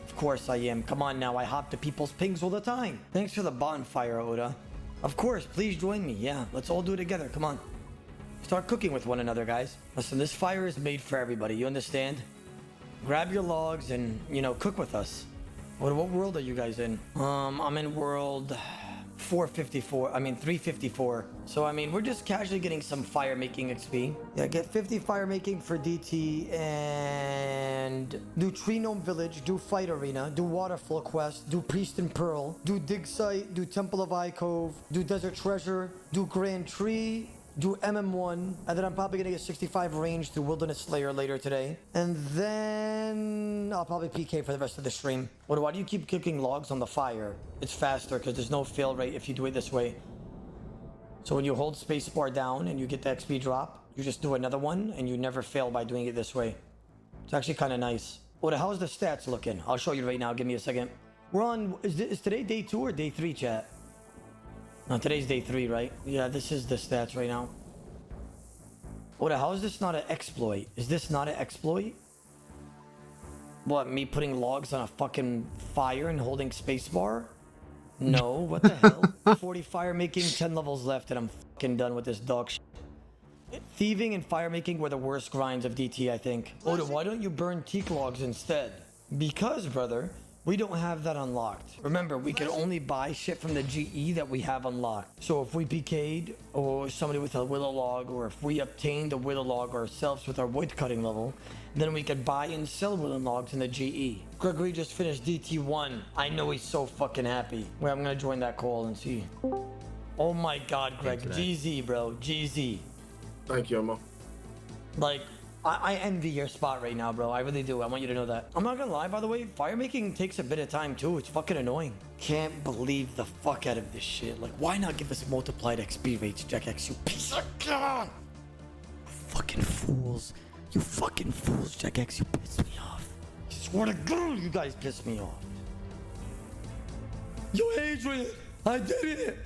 Of course I am. Come on now, I hop to people's pings all the time. Thanks for the bonfire, Oda. Of course, please join me. Yeah, let's all do it together. Come on. Start cooking with one another, guys. Listen, this fire is made for everybody. You understand? Grab your logs and, you know, cook with us. What world are you guys in? I'm in world 354. So, I mean, we're just casually getting some fire making XP. Yeah, get 50 fire making for DT and do Tree Gnome Village, do Fight Arena, do Waterfall Quest, do Priest and Pearl, do Dig Site, do Temple of Eye Cove, do Desert Treasure, do Grand Tree, do MM1, and then I'm probably gonna get 65 range through Wilderness Slayer later today. And then I'll probably PK for the rest of the stream. Why do you keep cooking logs on the fire? It's faster because there's no fail rate if you do it this way. So when you hold spacebar down and you get the XP drop, you just do another one and you never fail by doing it this way. It's actually kind of nice. How's the stats looking? I'll show you right now. Give me a second. We're on, is today day 2 or day 3, chat? No, today's day 3, right? Yeah, this is the stats right now. How is this not an exploit? Is this not an exploit? What, me putting logs on a fucking fire and holding spacebar? No, what the hell? 40 fire making, 10 levels left, and I'm fucking done with this dog shit. Thieving and fire making were the worst grinds of DT, I think. Oda, why don't you burn teak logs instead? Because, brother, we don't have that unlocked. Remember, we can only buy shit from the GE that we have unlocked. So if we PK'd or somebody with a willow log, or if we obtained a willow log ourselves with our wood cutting level, then we could buy and sell willow logs in the GE. Gregory just finished DT1. I know he's so fucking happy. Wait, I'm gonna join that call and see. Oh my god, Greg. GZ, bro. GZ. Thank you, Emma. Like, I envy your spot right now, bro. I really do. I want you to know that. I'm not gonna lie, by the way. Fire making takes a bit of time, too. It's fucking annoying. Can't believe the fuck out of this shit. Like, why not give us multiplied XP rates, Jack X, you piece of God? Fucking fools. You fucking fools, Jack X. You piss me off. I swear to God, you guys piss me off. Yo, Adrian, I did it.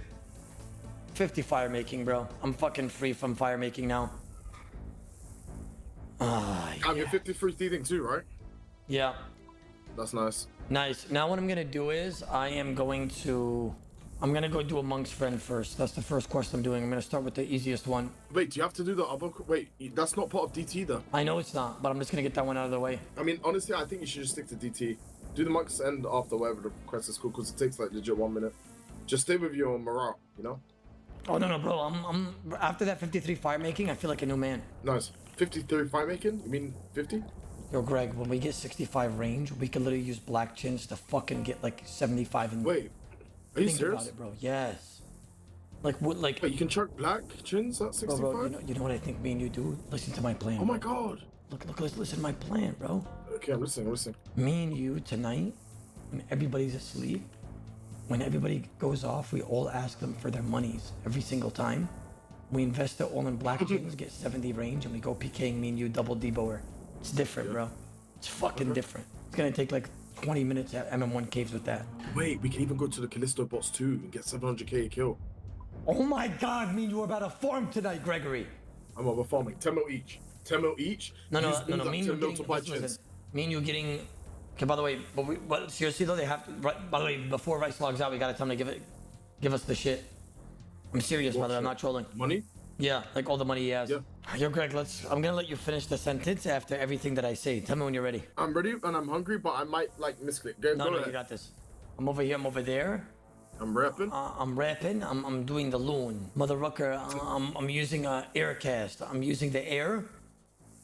50 fire making, bro. I'm fucking free from fire making now. I'm your 53 thieving too, right? Yeah. That's nice. Nice. Now what I'm gonna do is I'm gonna go do a monk's friend first. That's the first quest I'm doing. I'm gonna start with the easiest one. Wait, do you have to do the other? Wait, that's not part of DT though. I know it's not, but I'm just gonna get that one out of the way. I mean, honestly, I think you should just stick to DT. Do the monk's end after whatever the quest is called, because it takes like legit 1 minute. Just stay with your morale, you know? Oh no, bro. I'm after that 53 fire making, I feel like a new man. Nice. 53 fire making? You mean 50? Yo, Greg, when we get 65 range, we can literally use black chins to fucking get like 75 and. Wait, are you think serious? About it, bro. Yes. Like what? Like. Wait, you can chuck black chins at 65? Bro, you know what I think me and you do? Listen to my plan. Oh my god. Look, listen to my plan, bro. Okay, I'm listening. Me and you tonight, when everybody's asleep, when everybody goes off, we all ask them for their monies every single time. We invest it all in black chins, get 70 range, and we go PKing me and you double deboer. It's different, bro. It's fucking different. It's gonna take like 20 minutes at MM1 caves with that. Wait, we can even go to the Callisto bots too and get 700k a kill. Oh my god, me and you are about to farm tonight, Gregory. I'm over farming. 10 mil each. 10 mil each? No, me and you getting, me and you getting... Okay, by the way, but seriously though, they have to... By the way, before Rice logs out, we gotta tell them to give us the shit. I'm serious, brother. I'm not trolling. Money? Yeah, like all the money he has. Yeah. Yo, Greg, I'm gonna let you finish the sentence after everything that I say. Tell me when you're ready. I'm ready and I'm hungry, but I might like misclick. Go ahead. You got this. I'm over here. I'm over there. I'm rapping. I'm rapping. I'm doing the loon. Mother rucker. I'm using aircast. I'm using the air.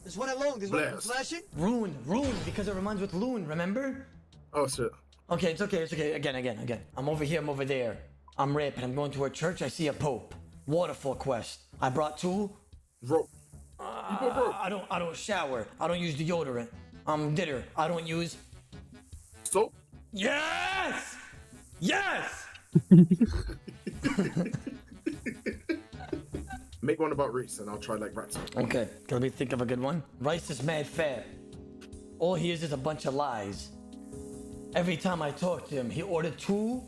This one alone. This one flashing. Rune, because it reminds with loon. Remember? Oh shit. Okay, it's okay. Again. I'm over here. I'm over there. I'm rapping. I'm going to a church. I see a pope. Waterfall quest. I brought 2. Rope. I don't shower. I don't use deodorant. I'm dinner. I don't use soap. Yes. Make one about Reese and I'll try like rats. Okay, let me think of a good one. Rice is mad fat. All he is a bunch of lies. Every time I talk to him, he ordered 2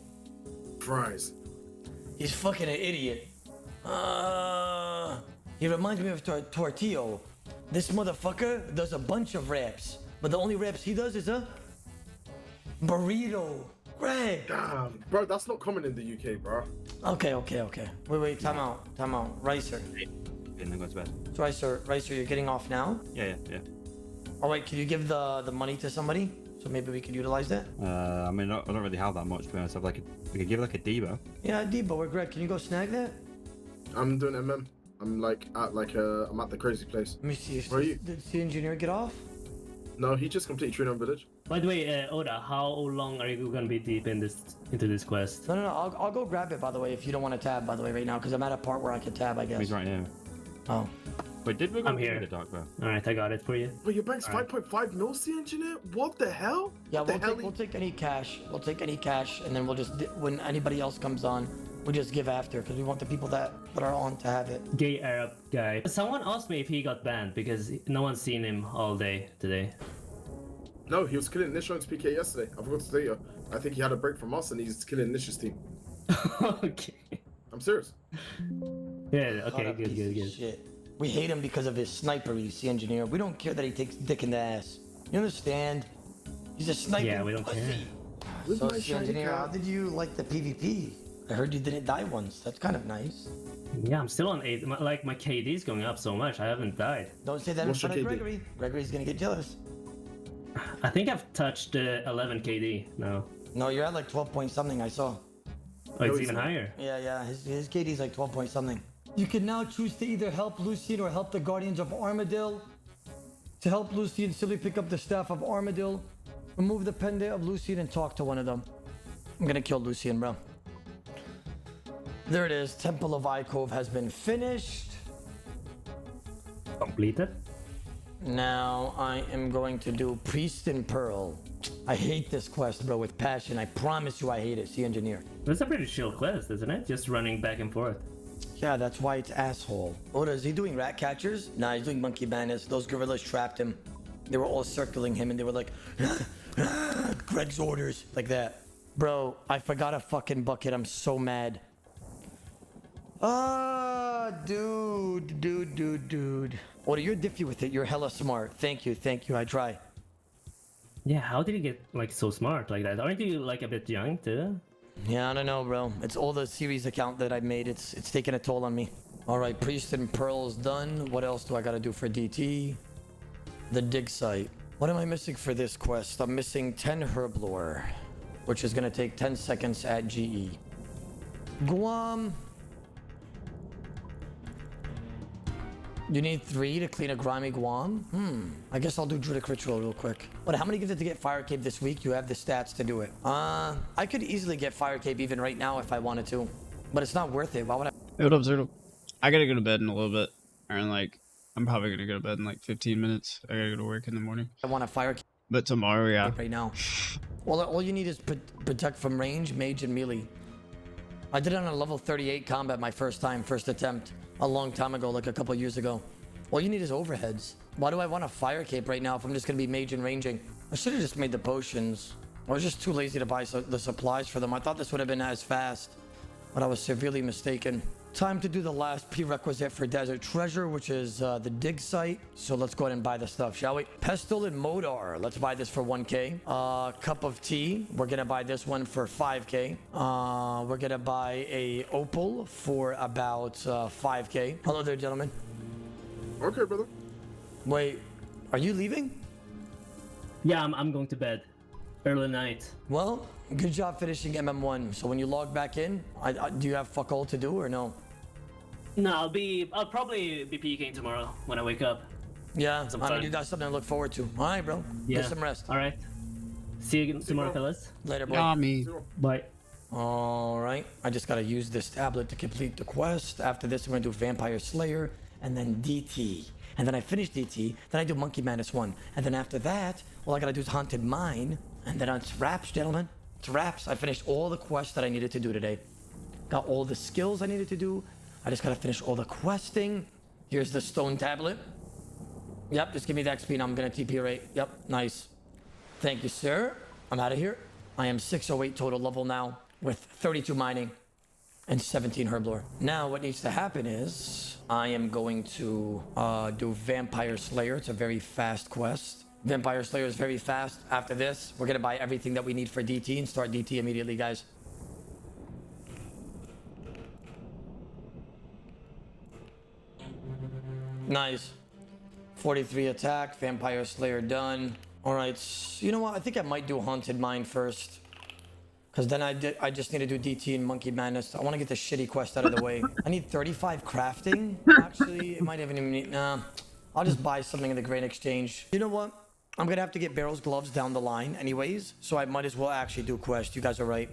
fries. He's fucking an idiot. He reminds me of Tortillo. This motherfucker does a bunch of raps, but the only raps he does is a burrito. Greg. Damn, bro, that's not common in the UK, bro. Okay. Wait, time out. Ricer. And then go to bed. So Ricer, you're getting off now? Yeah. All right, can you give the money to somebody? So maybe we could utilize that? I mean, I don't really have that much, to be honest. We could give like a Debo. Yeah, Debo, where Greg, can you go snag that? I'm doing MM. I'm I'm at the crazy place. Let me see. Where are you? Did the engineer get off? No, he just completed Trino Village. By the way, Oda, how long are you gonna be deep into this quest? No. I'll go grab it, by the way, if you don't want to tab, by the way, right now, because I'm at a part where I can tab, I guess. He's right here. Oh. Wait, did we go I'm here. the dark bro? Alright, I got it for you. Wait, your bank's 5.5 mil, C engineer? What the hell? Yeah, What we'll take any cash. We'll take any cash, and then we'll just, when anybody else comes on, we just give after, because we want the people that are on to have it. Gay Arab guy. Someone asked me if he got banned, because no one's seen him all day today. No, he was killing Nish on PK yesterday. I forgot to tell you. I think he had a break from us and he's killing Nish's team. Okay. I'm serious. Yeah, okay, good. Shit. We hate him because of his snipery, C engineer. We don't care that he takes dick in the ass. You understand? He's a sniper. Yeah, we don't care. So, C engineer, how did you like the PvP? I heard you didn't die once. That's kind of nice. Yeah, I'm still on 8. My KD's going up so much. I haven't died. Don't say that in front of Gregory. Gregory's gonna get jealous. I think I've touched 11 KD now. No, you're at like 12 point something, I saw. Oh, it's even higher. Yeah, his KD's like 12 point something. You can now choose to either help Lucian or help the Guardians of Armadillo. To help Lucian, simply pick up the staff of Armadillo, remove the pendant of Lucian, and talk to one of them. I'm gonna kill Lucian, bro. There it is. Temple of Icove has been finished. Completed. Now I am going to do Priest and Pearl. I hate this quest, bro, with passion. I promise you I hate it, C engineer. That's a pretty chill quest, isn't it? Just running back and forth. Yeah, that's why it's asshole. Oda, is he doing rat catchers? Nah, he's doing monkey bandits. Those gorillas trapped him. They were all circling him and they were like, Greg's orders, like that. Bro, I forgot a fucking bucket. I'm so mad. Dude. Oda, you're diffy with it. You're hella smart. Thank you. I try. Yeah, how did he get like so smart like that? Aren't you like a bit young too? Yeah, I don't know, bro. It's all the series account that I made. It's taking a toll on me. All right, Priest and Pearl's done. What else do I gotta do for DT? The dig site. What am I missing for this quest? I'm missing 10 herblore, which is gonna take 10 seconds at GE. Guam. You need 3 to clean a grimy Guam? I guess I'll do Druidic Ritual real quick. What, how many gives it to get Fire Cave this week? You have the stats to do it. I could easily get Fire Cave even right now if I wanted to. But it's not worth it. Why would I? Hey, what up, Zerto? I gotta go to bed in a little bit. Or in like, I'm probably gonna go to bed in like 15 minutes. I gotta go to work in the morning. I want a Fire Cave. But tomorrow, yeah. Right now. Well, all you need is protect from range, mage, and melee. I did it on a level 38 combat my first attempt. A long time ago, like a couple years ago. All you need is overheads. Why do I want a fire cape right now if I'm just gonna be mage and ranging? I should have just made the potions. I was just too lazy to buy the supplies for them. I thought this would have been as fast, but I was severely mistaken. Time to do the last prerequisite for Desert Treasure, which is the dig site. So let's go ahead and buy the stuff, shall we? Pestle and Modar. Let's buy this for 1k. Cup of tea. We're gonna buy this one for 5k. We're gonna buy a opal for about 5k. Hello there, gentlemen. Okay, brother. Wait, are you leaving? Yeah, I'm going to bed. Early night. Well, good job finishing MM1. So when you log back in, do you have fuck all to do or no? No, I'll probably be PKing tomorrow when I wake up. Yeah, I mean, you got something to look forward to. All right, bro. Yeah. Get some rest. All right. See you tomorrow, fellas. Later, boy. Yummy. Bye. All right. I just gotta use this tablet to complete the quest. After this, I'm gonna do Vampire Slayer and then DT. And then I finish DT. Then I do Monkey Madness 1. And then after that, all I gotta do is Haunted Mine. And then it's wraps, gentlemen. It's wraps. I finished all the quests that I needed to do today. Got all the skills I needed to do. I just gotta finish all the questing. Here's the stone tablet. Yep, just give me the XP and I'm gonna TP rate. Yep, nice. Thank you, sir. I'm out of here. I am 608 total level now with 32 mining. and 17 herblore. Now what needs to happen is I am going to do Vampire Slayer. It's a very fast quest. Vampire Slayer is very fast. After this, we're gonna buy everything that we need for DT and start DT immediately, guys. Nice. 43 attack, Vampire Slayer done. All right, you know what? I think I might do Haunted Mine first. Because then I just need to do DT and Monkey Madness. I want to get the shitty quest out of the way. I need 35 crafting. Actually, it might even need... Nah, I'll just buy something in the Great Exchange. You know what? I'm going to have to get Barrel's gloves down the line anyways. So I might as well actually do quest. You guys are right.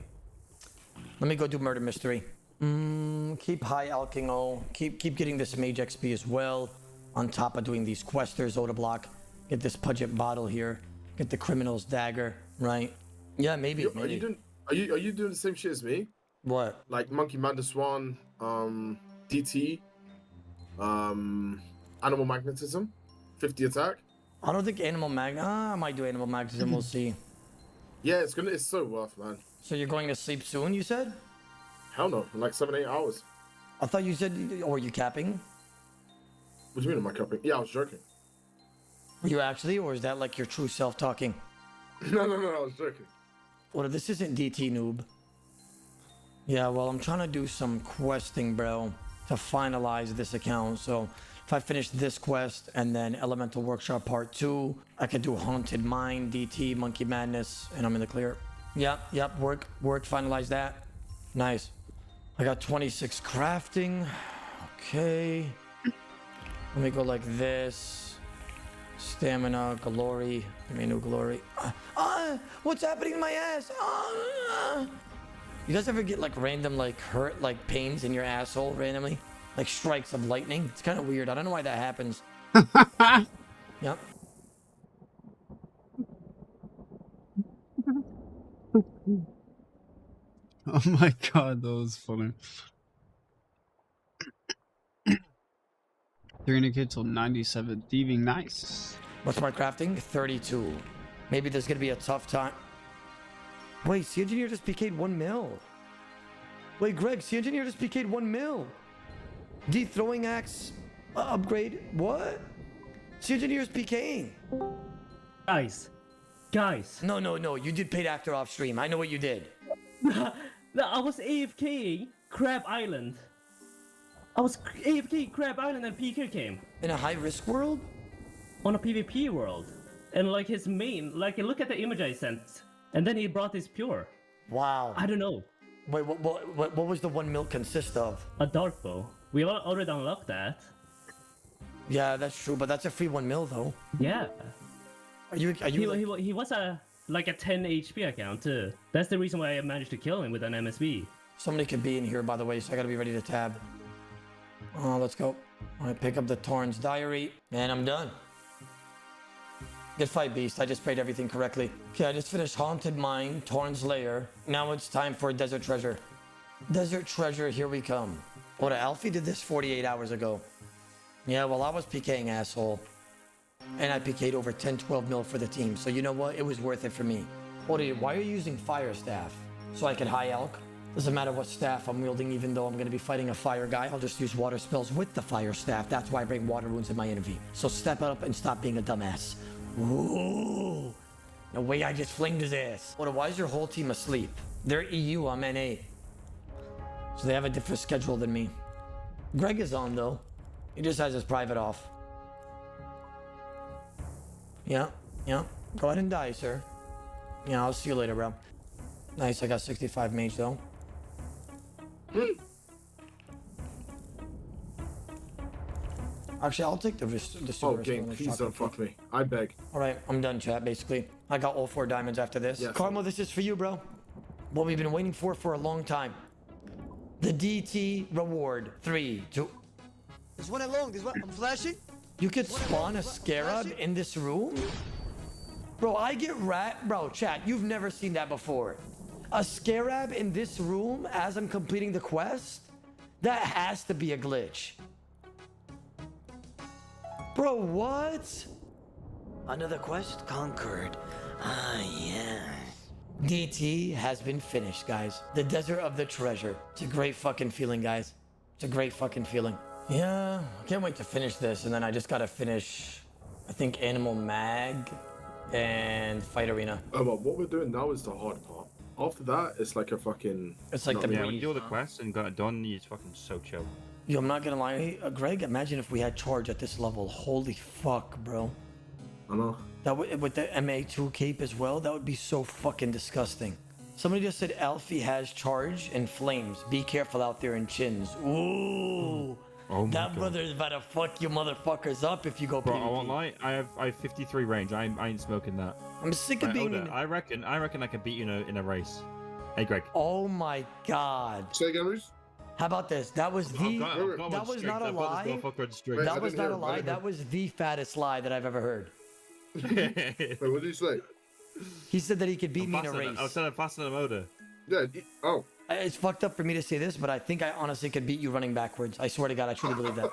Let me go do Murder Mystery. Keep high alking O. Keep getting this Mage XP as well. On top of doing these questers, Oda block. Get this Pudget bottle here. Get the Criminal's dagger, right? Yeah, maybe. Are you doing the same shit as me? What? Like Monkey Madness Swan, DT, Animal Magnetism, 50 attack. I don't think I might do Animal Magnetism. We'll see. Yeah, it's so worth, man. So you're going to sleep soon? You said? Hell no, in like 7-8 hours. I thought you said, or are you capping? What do you mean, am I capping? Yeah, I was joking. Are you actually, or is that like your true self talking? No, I was joking. Well, this isn't DT noob. Yeah, well, I'm trying to do some questing, bro, to finalize this account. So if I finish this quest and then Elemental Workshop Part 2, I could do Haunted Mine, DT, Monkey Madness, and I'm in the clear. Yep, work, finalize that. Nice. I got 26 crafting. Okay. Let me go like this. Stamina, glory. Give me a new glory. What's happening in my ass? You guys ever get like random like hurt, like pains in your asshole randomly? Like strikes of lightning? It's kind of weird. I don't know why that happens. Yep. Oh my god, that was funny. 300k till 97. Thieving, nice. What's my crafting? 32. Maybe there's gonna be a tough time. Wait, Sea Engineer just PK'd 1 mil. Wait, Greg, Sea Engineer just PK'd 1 mil. D throwing axe upgrade. What? Sea Engineer's PKing. Guys. No. You did paid actor off stream. I know what you did. No, I was AFK Crab Island. I was AFK Crab Island and PK came. In a high risk world? On a PvP world. And like his main, like look at the image I sent. And then he brought his pure. Wow. I don't know. Wait, what was the 1 mil consist of? A dark bow. We already unlocked that. Yeah, that's true, but that's a free 1 mil though. Yeah. Are you He was a 10 HP account too. That's the reason why I managed to kill him with an MSV. Somebody could be in here, by the way, so I gotta be ready to tab. Let's go. All right, pick up the Torn's Diary, and I'm done. Get fight beast. I just prayed everything correctly. Okay, I just finished Haunted Mine, Torn's Lair. Now it's time for Desert Treasure. Desert Treasure, here we come. What, Alfie did this 48 hours ago. Yeah, well, I was PKing, asshole. And I PK'd over 10, 12 mil for the team. So you know what? It was worth it for me. Odi, why are you using Fire Staff? So I can high elk? Doesn't matter what staff I'm wielding, even though I'm going to be fighting a fire guy. I'll just use water spells with the Fire Staff. That's why I bring water runes in my envy. So step up and stop being a dumbass. Ooh. The way I just flinged his ass. Odi, why is your whole team asleep? They're EU, I'm NA. So they have a different schedule than me. Greg is on, though. He just has his private off. Yeah. Go ahead and die, sir. Yeah, I'll see you later, bro. Nice, I got 65 mage, though. Actually, I'll take the Oh, game, please don't fuck me. I beg. Alright, I'm done, chat, basically. I got all 4 diamonds after this. Yes. Karma, this is for you, bro. What we've been waiting for a long time. The DT reward. 3, 2... This one along, this one, I'm flashing. You could spawn a scarab in this room? Bro, I get Bro, chat, you've never seen that before. A scarab in this room as I'm completing the quest? That has to be a glitch. Bro, what? Another quest conquered. Ah, yes. DT has been finished, guys. The desert of the treasure. It's a great fucking feeling, guys. It's a great fucking feeling. Yeah, I can't wait to finish this, and then I just gotta finish, I think, Animal Mag and Fight Arena. Oh, well, what we're doing now is the hard part. After that, it's like a fucking... It's like the when you do all the quests and got it done, it's fucking so chill. Yo, I'm not gonna lie, Greg, imagine if we had charge at this level. Holy fuck, bro. I know. That would, with the MA2 cape as well, that would be so fucking disgusting. Somebody just said Alfie has charge and flames. Be careful out there in chins. Ooh. Oh my that God. brother is about to fuck you motherfuckers up if you go Bro, PvP. I won't lie. I have 53 range. I ain't smoking that. I'm sick of Right, being... Oda, I reckon I can beat you in a race. Hey, Greg. Oh my God. Say again, Reese? How about this? That was the... That was not a lie. That was not a lie. That was the fattest lie that I've ever heard. Wait, what did he say? He said that he could beat me in a race. I said I'm faster than Oda. Yeah, oh. It's fucked up for me to say this, but I think I honestly could beat you running backwards. I swear to God, I truly believe that.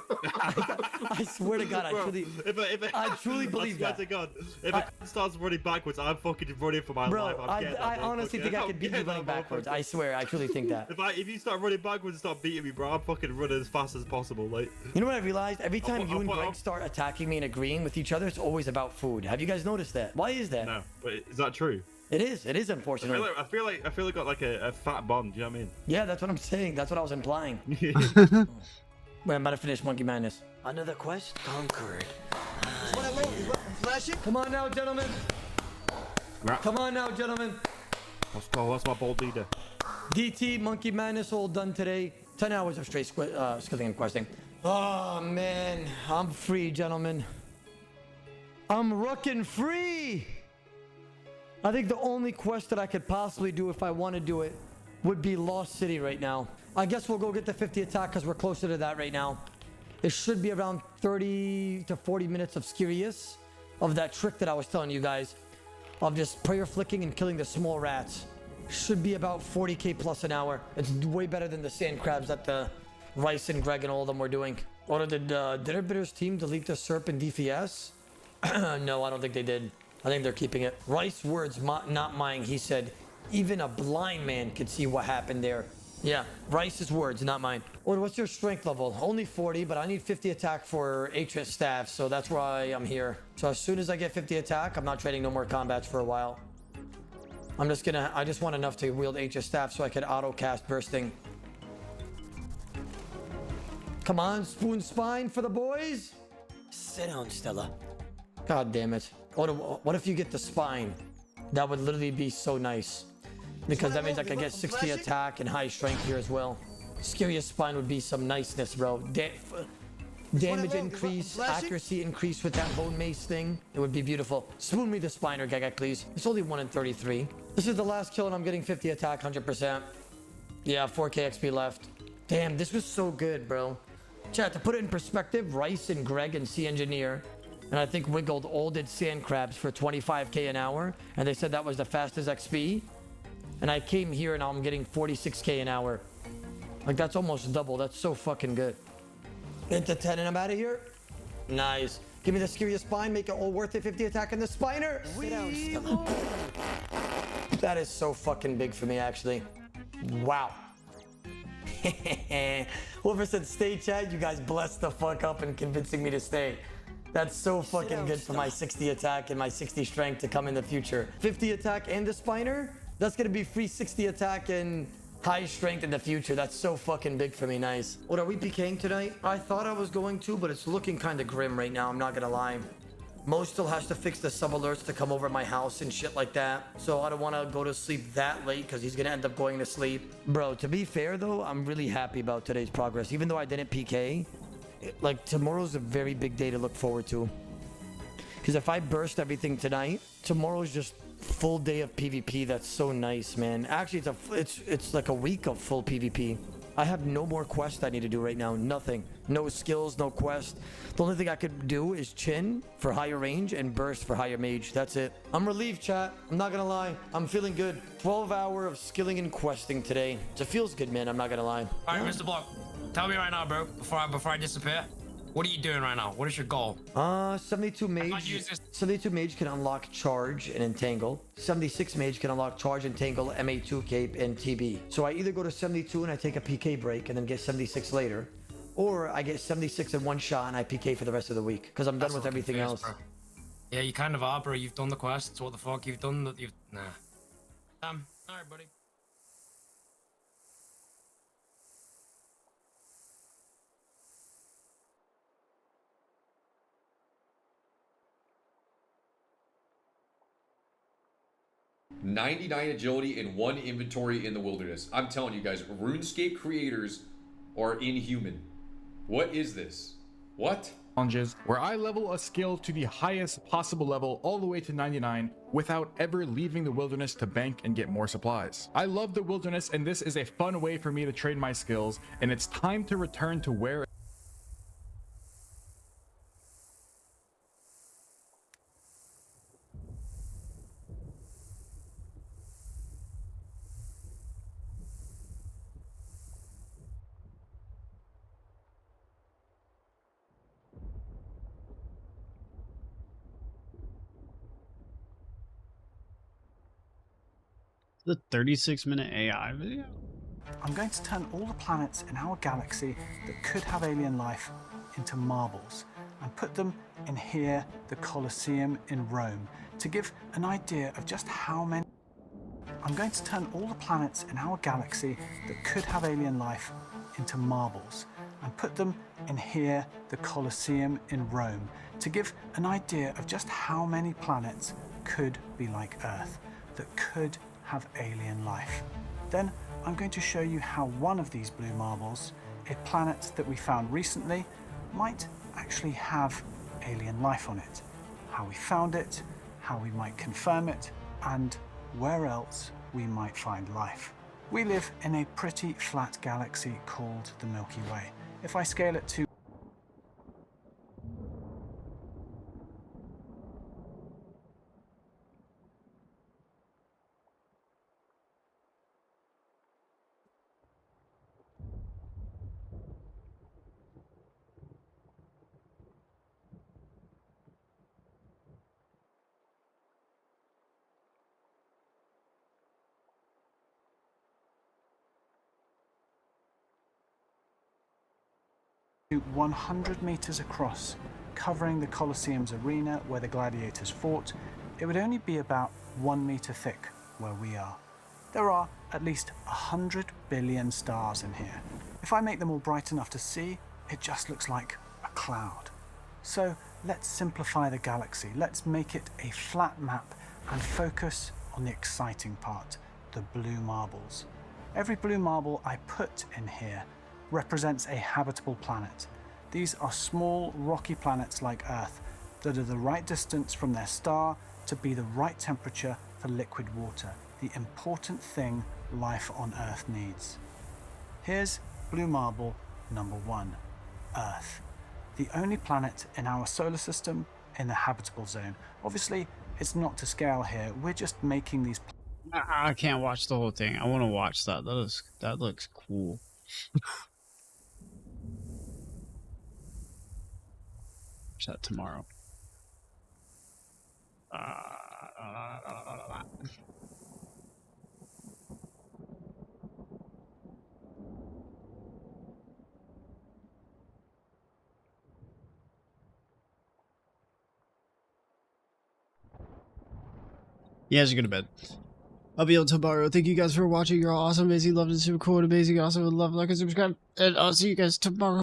I swear to God, I truly believe that. I swear to God, if it starts running backwards, I'm fucking running for my life. Bro, I honestly think I could beat you running backwards. I swear, I truly think that. If you start running backwards and start beating me, bro, I'm fucking running as fast as possible. Like, you know what I realized? Every time you and Greg start attacking me and agreeing with each other, it's always about food. Have you guys noticed that? Why is that? No, but is that true? It is unfortunately. I feel like got like a fat bond. Do you know what I mean? Yeah, that's what I'm saying. That's what I was implying. Wait, I'm about to finish Monkey Madness. Another quest conquered. Come on now, gentlemen. Come on now, gentlemen. What's my bold leader? DT, Monkey Madness, all done today. 10 hours of straight skilling and questing. Oh, man. I'm free, gentlemen. I'm rookin' free. I think the only quest that I could possibly do if I want to do it would be Lost City right now. I guess we'll go get the 50 attack because we're closer to that right now. It should be around 30 to 40 minutes of Skirius, of that trick that I was telling you guys, of just prayer flicking and killing the small rats. Should be about 40k plus an hour. It's way better than the sand crabs that the Rice and Greg and all of them were doing. Or did Bitter's team delete the Serp and DPS? No, I don't think they did. I think they're keeping it. Rice words, not mine. He said, even a blind man could see what happened there. Yeah, Rice's words, not mine. Or what's your strength level? Only 40, but I need 50 attack for HS staff, so that's why I'm here. So as soon as I get 50 attack, I'm not trading no more combats for a while. I just want enough to wield HS staff so I can auto cast bursting. Come on, spoon spine for the boys. Sit down, Stella. God damn it. What if you get the spine? That would literally be so nice. Because that means I could get 60 attack and high strength here as well. Scariest spine would be some niceness, bro. Damage increase, accuracy increase with that bone mace thing. It would be beautiful. Spoon me the spiner, Gagak, please. It's only 1 in 33. This is the last kill and I'm getting 50 attack, 100%. Yeah, 4k XP left. Damn, this was so good, bro. Chat, to put it in perspective, Rice and Greg and C Engineer and I think Wiggled all did sand crabs for 25k an hour, and they said that was the fastest XP. And I came here and now I'm getting 46k an hour. Like, that's almost double. That's so fucking good. Get to 10 and I'm out of here. Nice. Give me the Scariest spine, make it all worth it. 50 attack in the spiner. That is so fucking big for me, actually. Wow. Whoever said stay, chat, you guys blessed the fuck up in convincing me to stay. That's so fucking good for my 60 attack and my 60 strength to come in the future. 50 attack and the spiner, that's gonna be free 60 attack and high strength in the future. That's so fucking big for me. Nice. What, are we PKing tonight? I thought I was going to, but it's looking kind of grim right now. I'm not gonna lie. Mo still has to fix the sub alerts to come over my house and shit like that. So I don't want to go to sleep that late because he's gonna end up going to sleep. Bro, to be fair though, I'm really happy about today's progress. Even though I didn't PK, like, tomorrow's a very big day to look forward to. Because if I burst everything tonight, tomorrow's just full day of PvP. That's so nice, man. Actually, it's like a week of full PvP. I have no more quests I need to do right now. Nothing. No skills, no quest. The only thing I could do is Chin for higher range and Burst for higher mage. That's it. I'm relieved, chat. I'm not gonna lie. I'm feeling good. 12 hour of skilling and questing today. It feels good, man. I'm not gonna lie. All right, Mr. Block. Tell me right now, bro, before I disappear. What are you doing right now? What is your goal? 72 mage. 72 mage can unlock charge and entangle. 76 mage can unlock charge, entangle, MA2 cape, and TB. So I either go to 72 and I take a PK break and then get 76 later, or I get 76 in one shot and I PK for the rest of the week because I'm done with everything else. Bro. Yeah, you kind of are, bro. You've done the quests. What the fuck? You've done that. Nah. All right, buddy. $99 agility and 1 inventory in the wilderness. I'm telling you guys, RuneScape creators are inhuman. What is this? What? Challenges where I level a skill to the highest possible level all the way to 99 without ever leaving the wilderness to bank and get more supplies. I love the wilderness, and this is a fun way for me to trade my skills, and it's time to return to where The 36-minute AI video? I'm going to turn all the planets in our galaxy that could have alien life into marbles and put them in here, the Colosseum in Rome, to give an idea of just how many. I'm going to turn all the planets in our galaxy that could have alien life into marbles and put them in here, the Colosseum in Rome, to give an idea of just how many planets could be like Earth, that could have alien life. Then I'm going to show you how one of these blue marbles, a planet that we found recently, might actually have alien life on it. How we found it, how we might confirm it, and where else we might find life. We live in a pretty flat galaxy called the Milky Way. If I scale it to to 100 meters across, covering the Colosseum's arena where the gladiators fought, it would only be about 1 meter thick where we are. There are at least 100 billion stars in here. If I make them all bright enough to see, it just looks like a cloud. So let's simplify the galaxy. Let's make it a flat map and focus on the exciting part, the blue marbles. Every blue marble I put in here represents a habitable planet. These are small rocky planets like Earth that are the right distance from their star to be the right temperature for liquid water, the important thing life on Earth needs. Here's blue marble number 1, Earth. The only planet in our solar system in the habitable zone. Obviously, it's not to scale here. We're just making these. I can't watch the whole thing. I want to watch that. That looks cool. Watch that tomorrow. Yeah, I should go to bed. I'll be on tomorrow. Thank you guys for watching. You're all awesome, amazing, loved, and super cool, and amazing. Also, would love, like, and subscribe. And I'll see you guys tomorrow.